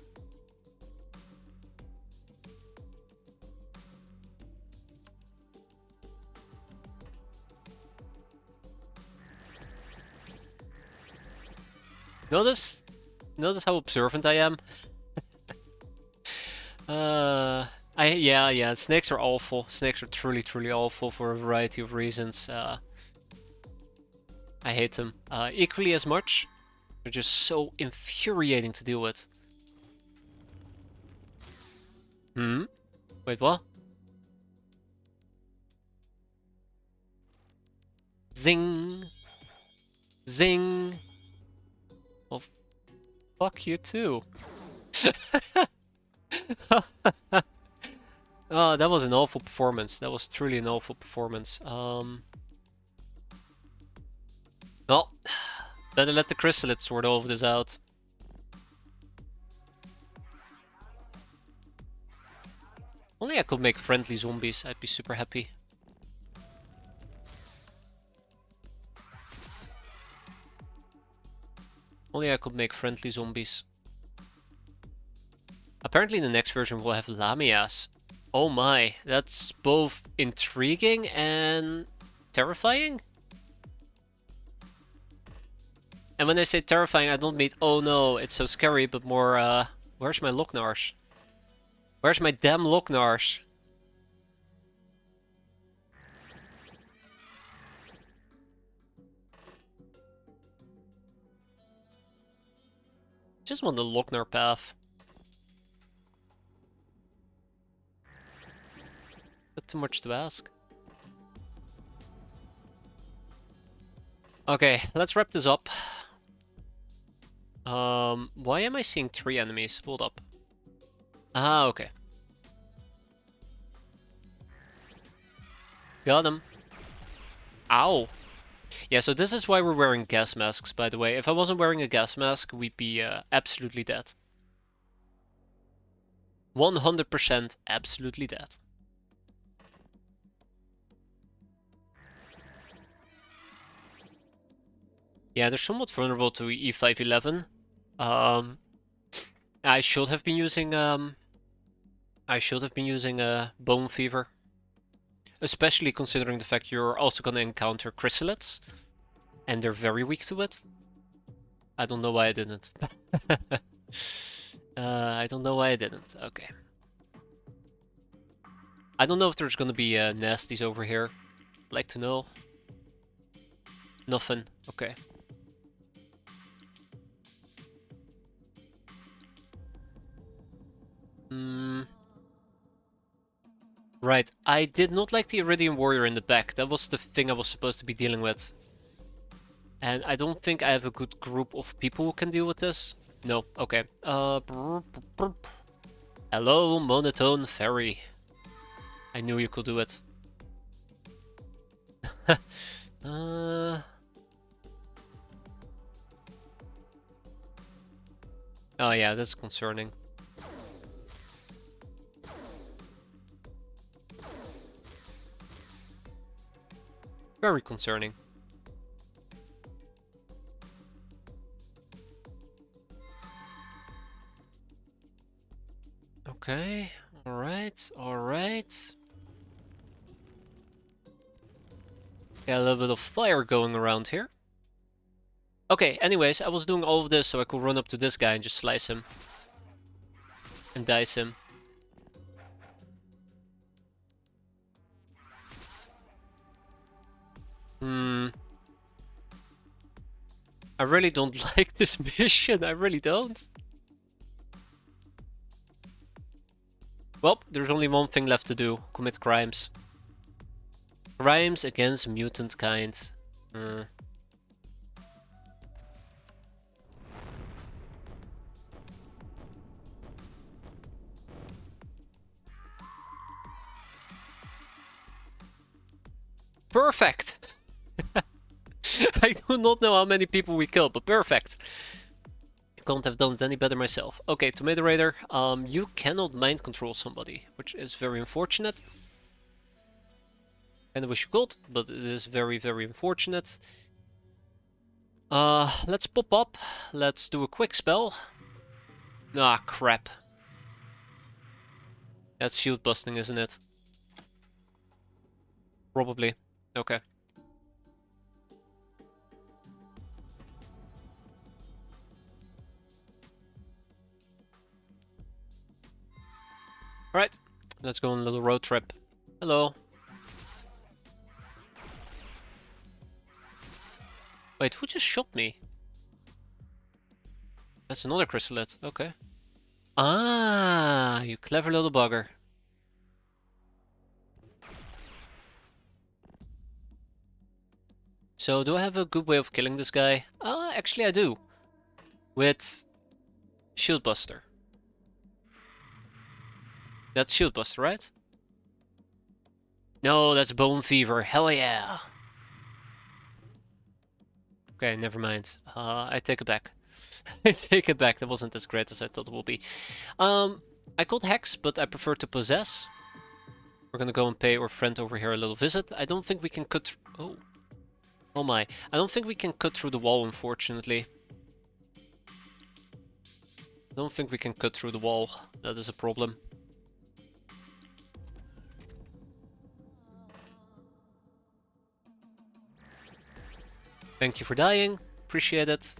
Notice how observant I am? Yeah, snakes are awful. Snakes are truly, truly awful for a variety of reasons. I hate them equally as much. They're just so infuriating to deal with. Wait, what? Zing! Zing! Well, fuck you too. Oh, that was an awful performance. That was truly an awful performance. Well, better let the chrysalid sort all of this out. Only I could make friendly zombies, I'd be super happy. Only I could make friendly zombies. Apparently in the next version we'll have Lamias. Oh my, that's both intriguing and terrifying? And when I say terrifying, I don't mean, oh no, it's so scary, but more, where's my Locknarsh? Where's my damn Locknarsh? Just want the Lochnar path. Not too much to ask. Okay, let's wrap this up. Why am I seeing 3 enemies? Hold up. Ah, okay. Got him. Ow. Yeah, so this is why we're wearing gas masks, by the way. If I wasn't wearing a gas mask, we'd be absolutely dead. 100% absolutely dead. Yeah, they're somewhat vulnerable to E511. I should have been using Bone Fever. Especially considering the fact you're also gonna encounter chrysalids. And they're very weak to it. I don't know why I didn't. I don't know why I didn't. Okay. I don't know if there's gonna be nasties over here. I'd like to know. Nothing. Okay. Right. I did not like the Iridium Warrior in the back. That was the thing I was supposed to be dealing with. And I don't think I have a good group of people who can deal with this. No. Okay. Hello, Monotone Fairy. I knew you could do it. Oh yeah, that's concerning. Very concerning. Okay, alright, alright. Got a little bit of fire going around here. Okay, anyways, I was doing all of this so I could run up to this guy and just slice him. And dice him. I really don't like this mission, I really don't. Well, there's only one thing left to do. Commit crimes. Crimes against mutant kind. Hmm. Perfect! I do not know how many people we killed, but perfect. I couldn't have done it any better myself. Okay, Tomato Raider, you cannot mind control somebody, which is very unfortunate. And I wish you could, but it is very, very unfortunate. Let's pop up. Let's do a quick spell. Ah, crap. That's shield busting, isn't it? Probably. Okay. Alright, let's go on a little road trip. Hello. Wait, who just shot me? That's another chrysalid. Okay. Ah, you clever little bugger. So, do I have a good way of killing this guy? Actually I do. With Shield Buster. That's Shield Buster, right? No, that's Bone Fever. Hell yeah. Okay, never mind. I take it back. I take it back. That wasn't as great as I thought it would be. I called Hex, but I prefer to Possess. We're gonna go and pay our friend over here a little visit. I don't think we can cut... Oh. Oh my. I don't think we can cut through the wall, unfortunately. I don't think we can cut through the wall. That is a problem. Thank you for dying. Appreciate it.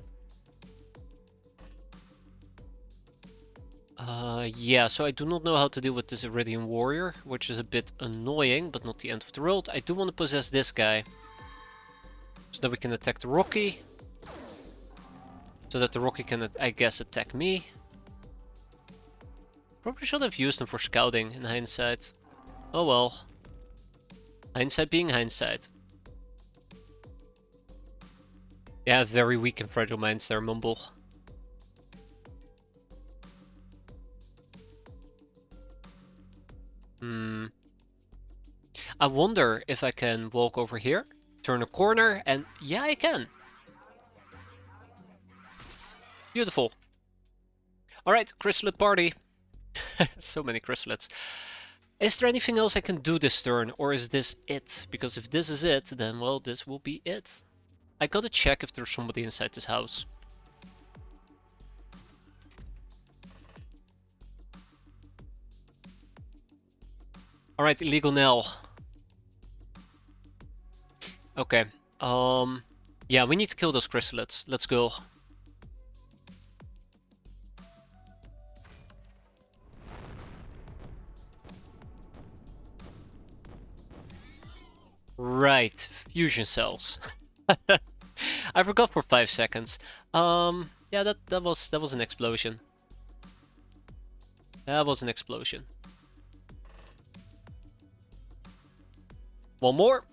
Yeah, so I do not know how to deal with this Iridian Warrior, which is a bit annoying, but not the end of the world. I do want to possess this guy, so that we can attack the Rocky. So that the Rocky can, I guess, attack me. Probably should have used him for scouting, in hindsight. Oh well. Hindsight being hindsight. Yeah, very weak and fragile minds there, Mumble. I wonder if I can walk over here, turn a corner, and yeah, I can. Beautiful. Alright, chrysalid party. So many chrysalids. Is there anything else I can do this turn, or is this it? Because if this is it, then, well, this will be it. I gotta check if there's somebody inside this house. Alright, illegal Nell. Okay. Yeah, we need to kill those chrysalids. Let's go. Right, fusion cells. I forgot for 5 seconds. Yeah, that was an explosion. That was an explosion. One more,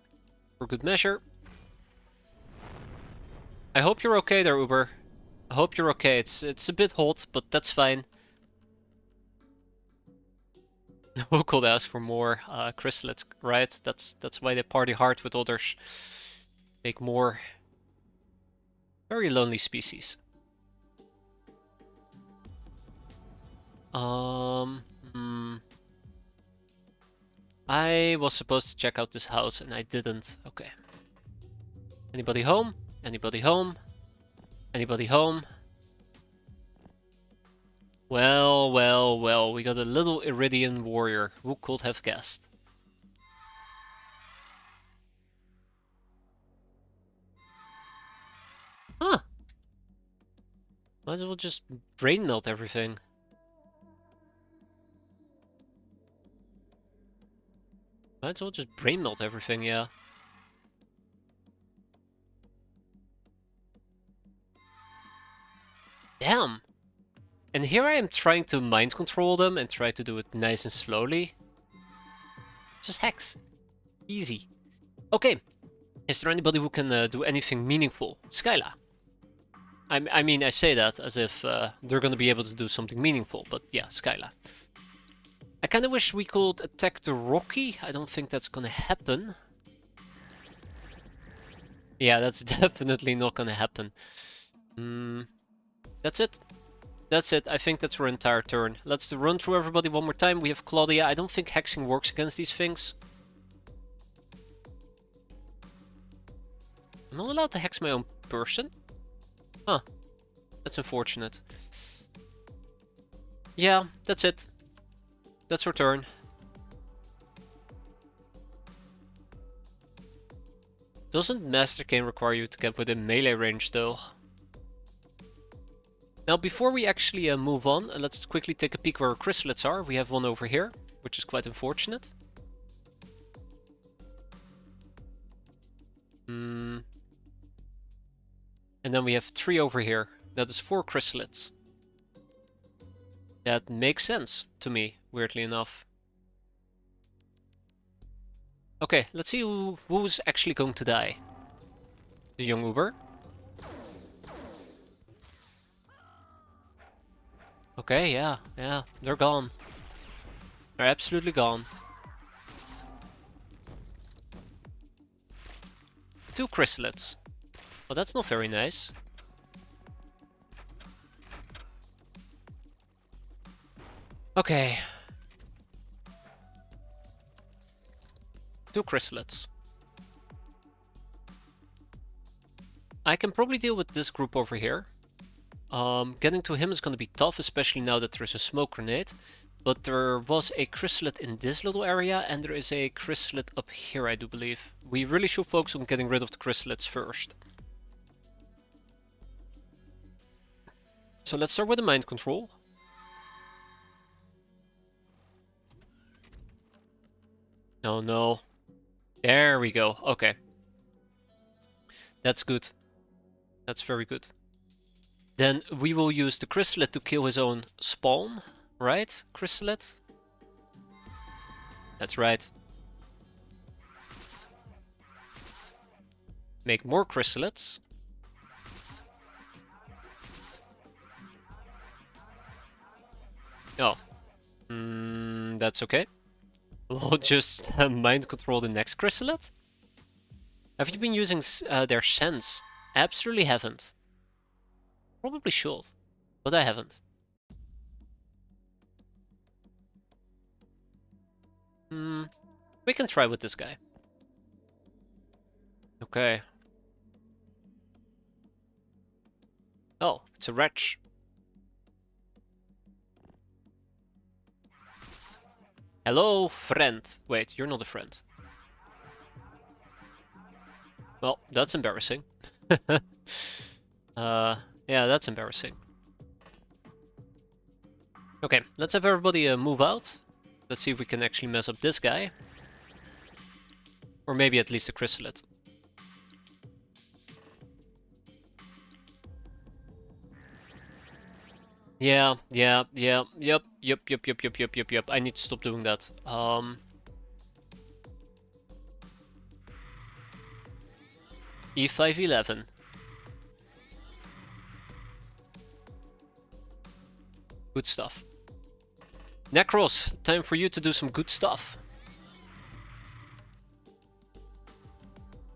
for good measure. I hope you're okay there, Uber. I hope you're okay. It's a bit hot, but that's fine. Who could ask for more chrysalids, right? That's why they party hard with others. Make more. Very lonely species. I was supposed to check out this house and I didn't. Okay. Anybody home? Anybody home? Anybody home? Well, well, well, we got a little Iridian warrior. Who could have guessed? Huh. Might as well just brain melt everything. Might as well just brain melt everything, yeah. Damn! And here I am trying to mind control them and try to do it nice and slowly. Just hex. Easy. Okay, is there anybody who can do anything meaningful? Skyla. I mean, I say that as if they're gonna be able to do something meaningful, but yeah, Skyla. I kinda wish we could attack the Rocky. I don't think that's gonna happen. Yeah, that's definitely not gonna happen. That's it. That's it. I think that's our entire turn. Let's run through everybody one more time. We have Claudia. I don't think hexing works against these things. I'm not allowed to hex my own person? Huh. That's unfortunate. Yeah, that's it. That's our turn. Doesn't Master Cane require you to get within melee range though? Now before we actually move on, let's quickly take a peek where our chrysalids are. We have one over here, which is quite unfortunate. And then we have 3 over here. That is 4 chrysalids. That makes sense to me, weirdly enough. Okay, let's see who's actually going to die. The young Uber. Okay, yeah, they're gone. They're absolutely gone. 2 chrysalids. Well, that's not very nice. Okay. 2 chrysalids. I can probably deal with this group over here. Getting to him is going to be tough, especially now that there's a smoke grenade. But there was a chrysalid in this little area, and there is a chrysalid up here, I do believe. We really should focus on getting rid of the chrysalids first. So let's start with the mind control. Oh no. There we go. Okay. That's good. That's very good. Then we will use the chrysalid to kill his own spawn. Right, chrysalid? That's right. Make more chrysalids. Oh. That's okay. We'll just mind control the next chrysalid. Have you been using their sense? Absolutely haven't. Probably should, but I haven't. We can try with this guy. Okay. Oh, it's a wretch. Hello, friend. Wait, you're not a friend. Well, that's embarrassing. Yeah, that's embarrassing. Okay, let's have everybody move out. Let's see if we can actually mess up this guy. Or maybe at least a chrysalid. Yep. I need to stop doing that. E511. Good stuff. Necros, time for you to do some good stuff.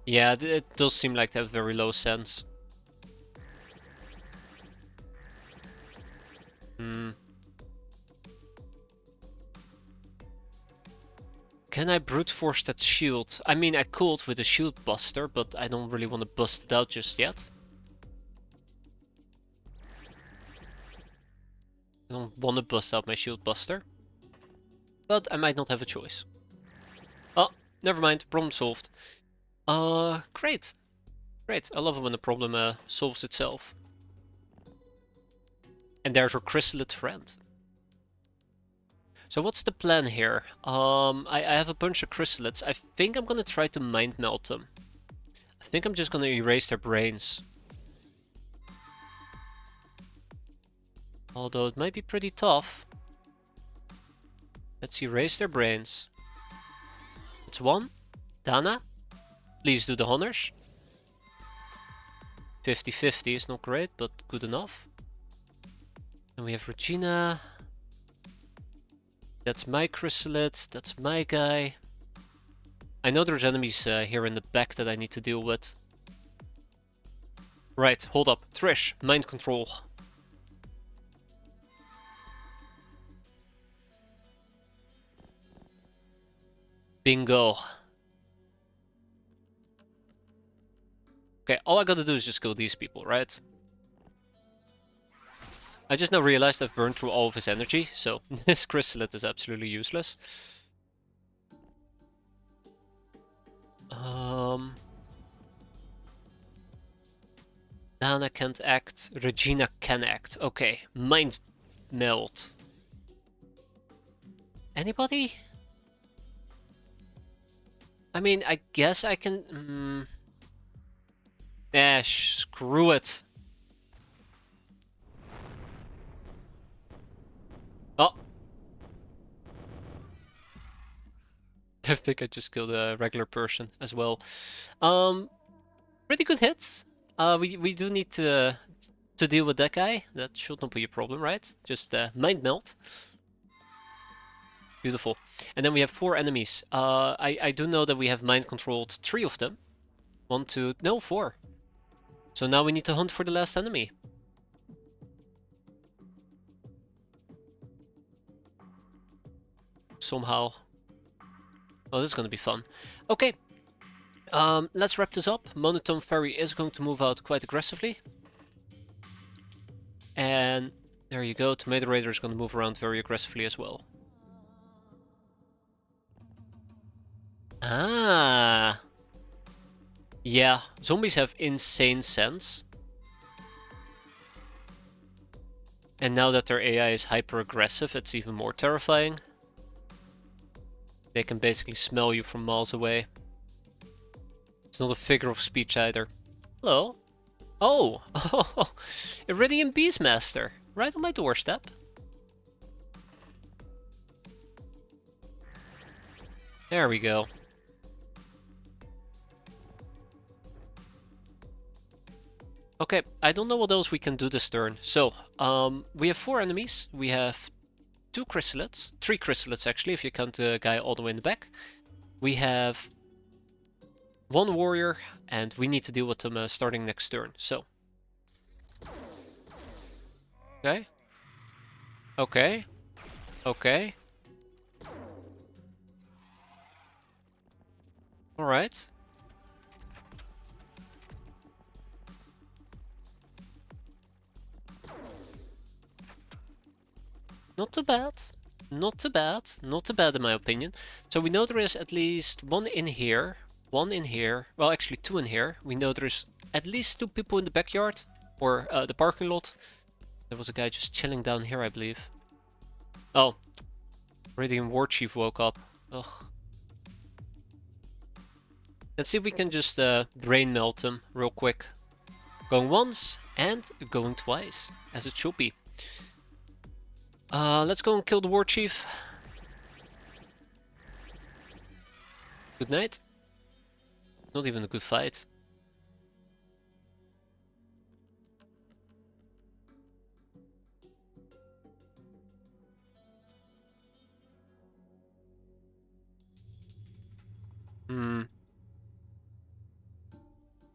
Yeah, it does seem like they have very low sense. Can I brute force that shield? I mean, I could with a shield buster, but I don't really want to bust it out just yet. I don't want to bust out my shield buster. But I might not have a choice. Oh, never mind. Problem solved. Great. Great. I love it when the problem solves itself. And there's our chrysalid friend. So what's the plan here? I have a bunch of chrysalids. I think I'm gonna try to mind melt them. I think I'm just gonna erase their brains. Although it might be pretty tough. Let's erase their brains. It's one. Dana. Please do the honors. 50-50 is not great, but good enough. And we have Regina. That's my chrysalid. That's my guy. I know there's enemies here in the back that I need to deal with. Right, hold up. Trish, mind control. Bingo. Okay, all I gotta do is just kill these people, right? I just now realized I've burned through all of his energy, so this chrysalid is absolutely useless. Dana can't act. Regina can act. Okay, mind melt. Anybody? I mean, I guess I can... screw it. Oh! I think I just killed a regular person as well. Pretty good hits. We do need to deal with that guy. That should not be a problem, right? Just mind melt. Beautiful. And then we have 4 enemies. I do know that we have mind controlled 3 of them. 1, 2, no, 4. So now we need to hunt for the last enemy. Somehow. Oh, this is gonna be fun. Okay. Let's wrap this up. Monotone Fairy is going to move out quite aggressively. And there you go. Tomato Raider is going to move around very aggressively as well. Ah. Yeah, zombies have insane sense. And now that their AI is hyper aggressive, it's even more terrifying. They can basically smell you from miles away. It's not a figure of speech either. Hello. Oh! Iridium Beastmaster. Right on my doorstep. There we go. Okay, I don't know what else we can do this turn. So, we have 4 enemies. We have 2 chrysalids. 3 chrysalids actually, if you count the guy all the way in the back. We have 1 warrior, and we need to deal with them starting next turn. So. Okay. Okay. Okay. Alright. Not too bad. Not too bad. Not too bad in my opinion. So we know there is at least 1 in here. 1 in here. Well, actually 2 in here. We know there's at least 2 people in the backyard. Or the parking lot. There was a guy just chilling down here, I believe. Oh. Radiant War Chief woke up. Ugh. Let's see if we can just brain melt him real quick. Going once and going twice, as it should be. Let's go and kill the War Chief. Good night. Not even a good fight.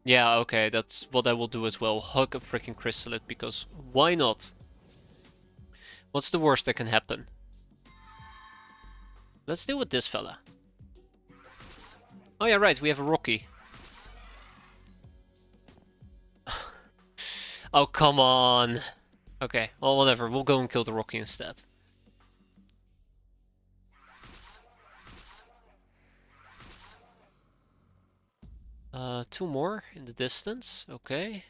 Yeah, okay, that's what I will do as well. Hug a freaking chrysalid, because why not? What's the worst that can happen? Let's deal with this fella. Oh yeah, right, we have a Rocky. Oh, come on. Okay, well, whatever. We'll go and kill the Rocky instead. Two more in the distance. Okay.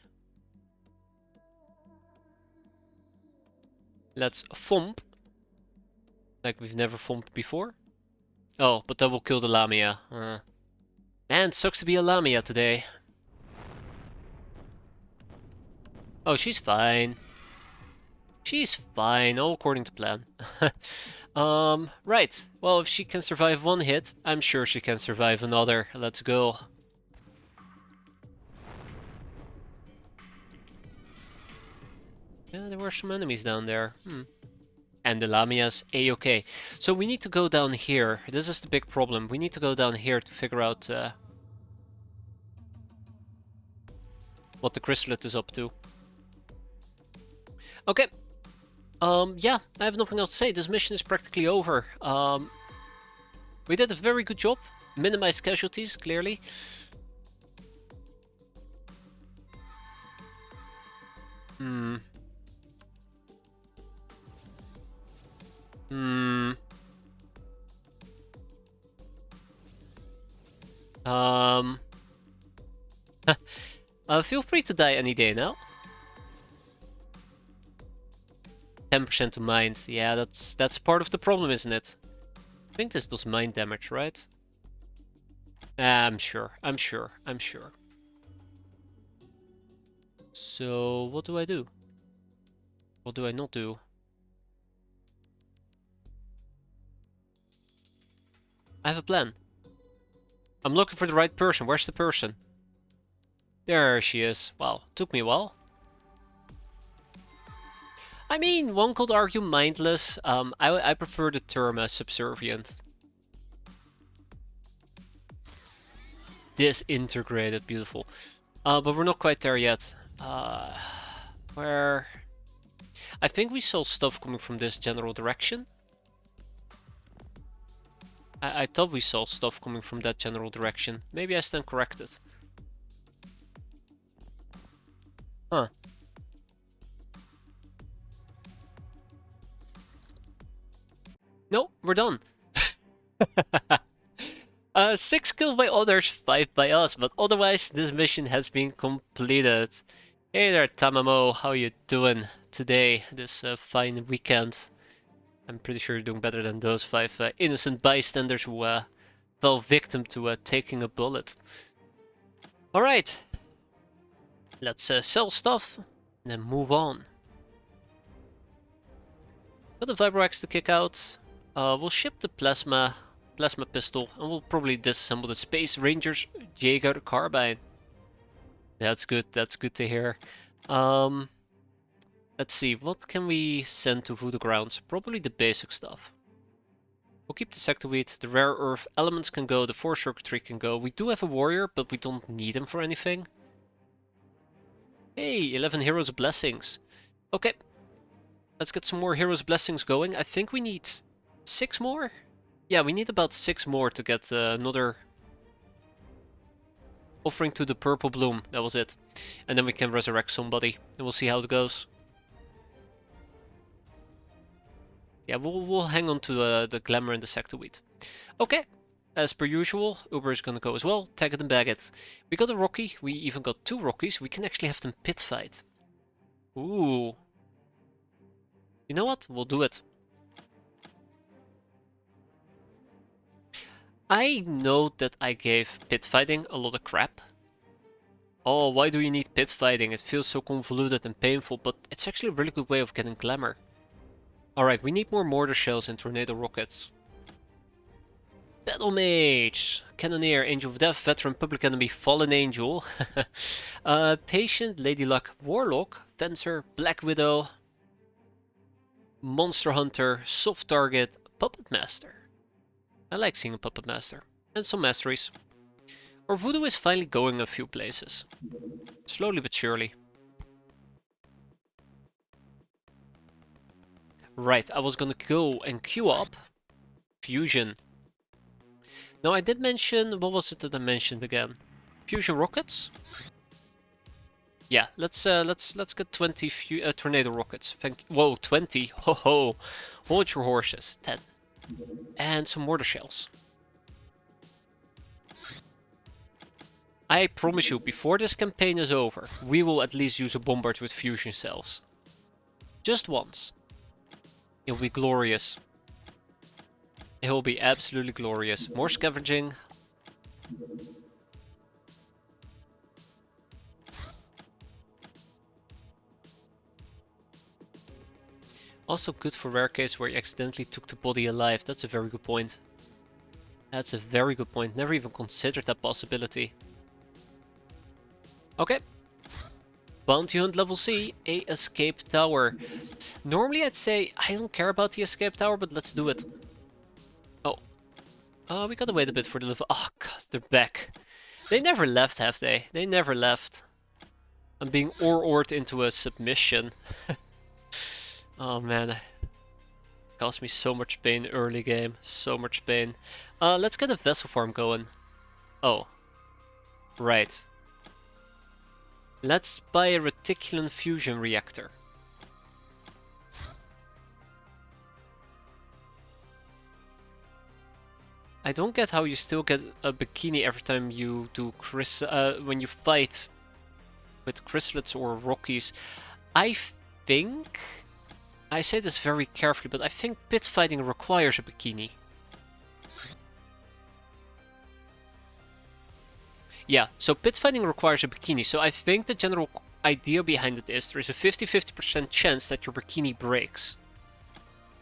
Let's thump. Like we've never thumped before. Oh, but that will kill the Lamia. Man, sucks to be a Lamia today. Oh, she's fine. She's fine, all according to plan. Right. Well, if she can survive 1 hit, I'm sure she can survive another. Let's go. Yeah, there were some enemies down there. And the Lamias, A-okay. So we need to go down here. This is the big problem. We need to go down here to figure out what the Chrysalid is up to. Okay. Yeah, I have nothing else to say. This mission is practically over. We did a very good job. Minimized casualties, clearly. Hmm. Hmm. Um. Feel free to die any day now. 10% to mind. Yeah, that's part of the problem, isn't it? I think this does mind damage, right? I'm sure. I'm sure. I'm sure. So, what do I do? What do I not do? I have a plan. I'm looking for the right person. Where's the person? There she is. Wow, took me a while. I mean, one could argue mindless. I prefer the term subservient. Disintegrated, beautiful. But we're not quite there yet. Where? I think we saw stuff coming from this general direction. I thought we saw stuff coming from that general direction. Maybe I stand corrected. Huh. No, we're done. 6 killed by others, 5 by us, but otherwise this mission has been completed. Hey there, Tamamo, how you doing today, this fine weekend? I'm pretty sure you're doing better than those 5 innocent bystanders who fell victim to taking a bullet. Alright, let's sell stuff and then move on. Got the Vibroaxe to kick out. We'll ship the plasma pistol, and we'll probably disassemble the Space Rangers Jaeger carbine. That's good to hear. Let's see, what can we send to Voodoo Grounds? Probably the basic stuff. We'll keep the Sectoweed, the rare earth elements can go, the force circuitry can go. We do have a warrior, but we don't need him for anything. Hey, 11 heroes blessings. Okay, let's get some more heroes blessings going. I think we need 6 more? Yeah, we need about 6 more to get another offering to the purple bloom. That was it. And then we can resurrect somebody, and we'll see how it goes. Yeah, we'll hang on to the glamour and the sectorweed. Okay, as per usual, Uber is gonna go as well. Tag it and bag it. We got a Rocky. We even got 2 Rockies. We can actually have them pit fight. Ooh. You know what? We'll do it. I know that I gave pit fighting a lot of crap. Oh, why do you need pit fighting? It feels so convoluted and painful, but it's actually a really good way of getting glamour. Alright, we need more mortar shells and tornado rockets. Battle Mage, Cannoneer, Angel of Death, Veteran, Public Enemy, Fallen Angel. Patient, Lady Luck, Warlock, Fencer, Black Widow, Monster Hunter, Soft Target, Puppet Master. I like seeing a Puppet Master. And some masteries. Our Voodoo is finally going a few places. Slowly but surely. Right, I was gonna go and queue up Fusion. Now I did mention, what was it that I mentioned again? Fusion rockets? Yeah, let's get 20 tornado rockets. Whoa, 20. Ho ho. Hold your horses. 10. And some mortar shells. I promise you, before this campaign is over, we will at least use a bombard with fusion cells. Just once. It'll be glorious. It will be absolutely glorious. More scavenging. Also good for rare case where you accidentally took the body alive. That's a very good point. That's a very good point. Never even considered that possibility. Okay. Bounty Hunt level C, a escape tower. Normally I'd say I don't care about the escape tower, but let's do it. Oh. We gotta wait a bit for the level. Oh god, they're back. They never left, have they? They never left. I'm being or-ored into a submission. Oh man. Caused me so much pain early game. So much pain. Let's get a vessel farm going. Oh. Right. Let's buy a reticulum fusion reactor. I don't get how you still get a bikini every time you do when you fight with chrysalids or rockies. I think, I say this very carefully, but I think pit fighting requires a bikini. Yeah, so pit fighting requires a bikini, so I think the general idea behind it is there is a 50-50% chance that your bikini breaks.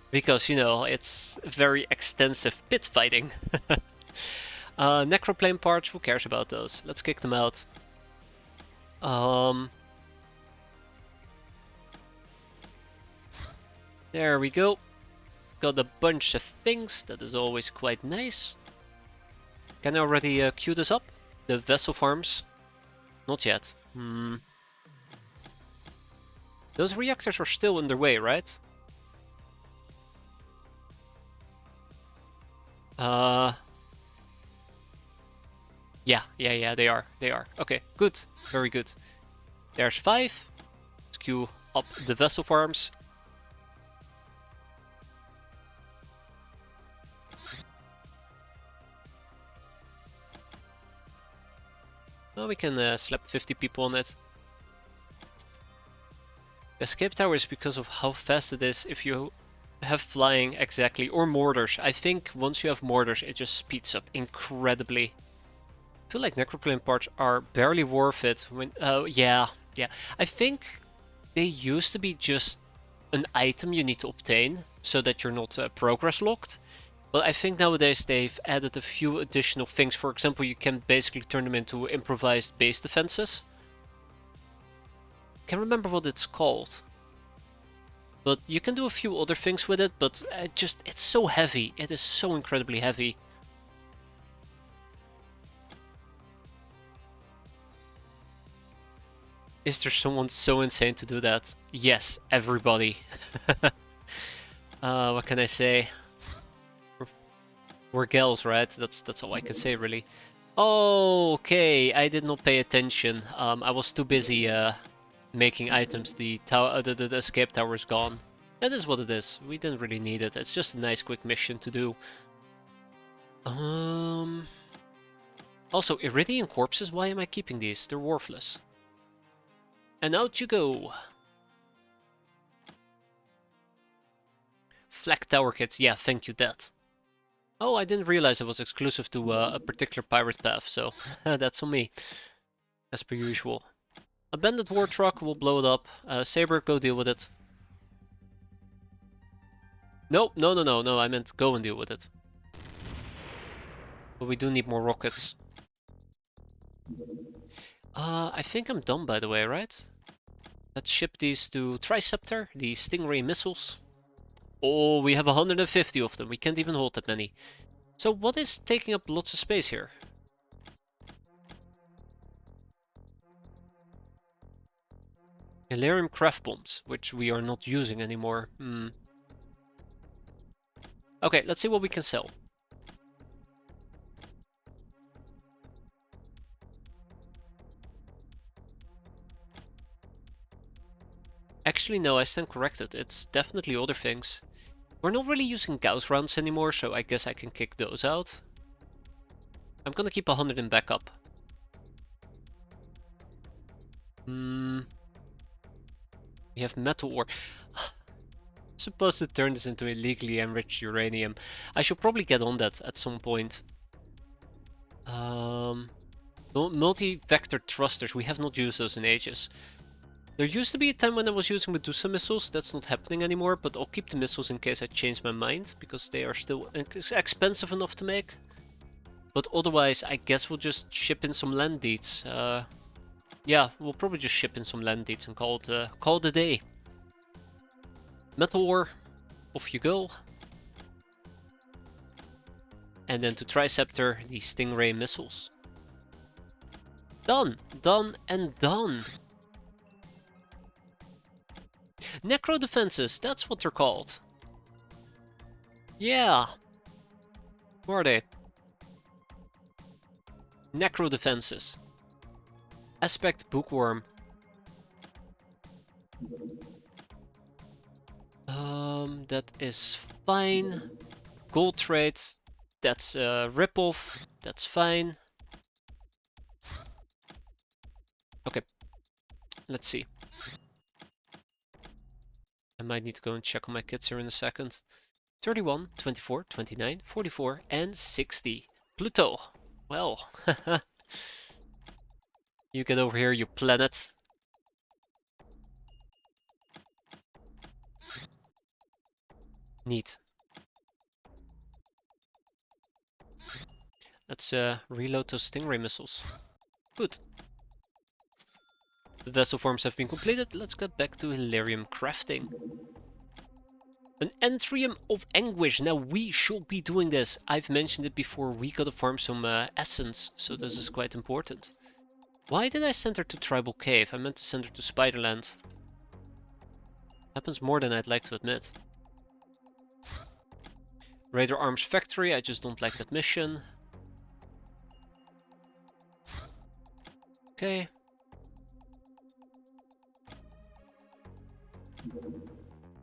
Because, you know, it's very extensive pit fighting. Necroplane parts, who cares about those? Let's kick them out. There we go. Got a bunch of things, that is always quite nice. Can I already queue this up? The vessel farms? Not yet. Those reactors are still underway, right? Yeah, they are. They are. Okay, good. Very good. There's 5. Let's queue up the vessel farms. Well, we can slap 50 people on it. The escape tower is because of how fast it is if you have flying, exactly, or mortars. I think once you have mortars, it just speeds up incredibly. I feel like necroplane parts are barely worth it when... yeah. I think they used to be just an item you need to obtain, so that you're not progress locked. But I think nowadays they've added a few additional things. For example, you can basically turn them into improvised base defenses. Can't remember what it's called. But you can do a few other things with it, but it's so heavy. It is so incredibly heavy. Is there someone so insane to do that? Yes, everybody. What can I say? We're gals, right? That's all I can say, really. Oh, okay, I did not pay attention. I was too busy making items. The escape tower is gone. That is what it is. We didn't really need it. It's just a nice quick mission to do. Also, Iridian corpses, why am I keeping these? They're worthless. And out you go. Flak tower kits, yeah, thank you, that. Oh, I didn't realize it was exclusive to a particular pirate path, so that's on me. As per usual. Abandoned war truck, we'll blow it up. Saber, go deal with it. No, I meant go and deal with it. But we do need more rockets. I think I'm done, by the way, right? Let's ship these to Triceptor, the Stingray missiles. Oh, we have 150 of them. We can't even hold that many. So what is taking up lots of space here? Elerium craft bombs, which we are not using anymore. Okay, let's see what we can sell. Actually, no, I stand corrected. It's definitely other things. We're not really using Gauss rounds anymore, so I guess I can kick those out. I'm gonna keep 100 in backup. We have metal ore. I'm supposed to turn this into illegally enriched uranium. I should probably get on that at some point. Multi-vector thrusters, we have not used those in ages. There used to be a time when I was using Medusa missiles, that's not happening anymore, but I'll keep the missiles in case I change my mind, because they are still expensive enough to make. But otherwise, I guess we'll just ship in some land deeds. Yeah, we'll probably just ship in some land deeds and call it a day. Metal ore, off you go. And then to Triceptor, the Stingray missiles. Done! Done and done! Necro defenses, that's what they're called. Yeah! Where are they? Necro defenses. Aspect bookworm. That is fine. Gold trade, that's a ripoff. That's fine. Okay, let's see. I might need to go and check on my kits here in a second. 31, 24, 29, 44, and 60. Pluto. Well, you get over here, you planet. Neat. Let's reload those Stingray missiles. Good. The vessel forms have been completed. Let's get back to Hilarium crafting. An Entrium of Anguish. Now we should be doing this. I've mentioned it before. We gotta farm some essence, so this is quite important. Why did I send her to Tribal Cave? I meant to send her to Spiderland. Happens more than I'd like to admit. Raider Arms Factory. I just don't like that mission. Okay.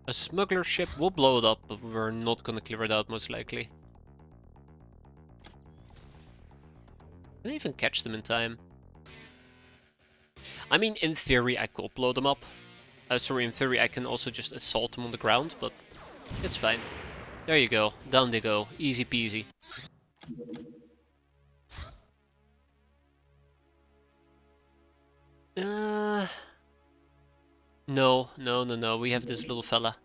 A smuggler ship, we'll blow it up, but we're not gonna clear it out most likely. Can I even catch them in time? I mean, in theory I could blow them up. Sorry, in theory I can also just assault them on the ground, but it's fine. There you go, down they go, easy peasy. No, we have this little fella.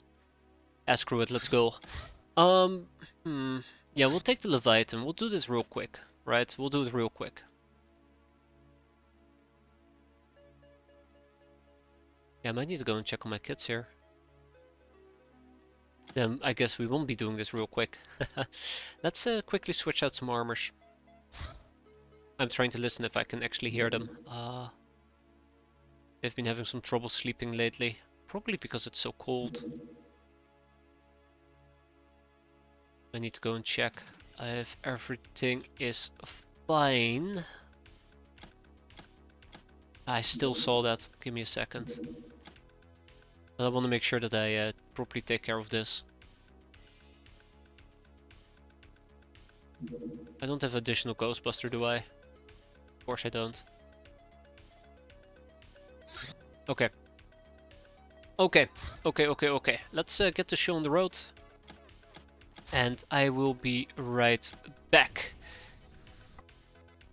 Screw it, let's go. Yeah, we'll take the Leviathan, we'll do this real quick, right? We'll do it real quick. Yeah, I might need to go and check on my kits here. Then I guess we won't be doing this real quick. Let's quickly switch out some armors. I'm trying to listen if I can actually hear them. They've been having some trouble sleeping lately. Probably because it's so cold. I need to go and check if everything is fine. I still saw that. Give me a second. But I want to make sure that I properly take care of this. I don't have additional Ghostbuster, do I? Of course I don't. Okay. Okay. Let's get the show on the road. And I will be right back.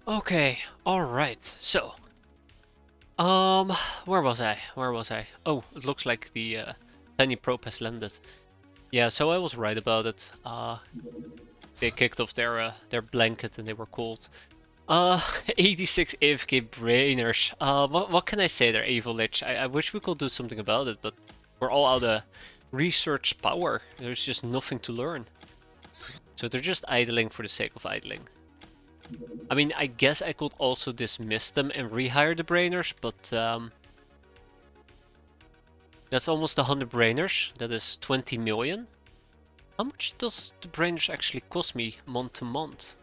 Okay, alright, so. Where was I? Oh, it looks like the Penny Probe has landed. Yeah, so I was right about it. They kicked off their blanket and they were cold. 86 AFK brainers. What can I say there, Evil Lich? I wish we could do something about it, but we're all out of research power. There's just nothing to learn. So they're just idling for the sake of idling. I mean, I guess I could also dismiss them and rehire the brainers, but that's almost 100 brainers. That is 20 million. How much does the brainers actually cost me month to month?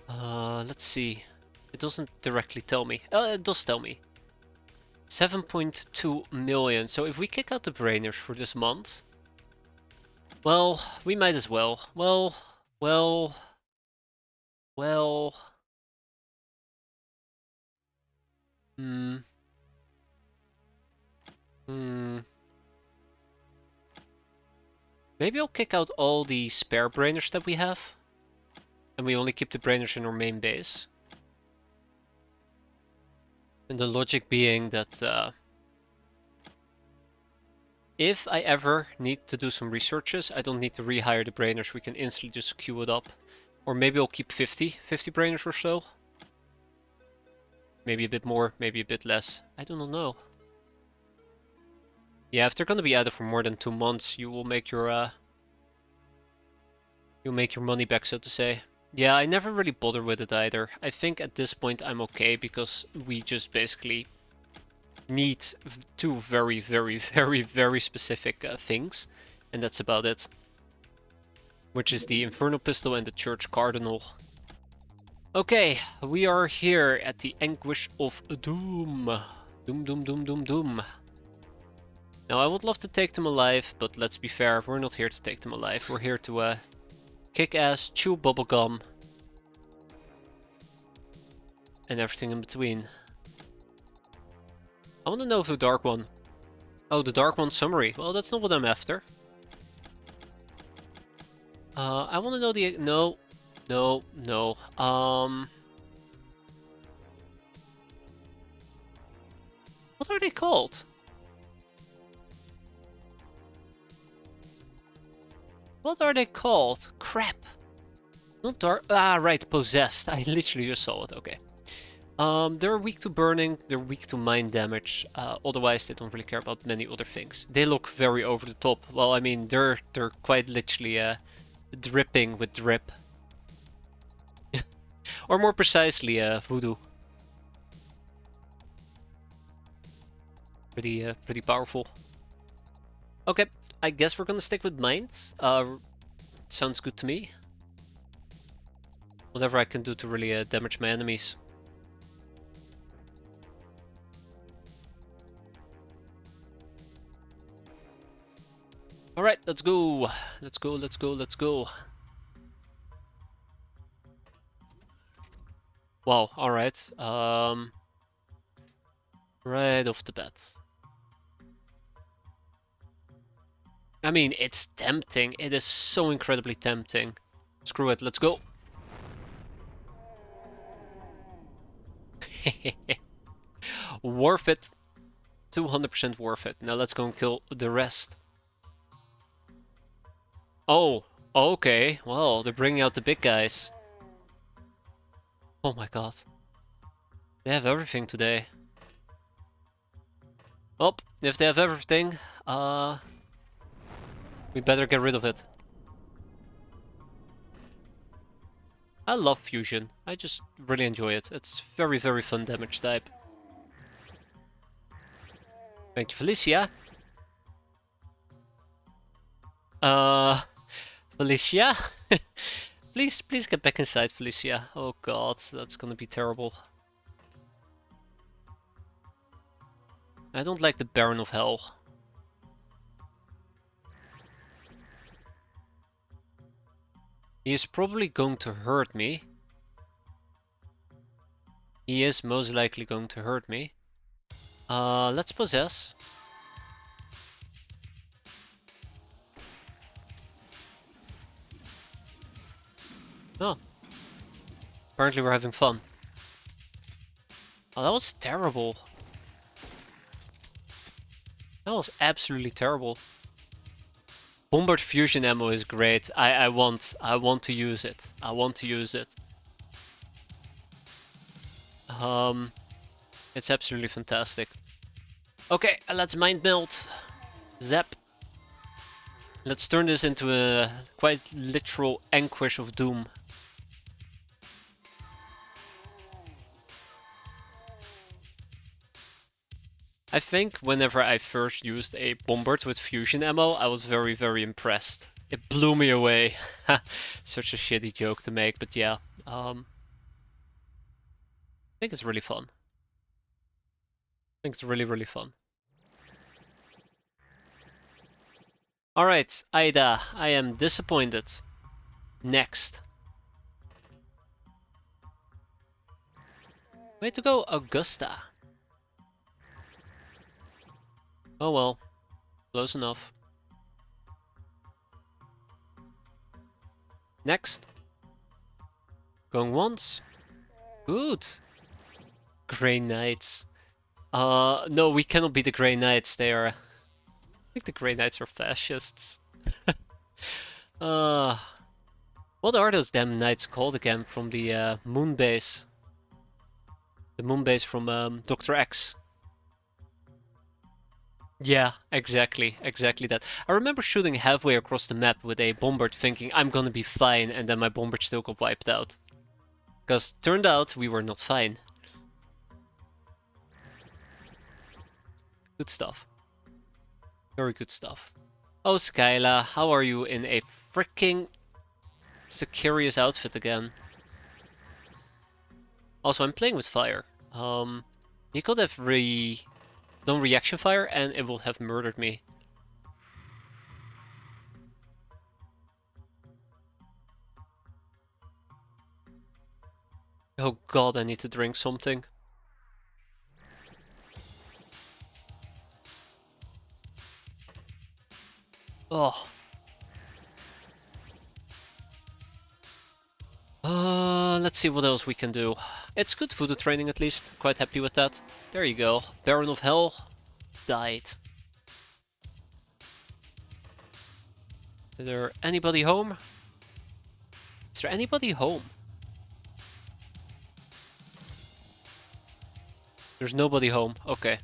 Let's see. It doesn't directly tell me. It does tell me. 7.2 million. So if we kick out the brainers for this month, well, we might as well. Well. Maybe I'll kick out all the spare brainers that we have. And we only keep the brainers in our main base. And the logic being that if I ever need to do some researches, I don't need to rehire the brainers. We can instantly just queue it up. Or maybe I'll keep 50 brainers or so. Maybe a bit more, maybe a bit less. I do not know. Yeah, if they're gonna be out for more than 2 months, you'll make your money back, so to say. Yeah, I never really bother with it either. I think at this point I'm okay because we just basically need two very, very, very, very specific things, and that's about it. Which is the Infernal Pistol and the Church Cardinal. Okay, we are here at the Anguish of Doom. Doom, doom, doom, doom, doom. Now, I would love to take them alive, but let's be fair, we're not here to take them alive. We're here to kick ass, chew bubblegum, and everything in between. I want to know if the Dark One... Oh, the Dark One summary. Well, that's not what I'm after. I want to know the... No. No. No. What are they called? What are they called? Crap. Not dark. Ah, right. Possessed. I literally just saw it. Okay. They're weak to burning. They're weak to mind damage. Otherwise, they don't really care about many other things. They look very over the top. Well, I mean, they're quite literally dripping with drip, or more precisely, voodoo. Pretty powerful. Okay, I guess we're gonna stick with minds. Sounds good to me. Whatever I can do to really damage my enemies. Alright, let's go. Let's go, let's go, let's go. Wow, alright. Right off the bat. I mean, it's tempting. It is so incredibly tempting. Screw it, let's go. Worth it. 200% worth it. Now let's go and kill the rest. Oh, okay. Well, they're bringing out the big guys. Oh my god. They have everything today. Well, if they have everything, we better get rid of it. I love fusion. I just really enjoy it. It's very, very fun damage type. Thank you, Felicia. Felicia? Please get back inside, Felicia. Oh god, that's gonna be terrible. I don't like the Baron of Hell. He is probably going to hurt me. He is most likely going to hurt me. Let's possess. Oh. Apparently we're having fun. Oh, that was terrible. That was absolutely terrible. Bombard fusion ammo is great. I want to use it. I want to use it. It's absolutely fantastic. Okay, let's mind melt. Zap. Let's turn this into a quite literal anguish of doom. I think whenever I first used a bombard with fusion ammo, I was very, very impressed. It blew me away. Such a shitty joke to make, but yeah. I think it's really fun. I think it's really, really fun. Alright, Aida, I am disappointed. Next. Way to go, Augusta. Oh well, close enough. Next. Going once. Good. Grey Knights. No, we cannot be the Grey Knights. They are... I think the Grey Knights are fascists. What are those damn knights called again from the moon base? The moon base from Dr. X. Yeah, exactly that. I remember shooting halfway across the map with a bombard thinking I'm gonna be fine, and then my bombard still got wiped out. Because turned out we were not fine. Good stuff. Very good stuff. Oh, Skyla, how are you in a freaking Sicarius outfit again? Also, I'm playing with fire. You could have done reaction fire and it would have murdered me. Oh god, I need to drink something. Oh. Let's see what else we can do. It's good voodoo training at least. Quite happy with that. There you go. Baron of Hell died. Is there anybody home? Is there anybody home? There's nobody home. Okay.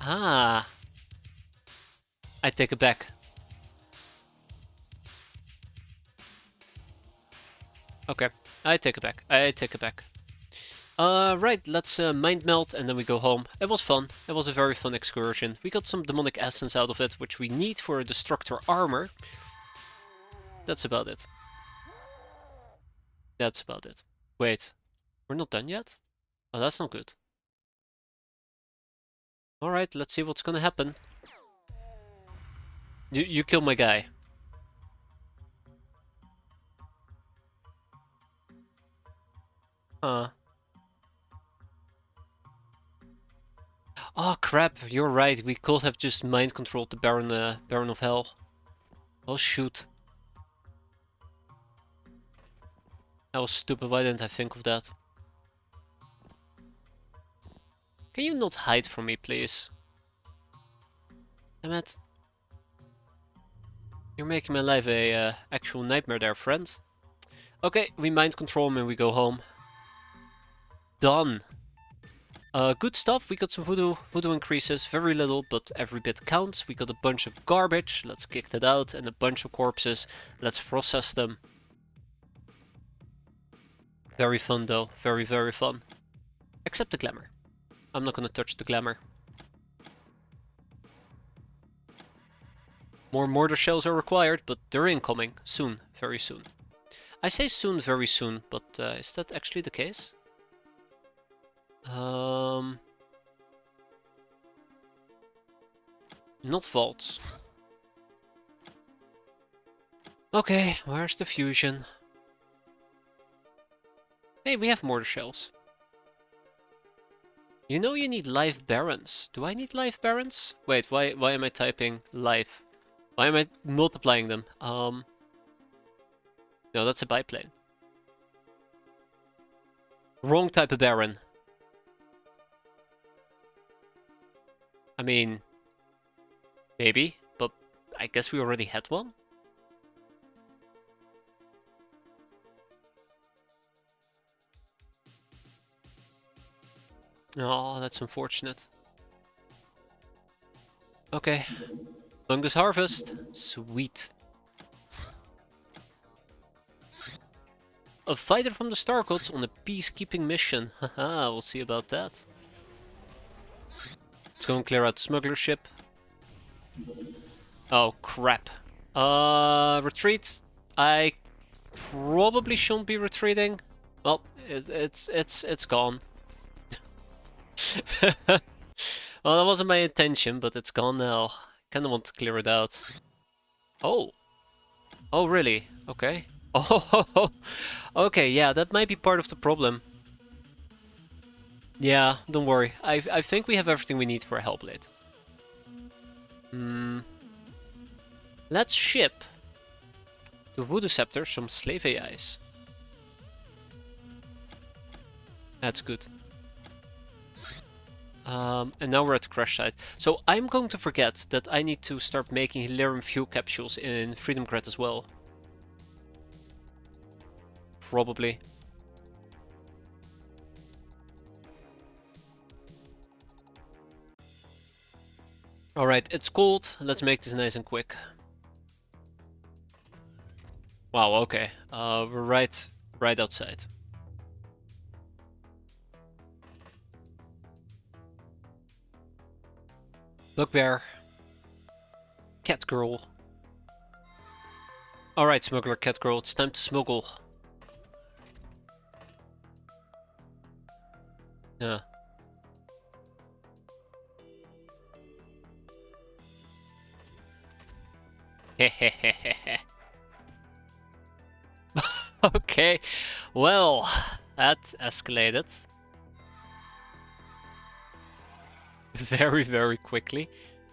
Ah. I take it back. Okay. I take it back. I take it back. Right, let's mind melt and then we go home. It was fun. It was a very fun excursion. We got some demonic essence out of it, which we need for a destructor armor. That's about it. That's about it. Wait, we're not done yet? Oh, that's not good. Alright, let's see what's gonna happen. You killed my guy. Huh. Oh crap, you're right. We could have just mind controlled the Baron of Hell. Oh shoot. That was stupid. Why didn't I think of that? Can you not hide from me, please? Damn it. You're making my life a actual nightmare there, friend. Okay, we mind control him and we go home. Done. Good stuff. We got some voodoo increases. Very little, but every bit counts. We got a bunch of garbage. Let's kick that out. And a bunch of corpses. Let's process them. Very fun though. Very, very fun. Except the glamour. I'm not gonna touch the glamour. More mortar shells are required, but they're incoming. Soon. Very soon. I say soon, very soon, but is that actually the case? Not vaults. Okay, where's the fusion? Hey, we have mortar shells. You know you need live barons. Do I need live barons? Wait, why am I typing live? Why am I multiplying them? No, that's a biplane. Wrong type of baron. I mean, maybe, but I guess we already had one. Oh, that's unfortunate. Okay. Fungus harvest. Sweet. A fighter from the Star Gods on a peacekeeping mission. Haha, we'll see about that. Let's go and clear out the smuggler ship. Oh crap. Retreat. I probably shouldn't be retreating. Well, it's gone. Well, that wasn't my intention, but it's gone now. Kinda want to clear it out. Oh. Oh, really? Okay. Oh, okay, yeah, that might be part of the problem. Yeah, don't worry. I think we have everything we need for a Hellblade. Let's ship to Voodoo Scepter some slave AIs. That's good. And now we're at the crash site. So I'm going to forget that I need to start making Hilarium fuel capsules in Freedom Cred as well. Probably. Alright, it's cold. Let's make this nice and quick. Wow, okay. We're right outside. Bugbear. Cat girl. Alright, smuggler cat girl, it's time to smuggle. Yeah. Hehehehe. Okay, well, that escalated very, very quickly.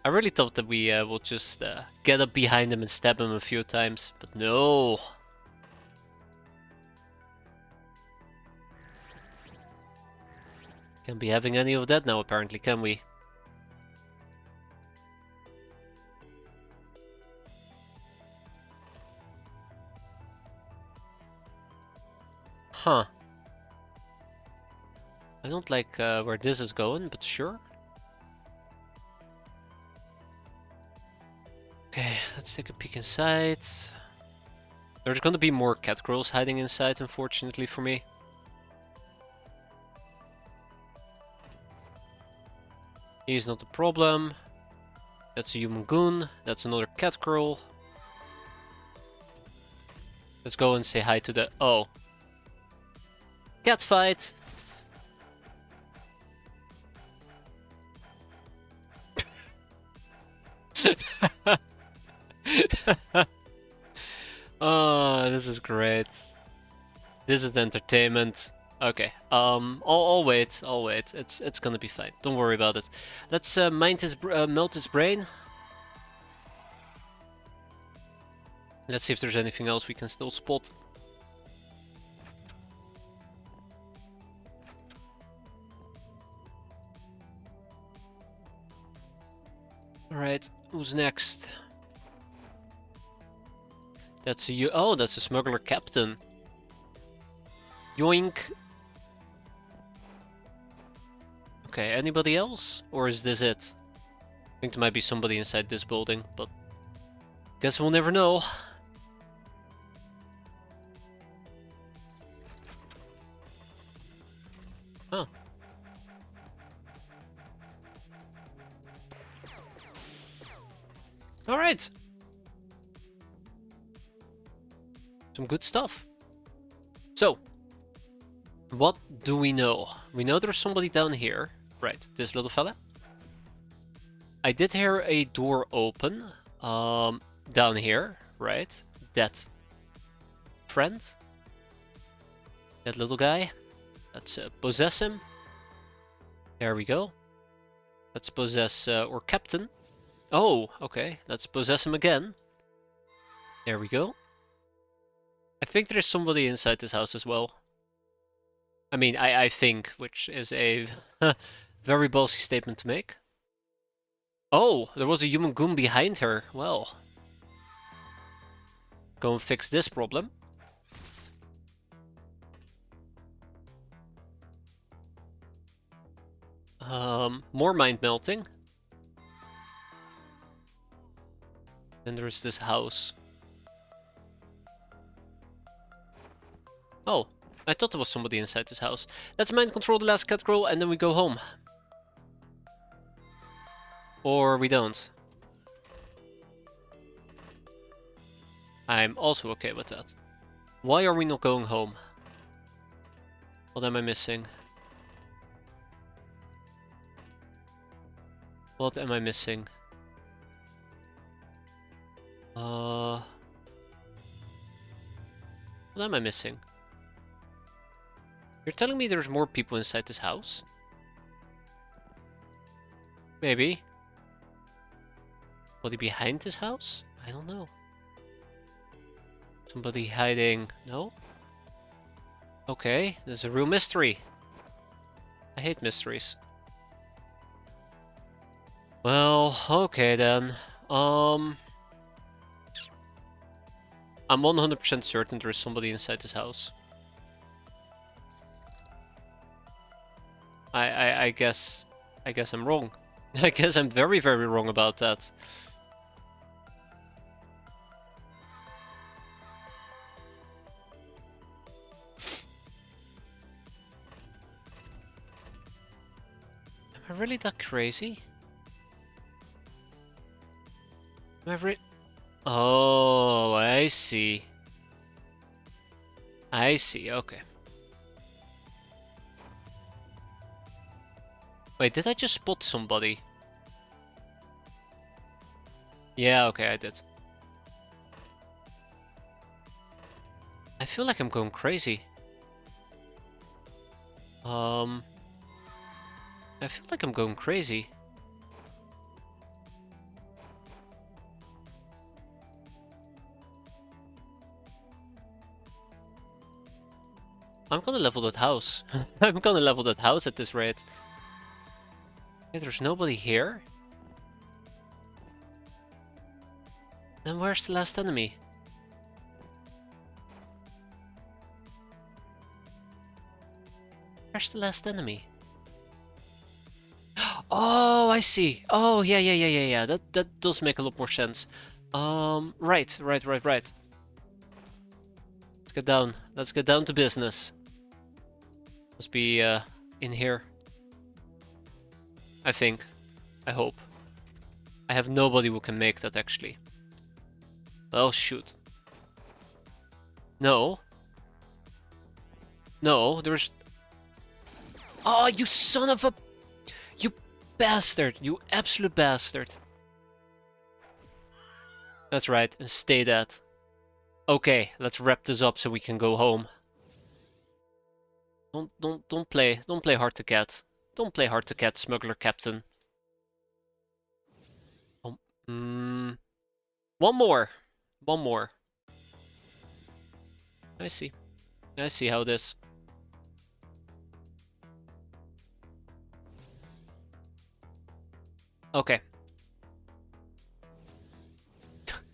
I really thought that we would just get up behind him and stab him a few times, but no. Can't be having any of that now, apparently, can we? Huh. I don't like where this is going, but sure. Okay, let's take a peek inside. There's gonna be more cat girls hiding inside, unfortunately for me. He's not the problem. That's a human goon. That's another cat girl. Let's go and say hi to the... Oh. Cat fight! Oh, this is great. This is entertainment. Okay. I'll wait. I'll wait. It's gonna be fine. Don't worry about it. Let's melt his brain. Let's see if there's anything else we can still spot. Alright, who's next? That's a oh, that's a smuggler captain. Yoink. Okay, anybody else? Or is this it? I think there might be somebody inside this building, but guess we'll never know. Oh. Alright. Some good stuff. So, what do we know? We know there's somebody down here. Right, this little fella. I did hear a door open. Down here, right? That friend. That little guy. Let's possess him. There we go. Let's possess our captain. Oh, okay. Let's possess him again. There we go. I think there's somebody inside this house as well. I mean, I think, which is a very bossy statement to make. Oh, there was a human goon behind her. Well, go and fix this problem. More mind melting. Then there's this house. Oh, I thought there was somebody inside this house. Let's mind control the last cat girl and then we go home. Or we don't. I'm also okay with that. Why are we not going home? What am I missing? What am I missing? What am I missing? You're telling me there's more people inside this house? Maybe. Somebody behind this house? I don't know. Somebody hiding... No? Okay, there's a real mystery. I hate mysteries. Well, okay then. I'm 100% certain there is somebody inside this house. I guess I'm wrong. I guess I'm very, very wrong about that. Am I really that crazy? Am I Oh, I see. I see, okay. Wait, did I just spot somebody? Yeah, okay, I did. I feel like I'm going crazy. I feel like I'm going crazy. I'm gonna level that house. I'm gonna level that house at this rate. Hey, there's nobody here? Then where's the last enemy? Where's the last enemy? Oh, I see. Oh, yeah. That does make a lot more sense. Right. Let's get down. Let's get down to business. Must be, in here. I think. I hope. I have nobody who can make that, actually. Oh, shoot. No. No, there's... Oh, you son of a... You bastard. You absolute bastard. That's right, and stay dead. Okay, let's wrap this up so we can go home. Don't play hard to get. Don't play hard to get, smuggler captain. Mm, one more. One more. I see. I see how it is. Okay.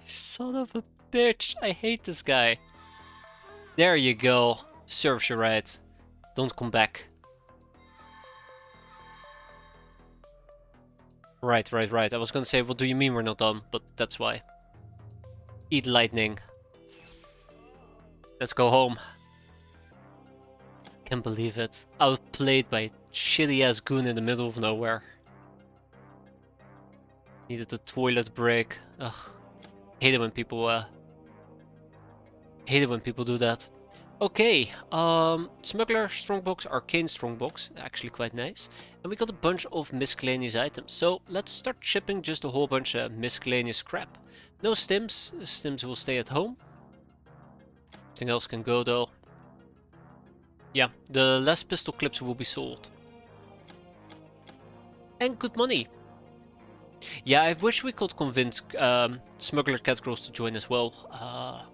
Son of a bitch. I hate this guy. There you go. Serves you right. Don't come back. Right. I was gonna say, what do you mean we're not done? But that's why. Eat lightning. Let's go home. Can't believe it. Outplayed by shitty ass goon in the middle of nowhere. Needed a toilet break. Ugh. Hate it when people do that. Okay, Smuggler Strongbox, Arcane Strongbox, actually quite nice. And we got a bunch of miscellaneous items. So let's start shipping just a whole bunch of miscellaneous crap. No stims, stims will stay at home. Everything else can go though. Yeah, the last pistol clips will be sold. And good money. Yeah, I wish we could convince Smuggler Catgirls to join as well.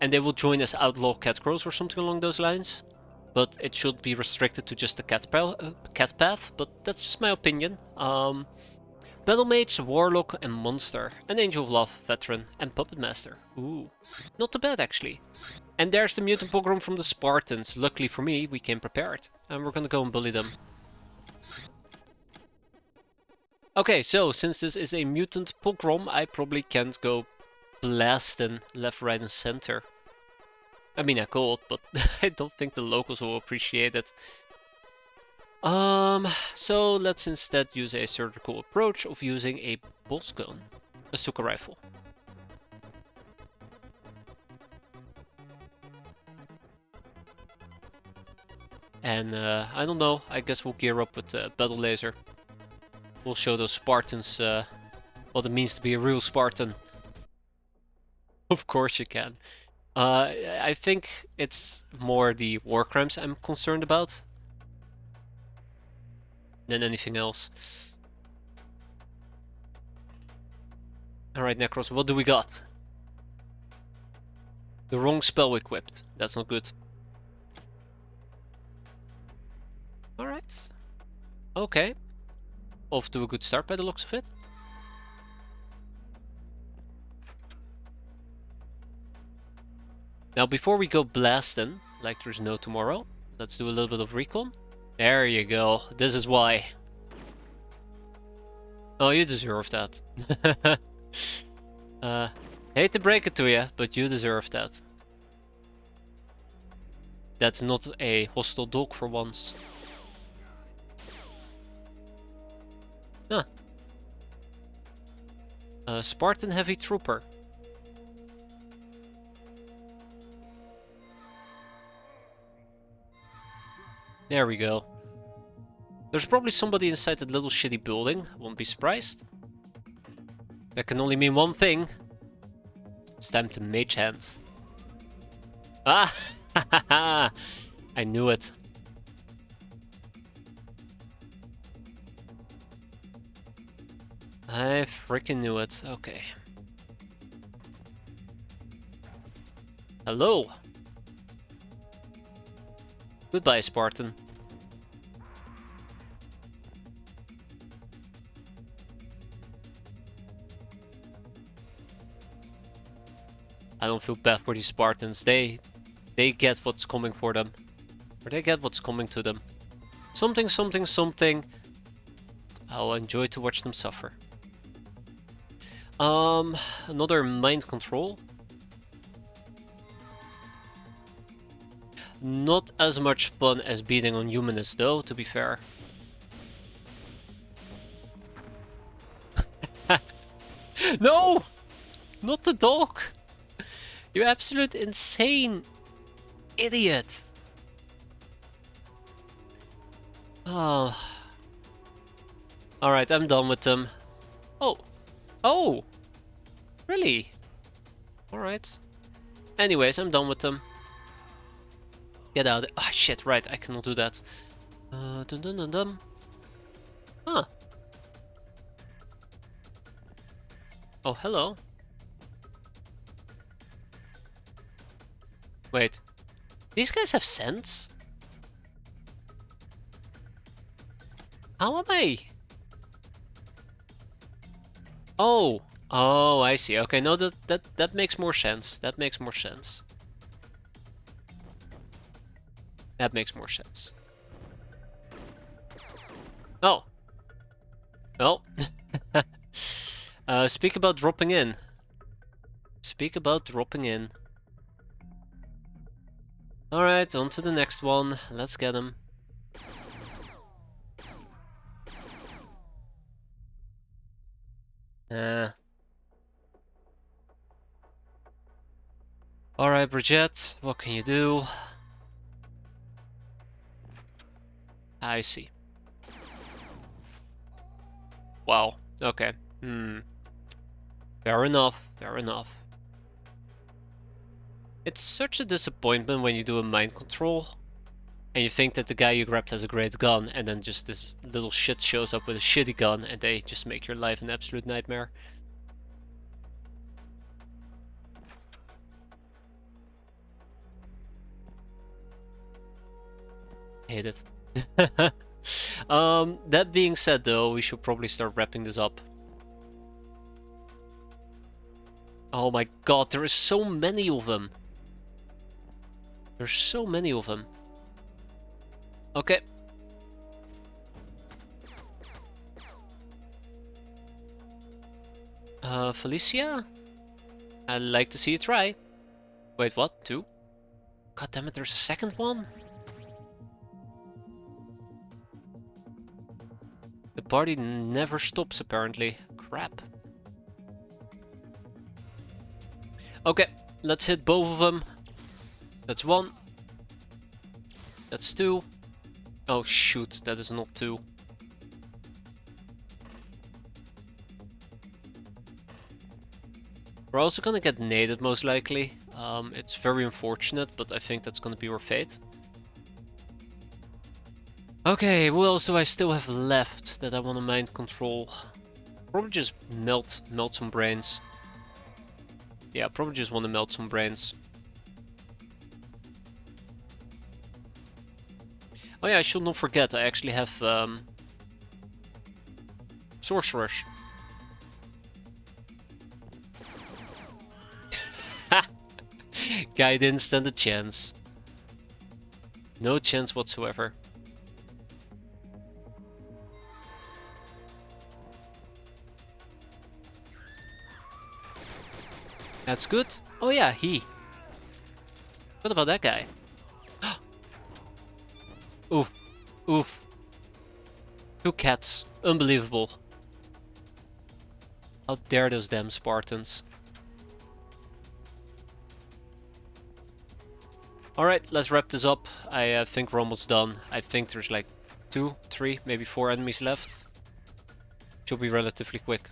And they will join as Outlaw Catgirls or something along those lines. But it should be restricted to just the cat path, but that's just my opinion. Battle Mage, Warlock, and Monster. An Angel of Love, Veteran, and Puppet Master. Ooh, not too bad actually. And there's the Mutant Pogrom from the Spartans. Luckily for me, we came prepared. And we're gonna go and bully them. Okay, so since this is a Mutant Pogrom, I probably can't go blasting left, right, and center. I mean, I could, but I don't think the locals will appreciate it. So let's instead use a surgical approach of using a boss gun, a Suka rifle. And I don't know, I guess we'll gear up with the battle laser. We'll show those Spartans what it means to be a real Spartan. Of course you can. I think it's more the war crimes I'm concerned about than anything else. Alright, Necros, what do we got? The wrong spell equipped. That's not good. Alright. Okay. Off to a good start by the looks of it. Now, before we go blasting, like there's no tomorrow, let's do a little bit of recon. There you go. This is why. Oh, you deserve that. uh, hate to break it to you, but you deserve that. That's not a hostile dog for once. Huh. Spartan Heavy Trooper. There we go. There's probably somebody inside that little shitty building. Won't be surprised. That can only mean one thing. It's time to mage hand. Ah! I knew it. I freaking knew it. Okay. Hello. Goodbye, Spartan. I don't feel bad for these Spartans. They get what's coming for them. Or they get what's coming to them. Something, something, something. I'll enjoy to watch them suffer. Another mind control. Not as much fun as beating on Humanists though, to be fair. No! Not the dog! You absolute insane idiot! Oh. Alright, I'm done with them. Oh! Oh! Really? Alright. Anyways, I'm done with them. Get out. Ah, shit, right, I cannot do that. Dun dun dun dun. Huh. Oh, hello. Wait. These guys have sense? How am I? Oh. Oh, I see. Okay, no, that makes more sense. That makes more sense. That makes more sense. Oh. Oh. Speak about dropping in. Speak about dropping in. Alright, on to the next one. Let's get him. Alright, Bridget, what can you do? I see. Wow, okay. Fair enough, fair enough. It's such a disappointment when you do a mind control and you think that the guy you grabbed has a great gun and then just this little shit shows up with a shitty gun and they just make your life an absolute nightmare. Hate it. That being said though, we should probably start wrapping this up. Oh my god, there is so many of them. There's so many of them. Okay. Felicia? I'd like to see you try. Wait, what? Two? God damn it, there's a second one? The party never stops, apparently. Crap. Okay, let's hit both of them. That's one. That's two. Oh shoot, that is not two. We're also gonna get naded most likely. It's very unfortunate, but I think that's gonna be our fate. Okay, what else do I still have left that I want to mind control? Probably just melt some brains. Yeah, probably just want to melt some brains. Oh yeah, I should not forget, I actually have sorcerers. Ha! Guy didn't stand a chance. No chance whatsoever. That's good. Oh yeah, he. What about that guy? Oof. Oof. 2 cats. Unbelievable. How dare those damn Spartans. Alright, let's wrap this up. I think we're almost done. I think there's like 2, 3, maybe 4 enemies left. Should be relatively quick.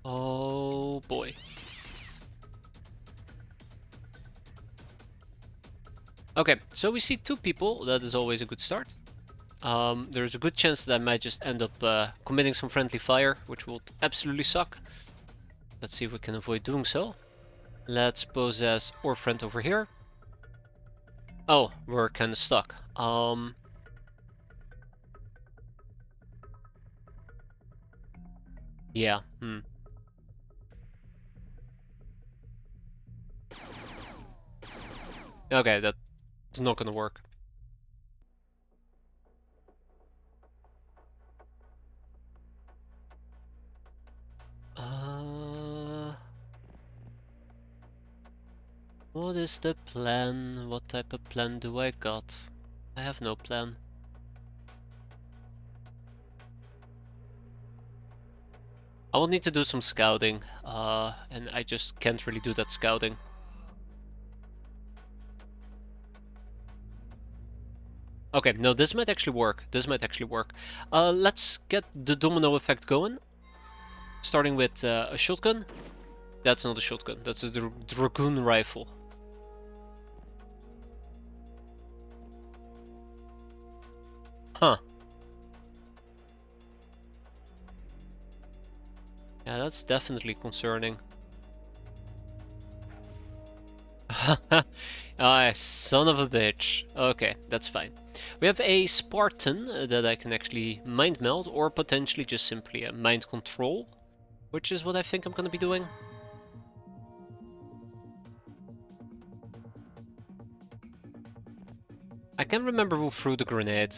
Oh boy. Okay, so we see 2 people. That is always a good start. There's a good chance that I might just end up committing some friendly fire, which would absolutely suck. Let's see if we can avoid doing so. Let's possess our friend over here. Oh, we're kind of stuck. Yeah, Okay, that's not gonna work. What is the plan? What type of plan do I got? I have no plan. I will need to do some scouting, and I just can't really do that scouting. Okay, no, this might actually work. This might actually work. Let's get the domino effect going. Starting with a shotgun. That's not a shotgun, that's a dragoon rifle. Huh. Yeah, that's definitely concerning. Ah, son of a bitch. Okay, that's fine. We have a Spartan that I can actually mind meld, or potentially just simply a mind control, which is what I think I'm gonna be doing. I can't remember who threw the grenade.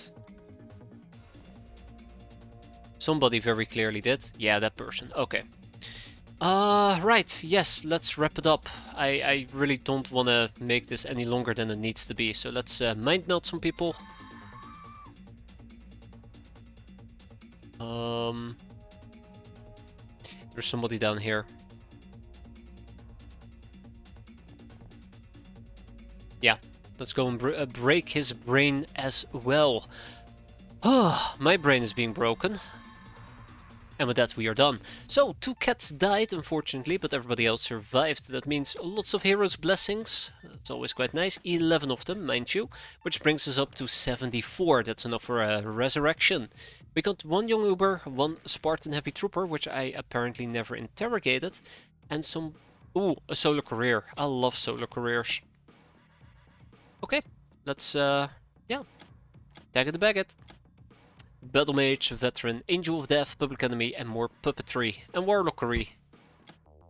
Somebody very clearly did. Yeah, that person. Okay. Right, yes, let's wrap it up. I really don't want to make this any longer than it needs to be, so let's mind melt some people. There's somebody down here. Yeah, let's go and break his brain as well. Oh, my brain is being broken. And with that we are done. So, 2 cats died unfortunately, but everybody else survived. That means lots of heroes' blessings. That's always quite nice. 11 of them, mind you. Which brings us up to 74. That's enough for a resurrection. We got 1 young Uber, 1 Spartan heavy trooper, which I apparently never interrogated. And some... Ooh, a solo career. I love solo careers. Okay, let's, yeah, tag it the bag it. Battle Mage, Veteran, Angel of Death, Public Enemy, and more puppetry and warlockery.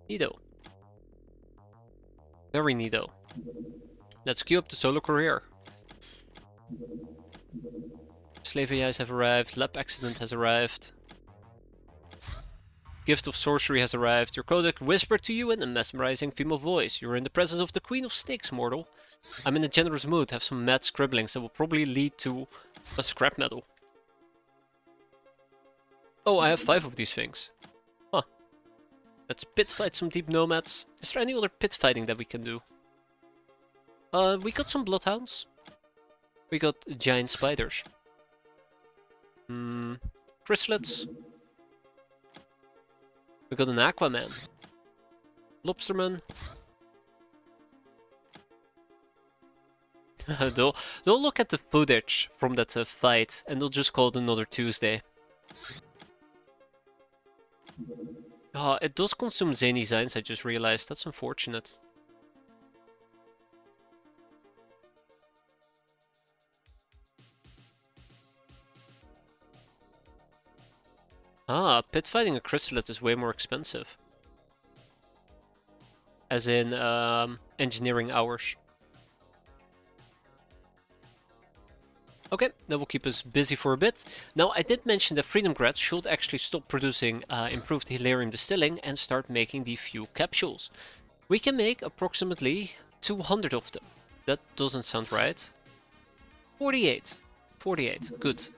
Neato. Very neato. Let's queue up the solo career. Slavery eyes have arrived, Lab Accident has arrived. Gift of Sorcery has arrived. Your codec whispered to you in a mesmerizing female voice. You're in the presence of the Queen of Snakes, mortal. I'm in a generous mood, have some mad scribblings that will probably lead to a scrap medal. Oh, I have 5 of these things. Huh. Let's pit fight some deep nomads. Is there any other pit fighting that we can do? We got some bloodhounds. We got giant spiders. Chrysalids. We got an Aquaman. Lobsterman. they'll look at the footage from that fight and they'll just call it another Tuesday. It does consume zany signs, I just realized. That's unfortunate. Pit fighting a chrysalid is way more expensive. As in, engineering hours. Okay, that will keep us busy for a bit. Now, I did mention that Freedom Grad should actually stop producing improved Hilarium distilling and start making the fuel capsules. We can make approximately 200 of them. That doesn't sound right. 48. 48, good.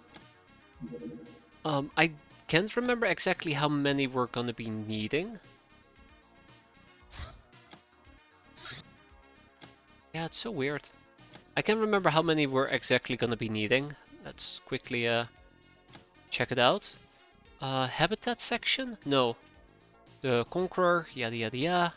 I can't remember exactly how many we're gonna be needing. Yeah, it's so weird. I can't remember how many we're exactly gonna be needing. Let's quickly check it out. Habitat section? No. The Conqueror, yada yada yada.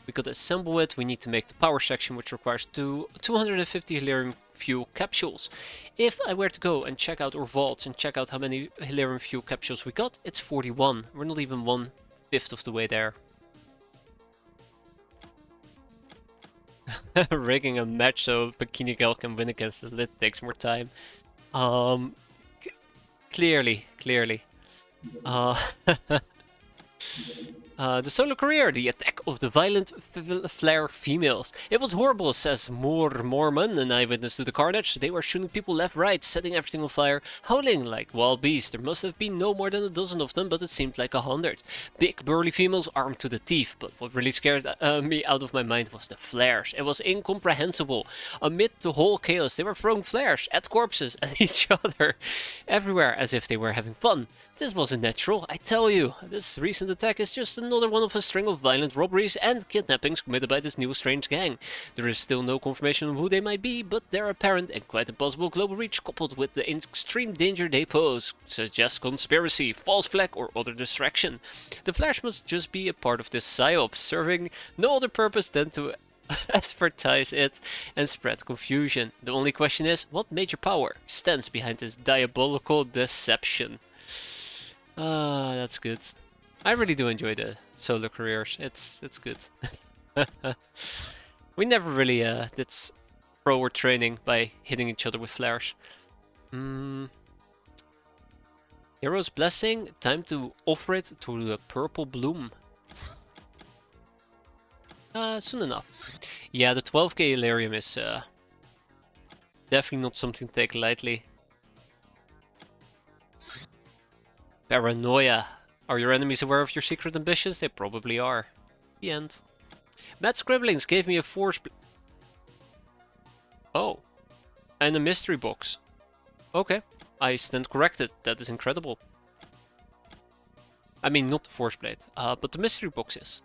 We could assemble it. We need to make the power section, which requires 250 Hilarium fuel capsules. If I were to go and check out our vaults and check out how many Hilarium fuel capsules we got, it's 41. We're not even 1/5 of the way there. Rigging a match so Bikini Girl can win against the Lit takes more time. Um, clearly. Uh, the solo career, the attack of the violent flare females. It was horrible, says Mormon, an eyewitness to the carnage. They were shooting people left, right, setting everything on fire, howling like wild beasts. There must have been no more than a dozen of them, but it seemed like 100. Big, burly females armed to the teeth. But what really scared me out of my mind was the flares. It was incomprehensible. Amid the whole chaos, they were throwing flares at corpses, at each other, everywhere, as if they were having fun. This wasn't natural, I tell you. This recent attack is just another one of a string of violent robberies and kidnappings committed by this new strange gang. There is still no confirmation on who they might be, but their apparent and quite impossible global reach coupled with the extreme danger they pose suggests conspiracy, false flag or other distraction. The Flash must just be a part of this psyop, serving no other purpose than to advertise it and spread confusion. The only question is, what major power stands behind this diabolical deception? That's good. I really do enjoy the solo careers. It's good. We never really did pro training by hitting each other with flares. Hero's Blessing. Time to offer it to the purple bloom. Soon enough. Yeah, the 12k Hilarium is definitely not something to take lightly. Paranoia. Are your enemies aware of your secret ambitions? They probably are. The end. Matt Scribblings gave me a force... Oh. And a mystery box. Okay. I stand corrected. That is incredible. I mean, not the force blade, but the mystery boxes.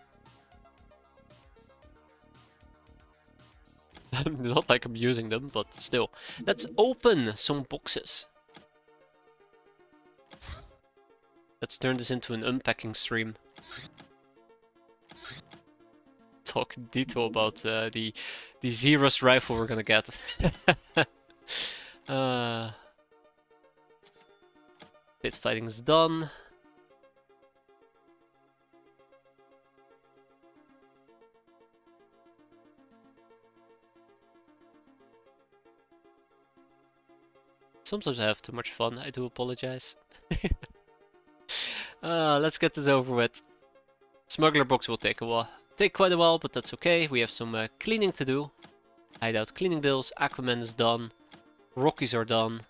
Not like I'm using them, but still. Let's open some boxes. Let's turn this into an unpacking stream. Talk in detail about the Zeros rifle we're gonna get. Pit fighting is done. Sometimes I have too much fun, I do apologize. Let's get this over with. Smuggler box will take quite a while, but that's okay. We have some cleaning to do. Hideout cleaning bills, Aquaman is done. Rockies are done.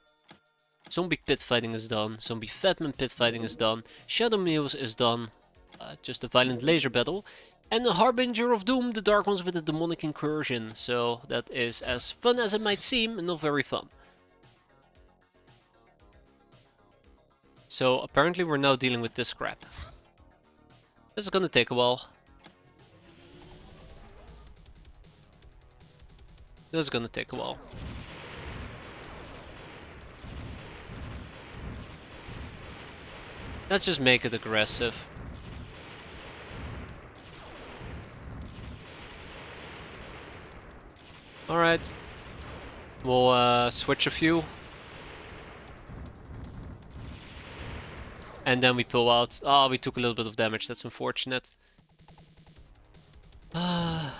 Zombie pit fighting is done. Zombie Fatman pit fighting is done. Shadow Meals is done. Just a violent laser battle. And the Harbinger of Doom, the Dark Ones with a demonic incursion. So that is as fun as it might seem, and not very fun. So apparently we're now dealing with this crap. This is gonna take a while. This is gonna take a while. Let's just make it aggressive. Alright. We'll switch a few. And then we pull out. Oh, we took a little bit of damage. That's unfortunate. No,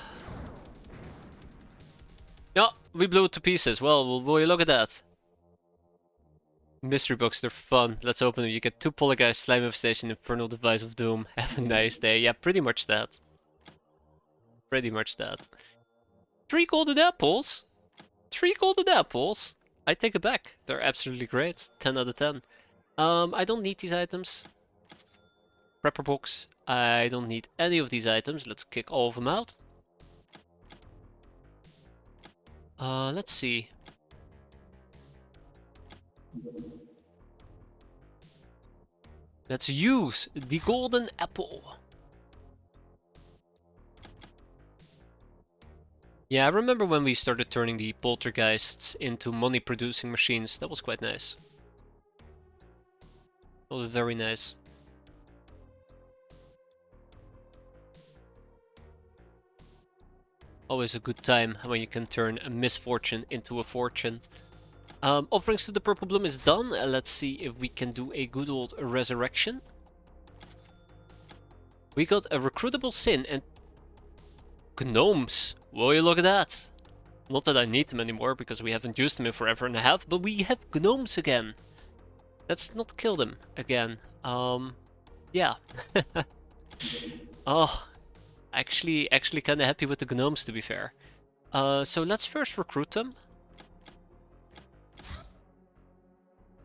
we blew it to pieces. Well, boy, look at that. Mystery books, they're fun. Let's open them. You get 2 Polyguys, Slime Infestation, Infernal Device of Doom. Have a nice day. Yeah, pretty much that. Pretty much that. 3 golden apples? 3 golden apples? I take it back. They're absolutely great. 10 out of 10. I don't need these items. Prepper box. I don't need any of these items. Let's kick all of them out. Let's see. Let's use the golden apple. Yeah, I remember when we started turning the poltergeists into money-producing machines. That was quite nice. That was very nice. Always a good time when you can turn a misfortune into a fortune. Offerings to the Purple Bloom is done. Let's see if we can do a good old resurrection. We got a recruitable sin and gnomes. Will you look at that? Not that I need them anymore because we haven't used them in forever and a half, but we have gnomes again. Let's not kill them again. Yeah. Oh, actually kind of happy with the gnomes, to be fair. So let's first recruit them.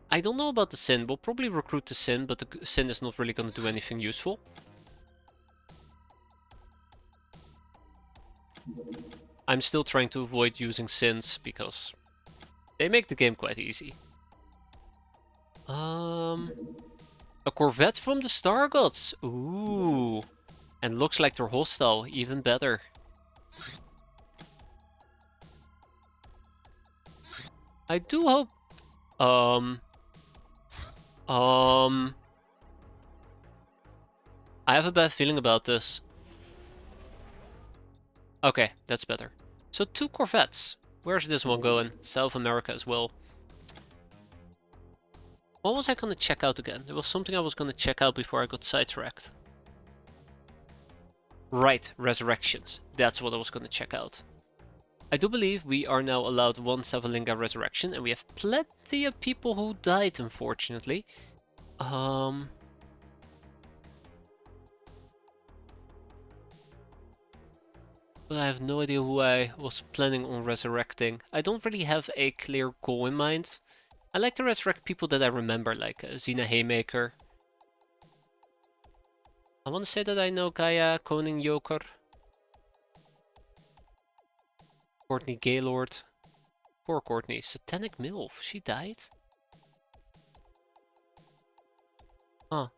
I don't know about the Sin. We'll probably recruit the Sin, but the Sin is not really going to do anything useful. I'm still trying to avoid using Sins because they make the game quite easy. A Corvette from the Star Gods. Ooh. And looks like they're hostile. Even better. I do hope... I have a bad feeling about this. Okay, that's better. So 2 Corvettes. Where's this one going? South America as well. What was I gonna check out again? There was something I was gonna check out before I got sidetracked. Right, resurrections. That's what I was gonna check out. I do believe we are now allowed 1 Savalinga resurrection, and we have plenty of people who died, unfortunately. But I have no idea who I was planning on resurrecting. I don't really have a clear goal in mind. I like to resurrect people that I remember, like Xena Haymaker. I want to say that I know Gaia, Koning Joker, Courtney Gaylord. Poor Courtney. Satanic MILF. She died? Huh.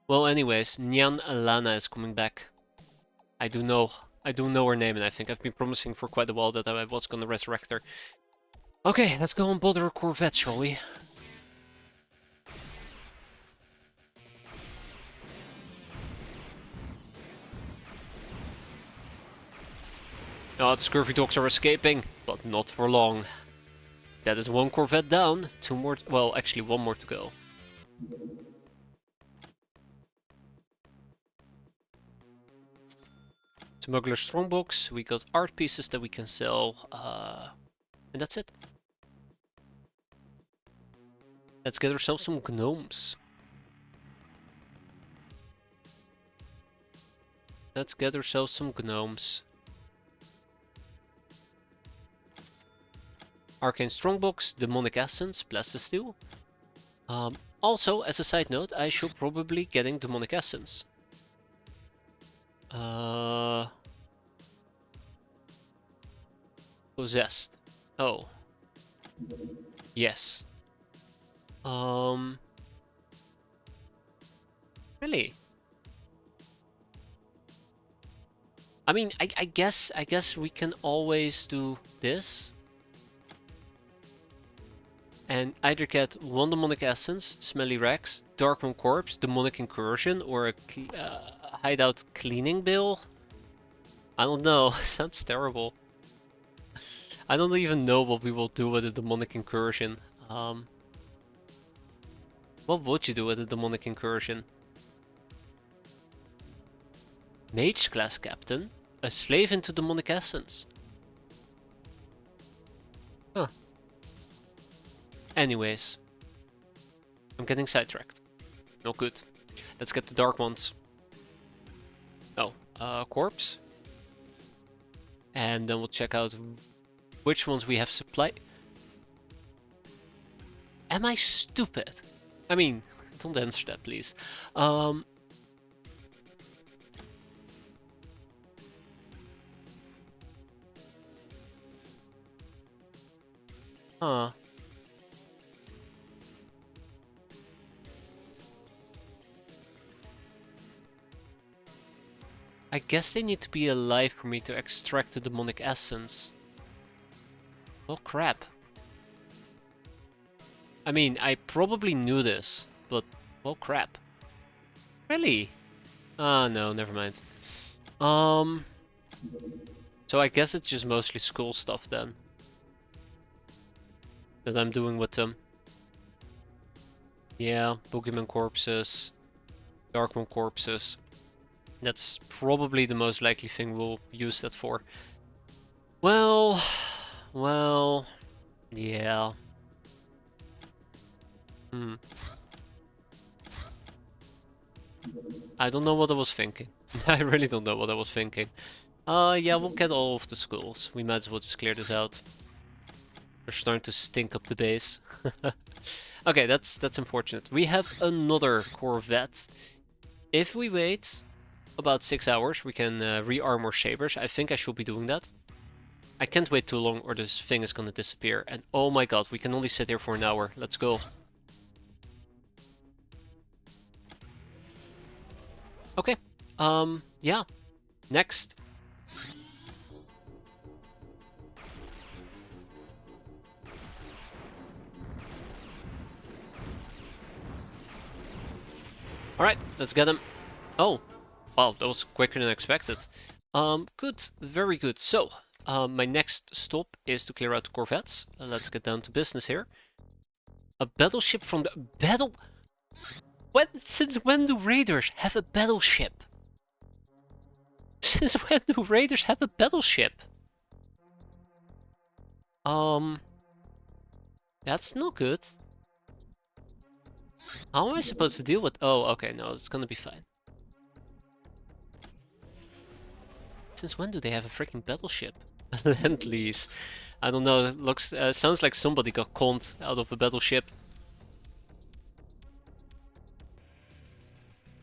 Well, anyways, Nyan Alana is coming back. I do know her name, and I think I've been promising for quite a while that I was gonna resurrect her. Okay, let's go and bother a Corvette, shall we? Oh, the scurvy dogs are escaping, but not for long. That is 1 Corvette down, 2 more, well, actually 1 more to go. Smuggler Strongbox, we got art pieces that we can sell, and that's it. Let's get ourselves some gnomes. Let's get ourselves some gnomes. Arcane Strongbox, Demonic Essence, Plastisteel. Also, as a side note, I should probably getting Demonic Essence. Possessed. Oh. Yes. Really? I mean, I guess we can always do this. And either get 1 Demonic Essence, Smelly Rex, Darkmoon Corpse, Demonic Incursion, or a Hideout Cleaning Bill. I don't know, sounds terrible. I don't even know what we will do with a Demonic Incursion. What would you do with a Demonic Incursion? Mage Class Captain? A Slave into Demonic Essence? Huh. Anyways. I'm getting sidetracked. Not good. Let's get the dark ones. Oh, corpse. and then we'll check out which ones we have supply. Am I stupid? I mean, don't answer that, please. Huh. I guess they need to be alive for me to extract the demonic essence. Oh crap. I mean, I probably knew this, but oh crap. Really? Ah, no, never mind. So I guess it's just mostly skull stuff then that I'm doing with them. Yeah, Boogeyman corpses, Darkmoon corpses. That's probably the most likely thing we'll use that for. Well, yeah. Hmm. I don't know what I was thinking. I really don't know what I was thinking. Yeah, we'll get all of the skulls. We might as well just clear this out. They're starting to stink up the base. Okay, that's unfortunate. We have another Corvette. If we wait about 6 hours, we can re-armor Sabers. I think I should be doing that. I can't wait too long or this thing is gonna disappear. And oh my god, we can only sit here for an hour. Let's go. Okay. Yeah. Next. Alright, let's get him. Oh, wow, that was quicker than expected. Good, very good. So, my next stop is to clear out the Corvettes. Let's get down to business here. A battleship from the battle. Since when do raiders have a battleship? Since when do raiders have a battleship? That's not good. How am I supposed to deal with? Oh, okay, no, it's gonna be fine. Since when do they have a freaking battleship? Lend-Lease. I don't know. It looks sounds like somebody got conned out of a battleship.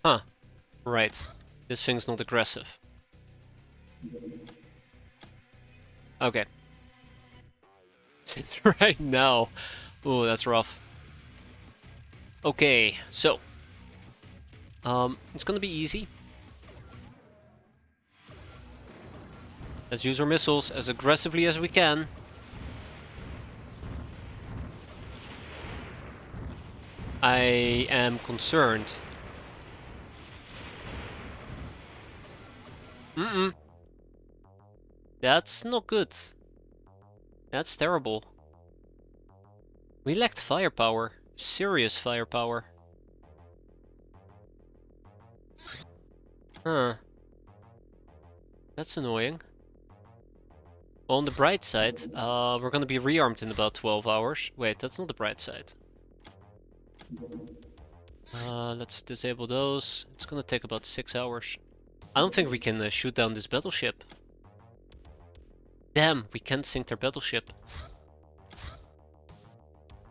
Huh. Right. This thing's not aggressive. Okay. Since right now. Oh, that's rough. Okay, so it's gonna be easy. Let's use our missiles as aggressively as we can. I am concerned. That's not good. That's terrible. We lacked firepower. Serious firepower. Huh. That's annoying. On the bright side, we're gonna be rearmed in about 12 hours. Wait, that's not the bright side. Let's disable those. It's gonna take about 6 hours. I don't think we can shoot down this battleship. Damn, we can't sink their battleship.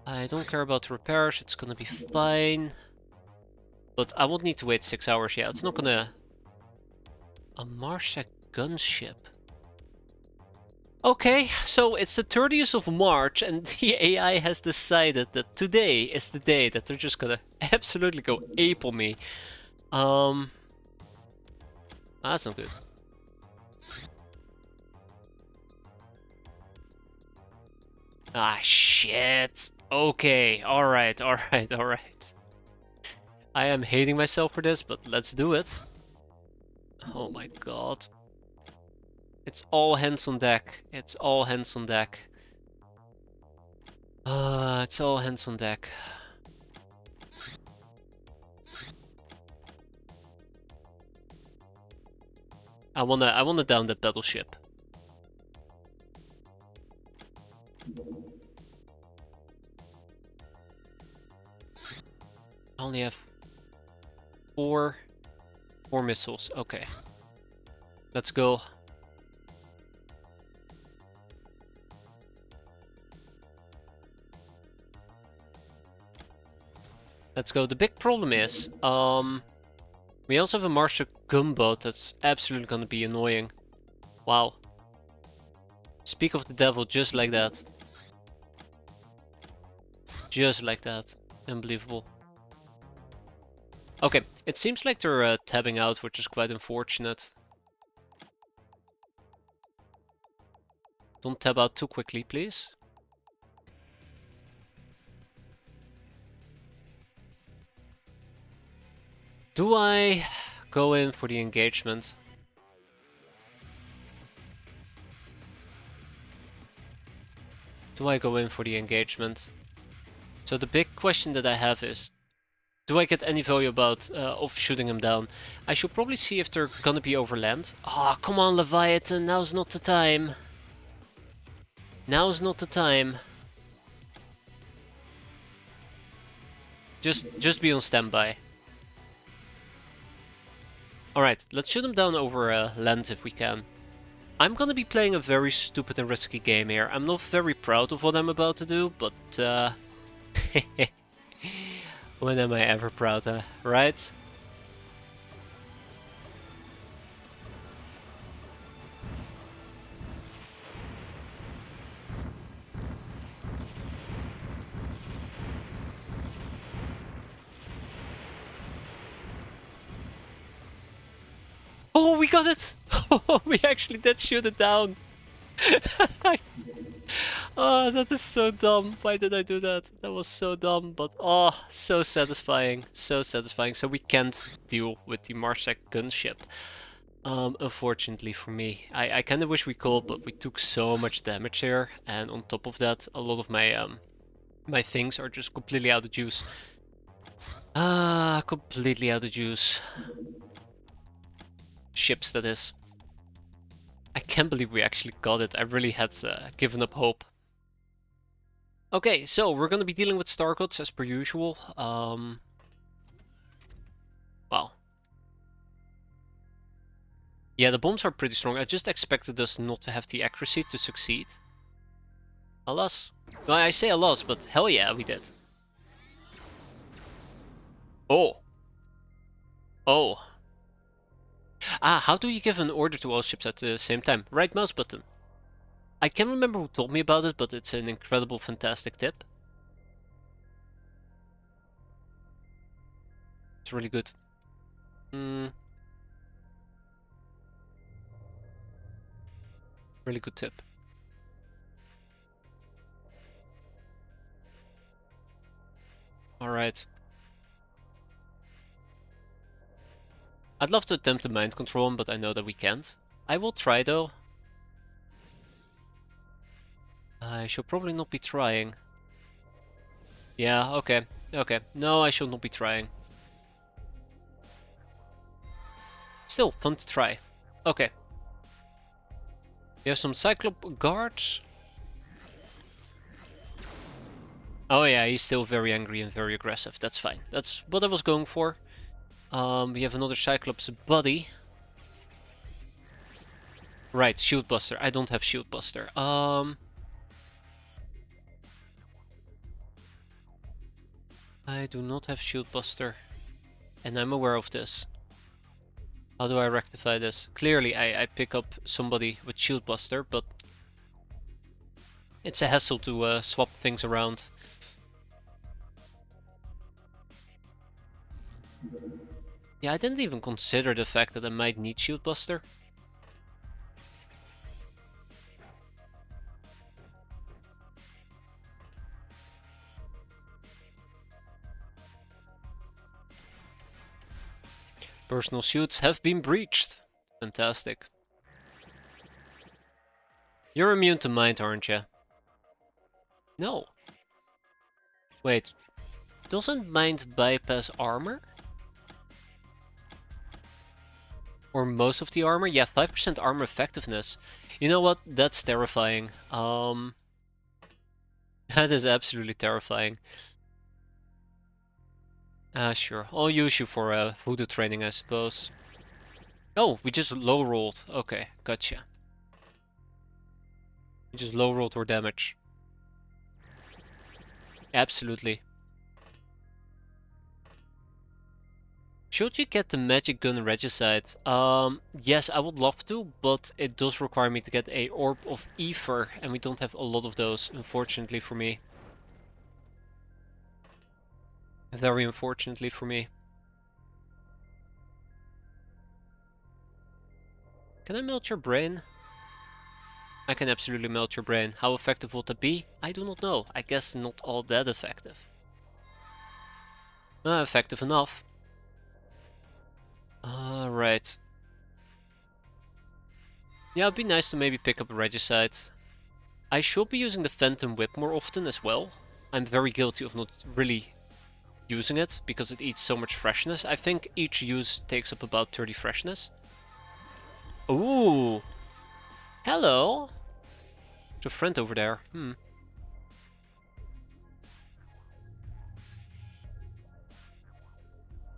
I don't care about the repairs, it's gonna be fine. But I won't need to wait 6 hours. Yeah, it's not gonna... A Marsec gunship. Okay, so it's the 30th of March and the AI has decided that today is the day that they're just gonna absolutely go ape on me. That's not good. Ah, shit. Okay, alright, alright, alright. I am hating myself for this, but let's do it. Oh my god. It's all hands on deck. It's all hands on deck. It's all hands on deck. I wanna down that battleship. I only have four missiles. Okay. Let's go. Let's go. The big problem is, we also have a Martial gunboat that's absolutely gonna be annoying. Wow. Speak of the devil, just like that. Just like that. Unbelievable. Okay, it seems like they're tabbing out, which is quite unfortunate. Don't tab out too quickly, please. Do I go in for the engagement? Do I go in for the engagement? So the big question that I have is, do I get any value about of shooting him down? I should probably see if they're gonna be over land. Ah, oh, come on, Leviathan, now's not the time. Now's not the time. Just be on standby. Alright, let's shoot him down over land if we can. I'm gonna be playing a very stupid and risky game here. I'm not very proud of what I'm about to do, but when am I ever proud, right? Oh, we got it! Oh, we actually did shoot it down. Oh, that is so dumb. Why did I do that? That was so dumb, but oh, so satisfying. So satisfying. So we can't deal with the Marsec gunship. Unfortunately for me. I kind of wish we could, but we took so much damage here, and on top of that, a lot of my things are just completely out of juice. Ah, completely out of juice. Ships, that is. I can't believe we actually got it. I really had given up hope. Okay, so we're gonna be dealing with Star Gods as per usual. Wow. Yeah, the bombs are pretty strong. I just expected us not to have the accuracy to succeed. Alas. Well, I say alas, but hell yeah, we did. Oh. Oh. Ah, how do you give an order to all ships at the same time? Right mouse button. I can't remember who told me about it, but it's an incredible, fantastic tip. It's really good. Really good tip. Alright. I'd love to attempt to mind control him, but I know that we can't. I will try though. I should probably not be trying. Yeah, okay. Okay. No, I should not be trying. Still, fun to try. Okay. You have some Cyclop guards. Oh yeah, he's still very angry and very aggressive. That's fine. That's what I was going for. We have another Cyclops buddy. Right, Shield Buster. I don't have Shield Buster. I do not have Shield Buster. And I'm aware of this. How do I rectify this? Clearly, I pick up somebody with Shield Buster, but it's a hassle to swap things around. Yeah, I didn't even consider the fact that I might need Shield Buster. Personal shields have been breached. Fantastic. You're immune to mind, aren't you? No. Wait. Doesn't mind bypass armor? Or most of the armor? Yeah, 5% armor effectiveness. You know what? That's terrifying. That is absolutely terrifying. Sure. I'll use you for voodoo training, I suppose. Oh, we just low rolled. Okay, gotcha. We just low rolled our damage. Absolutely. Should you get the magic gun regicide? Yes, I would love to, but it does require me to get a orb of ether, and we don't have a lot of those, unfortunately for me. Very unfortunately for me. Can I melt your brain? I can absolutely melt your brain. How effective would that be? I do not know. I guess not all that effective. Effective enough. Right. Yeah, it'd be nice to maybe pick up a regicide. I should be using the Phantom Whip more often as well. I'm very guilty of not really using it because it eats so much freshness. I think each use takes up about 30 freshness. Ooh! Hello! There's a friend over there.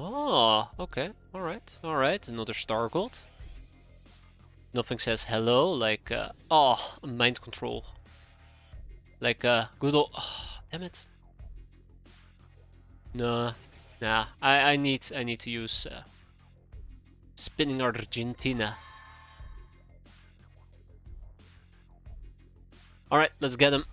Oh, okay. Alright, alright. Another Star Gold. Nothing says hello like, mind control. Like, good old... Oh, damn it. No. Nah, I need to use, Spinning Argentina. Alright, let's get him.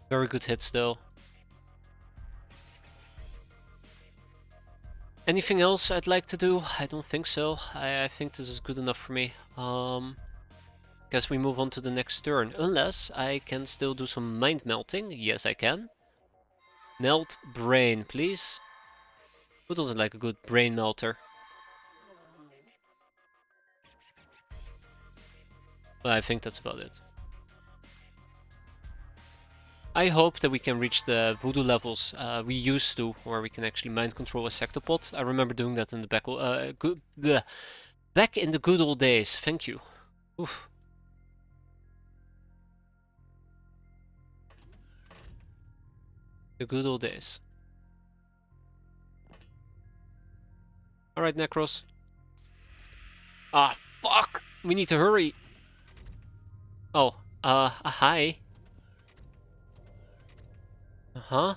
Very good hits though. Anything else I'd like to do? I don't think so. I think this is good enough for me. Guess we move on to the next turn. Unless I can still do some mind melting. Yes, I can. Melt brain, please. Who doesn't like a good brain melter? Well, I think that's about it. I hope that we can reach the voodoo levels we used to, where we can actually mind control a sectopod. I remember doing that in the back in the good old days. Thank you. Oof. The good old days. Alright, Necros. Ah, fuck! We need to hurry! Oh, hi. Uh-huh.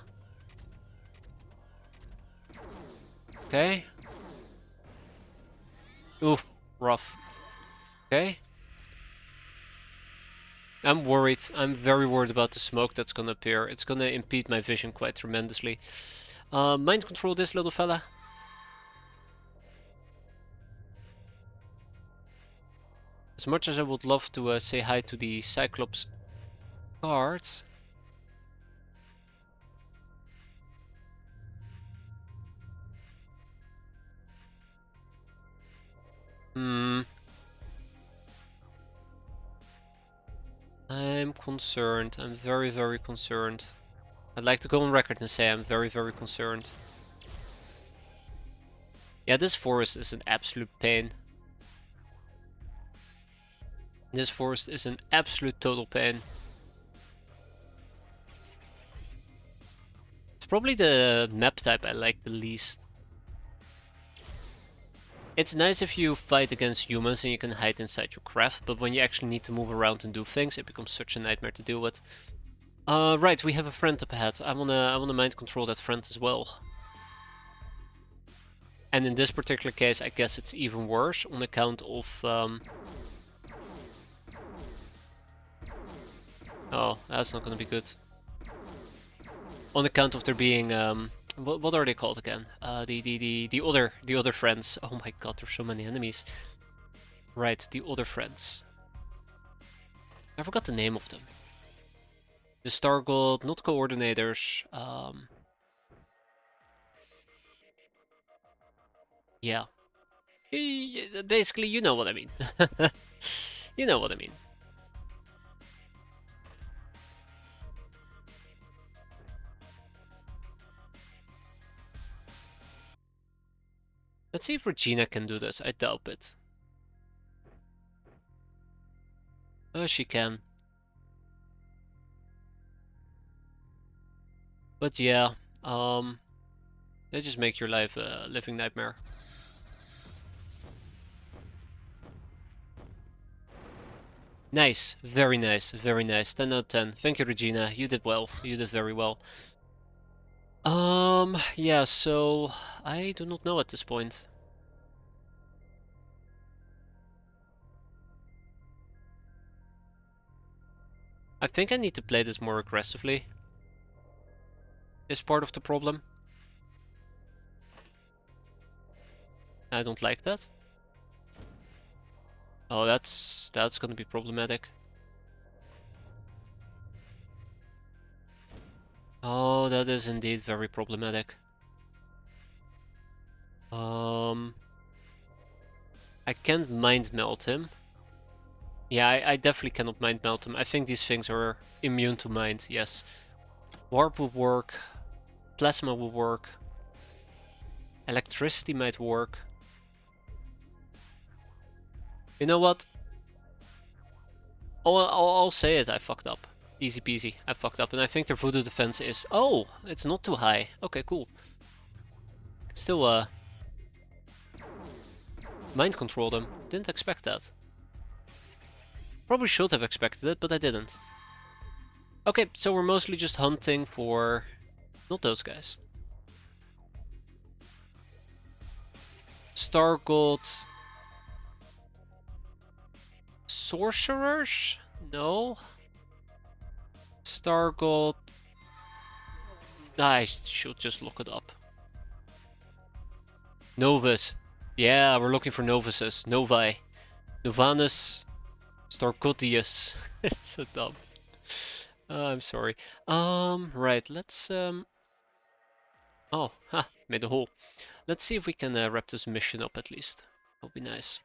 Okay. Oof, rough. Okay. I'm worried. I'm very worried about the smoke that's gonna appear. It's gonna impede my vision quite tremendously. Mind control this little fella. As much as I would love to say hi to the Cyclops guards. I'm concerned. I'm very, very concerned. I'd like to go on record and say I'm very, very concerned. Yeah, this forest is an absolute pain. This forest is an absolute total pain. It's probably the map type I like the least. It's nice if you fight against humans and you can hide inside your craft, but when you actually need to move around and do things, it becomes such a nightmare to deal with. Right, we have a friend up ahead. I wanna mind control that friend as well. And in this particular case, I guess it's even worse on account of oh, that's not gonna be good. On account of there being what are they called again? The other friends. Oh my god, there's so many enemies. Right, the other friends. I forgot the name of them. The Star God, not coordinators. Yeah. Basically, you know what I mean. You know what I mean. Let's see if Regina can do this. I doubt it. Oh, she can. But yeah, they just make your life a living nightmare. Nice. Very nice. Very nice. 10 out of 10. Thank you, Regina. You did well. You did very well. Yeah, so I do not know at this point. I think I need to play this more aggressively. Is part of the problem. I don't like that. Oh, that's gonna be problematic. Oh, that is indeed very problematic. I can't mind melt him. Yeah, I definitely cannot mind melt him. I think these things are immune to mind, yes. Warp will work. Plasma will work. Electricity might work. You know what? I'll say it, I fucked up. Easy peasy, I fucked up. And I think their voodoo defense is... Oh, it's not too high. Okay, cool. Still, mind control them. Didn't expect that. Probably should have expected it, but I didn't. Okay, so we're mostly just hunting for... Not those guys. Star Gods... Sorcerers? No. Star God... I should just look it up. Novus. Yeah, we're looking for novices. Novi. Novanus. Starcotius. So dumb. I'm sorry. Right, let's, Oh, ha, made a hole. Let's see if we can wrap this mission up at least. That'll be nice.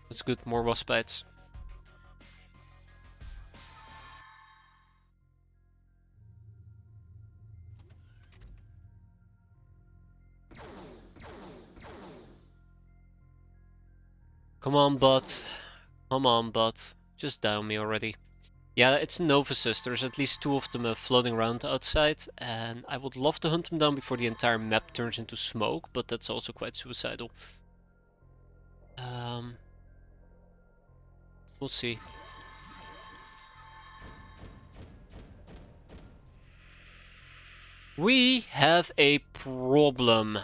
That's good, more wasp bites. Come on, bot. Come on, bot. Just down me already. Yeah, it's novices. There's at least 2 of them floating around outside, and I would love to hunt them down before the entire map turns into smoke, but that's also quite suicidal. We'll see. We have a problem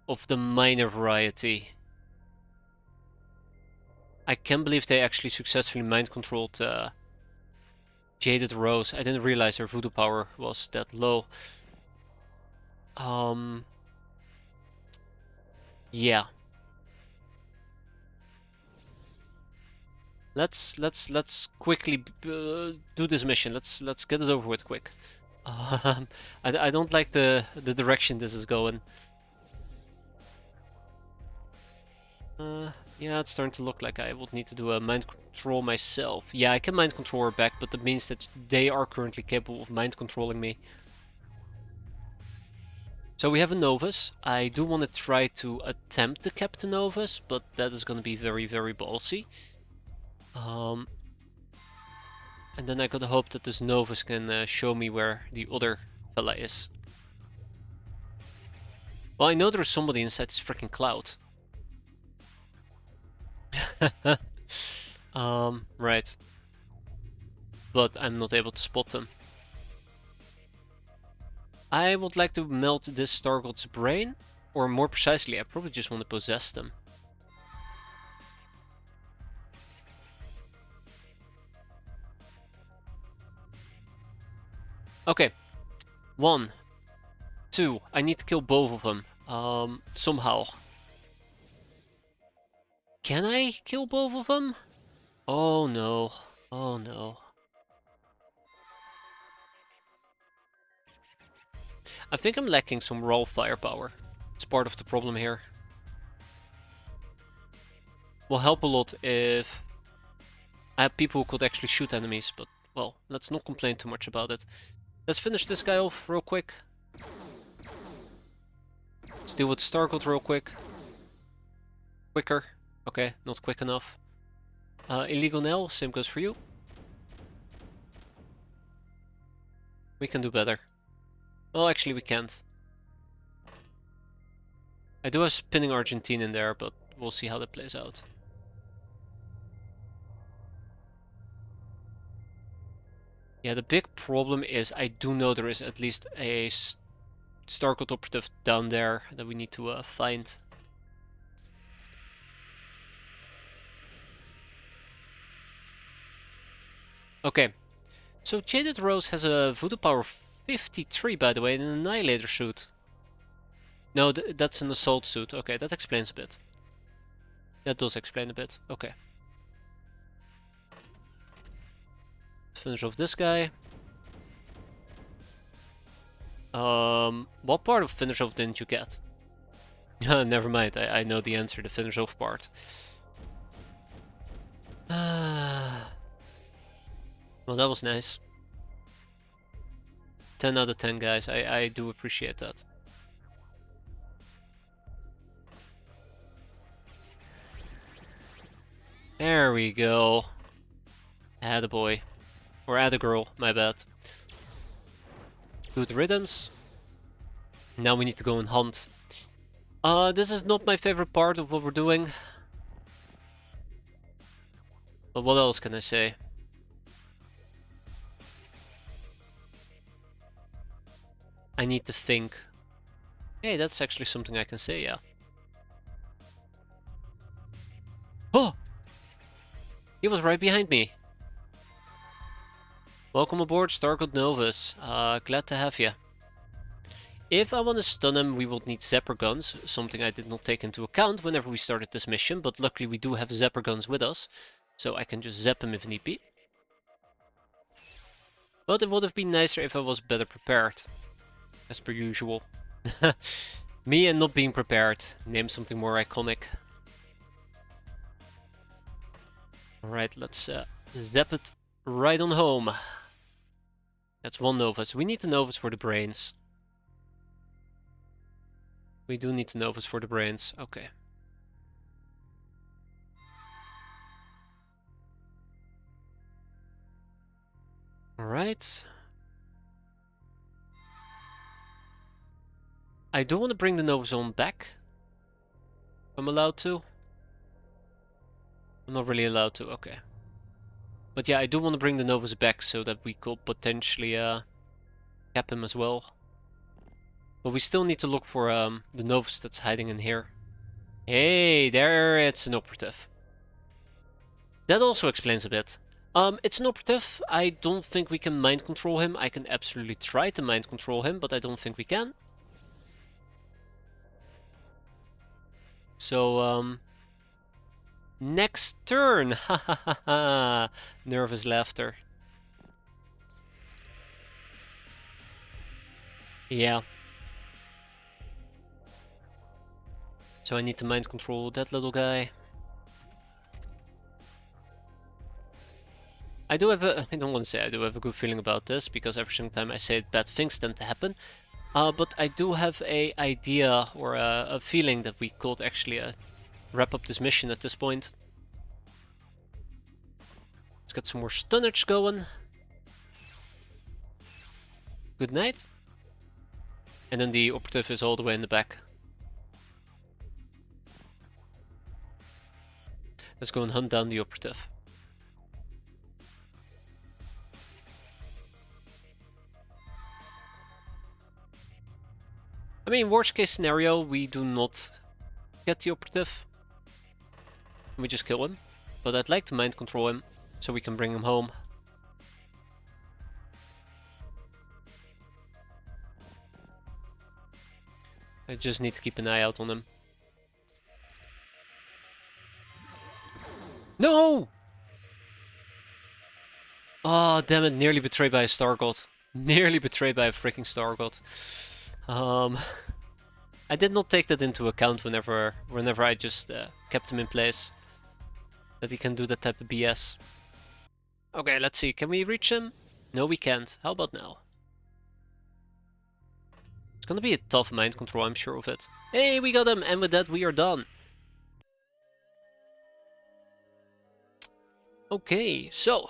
of the minor variety. I can't believe they actually successfully mind-controlled Jaded Rose. I didn't realize her voodoo power was that low. Yeah. Let's quickly do this mission. Let's get it over with quick. I don't like the direction this is going. Yeah, it's starting to look like I would need to do a mind control myself. Yeah, I can mind control her back, but that means that they are currently capable of mind controlling me. So we have a Novus. I do want to try to attempt to cap the Novus, but that is going to be very, very ballsy. And then I gotta hope that this Novus can show me where the other fella is. Well, I know there's somebody inside this freaking cloud. Right. But I'm not able to spot them. I would like to melt this Star God's brain, or more precisely, I probably just want to possess them. Okay. 1, 2. I need to kill both of them. Somehow. Can I kill both of them? Oh no. Oh no. I think I'm lacking some raw firepower. It's part of the problem here. Will help a lot if I had people who could actually shoot enemies, but well, let's not complain too much about it. Let's finish this guy off real quick. Let's deal with Stargold real quick. Quicker. Okay, not quick enough. Illegal Nail, same goes for you. We can do better. Well, actually we can't. I do have spinning Argentine in there, but we'll see how that plays out. Yeah, the big problem is I do know there is at least a Starcode operative down there that we need to find. Okay, so Jaded Rose has a voodoo power 53, by the way, and an Annihilator suit. No, that's an assault suit. Okay, that explains a bit. That does explain a bit. Okay. Let's finish off this guy. What part of finish off didn't you get? Never mind, I know the answer, the finish off part. Well, that was nice. 10 out of 10, guys. I do appreciate that. There we go. Attaboy. Or attagirl, my bad. Good riddance. Now we need to go and hunt. This is not my favorite part of what we're doing. But what else can I say? I need to think. Hey, that's actually something I can say, yeah. Oh! He was right behind me. Welcome aboard, Starcode Novus. Glad to have you. If I want to stun him, we will need Zapper Guns, something I did not take into account whenever we started this mission, but luckily we do have Zapper Guns with us, so I can just zap him if need be. But it would have been nicer if I was better prepared, as per usual. Me and not being prepared. Name something more iconic. Alright, let's zap it right on home. That's one Novus. We need the Novus for the brains. We do need the Novus for the brains. Okay. Alright. I do want to bring the Novus on back. If I'm allowed to. I'm not really allowed to, okay. But yeah, I do want to bring the Novus back so that we could potentially cap him as well. But we still need to look for the Novus that's hiding in here. Hey, there it's an operative. That also explains a bit. It's an operative. I don't think we can mind control him. I can absolutely try to mind control him, but I don't think we can. So, next turn! Ha ha ha ha! Nervous laughter. Yeah. So I need to mind control that little guy. I do have a, I don't want to say I do have a good feeling about this, because every single time I say it, bad things tend to happen. But I do have a idea, or a feeling that we could actually wrap up this mission at this point. Let's get some more stunnage going. Good night. And then the operative is all the way in the back. Let's go and hunt down the operative. I mean, worst case scenario, we do not get the operative. We just kill him. But I'd like to mind control him, so we can bring him home. I just need to keep an eye out on him. No! Oh, damn it, nearly betrayed by a Star God. Nearly betrayed by a freaking Star God. I did not take that into account whenever I just kept him in place. That he can do that type of BS. Okay, let's see. Can we reach him? No, we can't. How about now? It's gonna be a tough mind control, I'm sure of it. Hey, we got him! And with that, we are done. Okay, so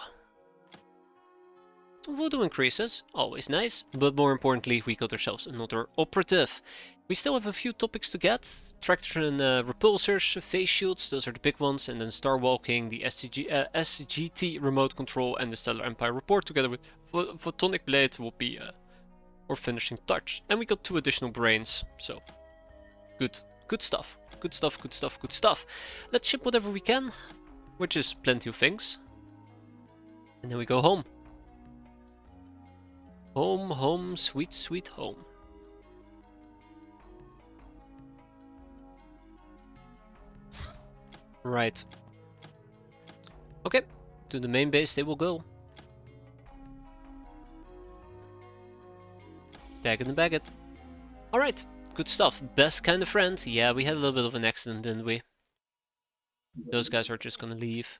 Some voodoo increases, always nice, but more importantly, we got ourselves another operative. We still have a few topics to get. Tractor and repulsors, phase shields, those are the big ones, and then Star Walking, the SGT remote control, and the Stellar Empire report together with Photonic Blade will be our finishing touch. And we got 2 additional brains, so good. Good stuff. Good stuff, good stuff, good stuff. Let's ship whatever we can, which is plenty of things. And then we go home. Home, home, sweet, sweet home. Right. Okay, to the main base they will go. Tag it and bag it. Alright, good stuff. Best kind of friend. Yeah, we had a little bit of an accident, didn't we? Those guys are just gonna leave.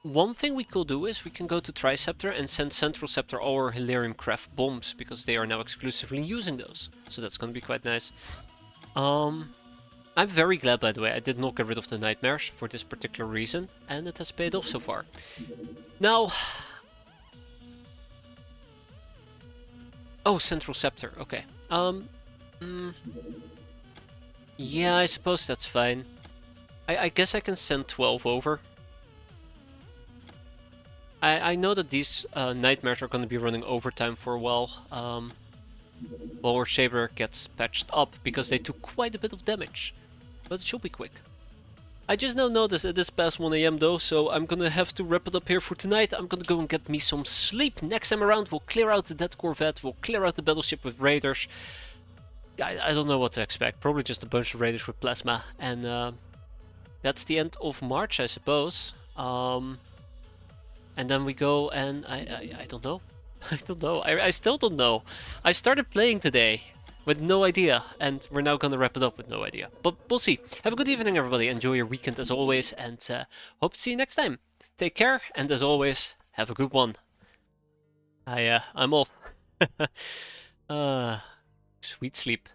One thing we could do is we can go to Triceptor and send Central Scepter our Hilarium Craft bombs, because they are now exclusively using those. So that's gonna be quite nice. I'm very glad, by the way, I did not get rid of the nightmares for this particular reason, and it has paid off so far. Now... Oh, Central Scepter, okay. Yeah, I suppose that's fine. I guess I can send 12 over. I know that these nightmares are going to be running overtime for a while, while our Saber gets patched up, because they took quite a bit of damage. But it should be quick. I just now noticed it is past 1 AM though, so I'm gonna have to wrap it up here for tonight. I'm gonna go and get me some sleep. Next time around we'll clear out the dead Corvette, we'll clear out the battleship with raiders. I don't know what to expect, probably just a bunch of raiders with plasma. And that's the end of March, I suppose. And then we go and I don't know. I don't know. I still don't know. I started playing today with no idea, and we're now gonna wrap it up with no idea. But we'll see. Have a good evening, everybody. Enjoy your weekend as always, and hope to see you next time. Take care, and as always, have a good one. I'm off. Sweet sleep.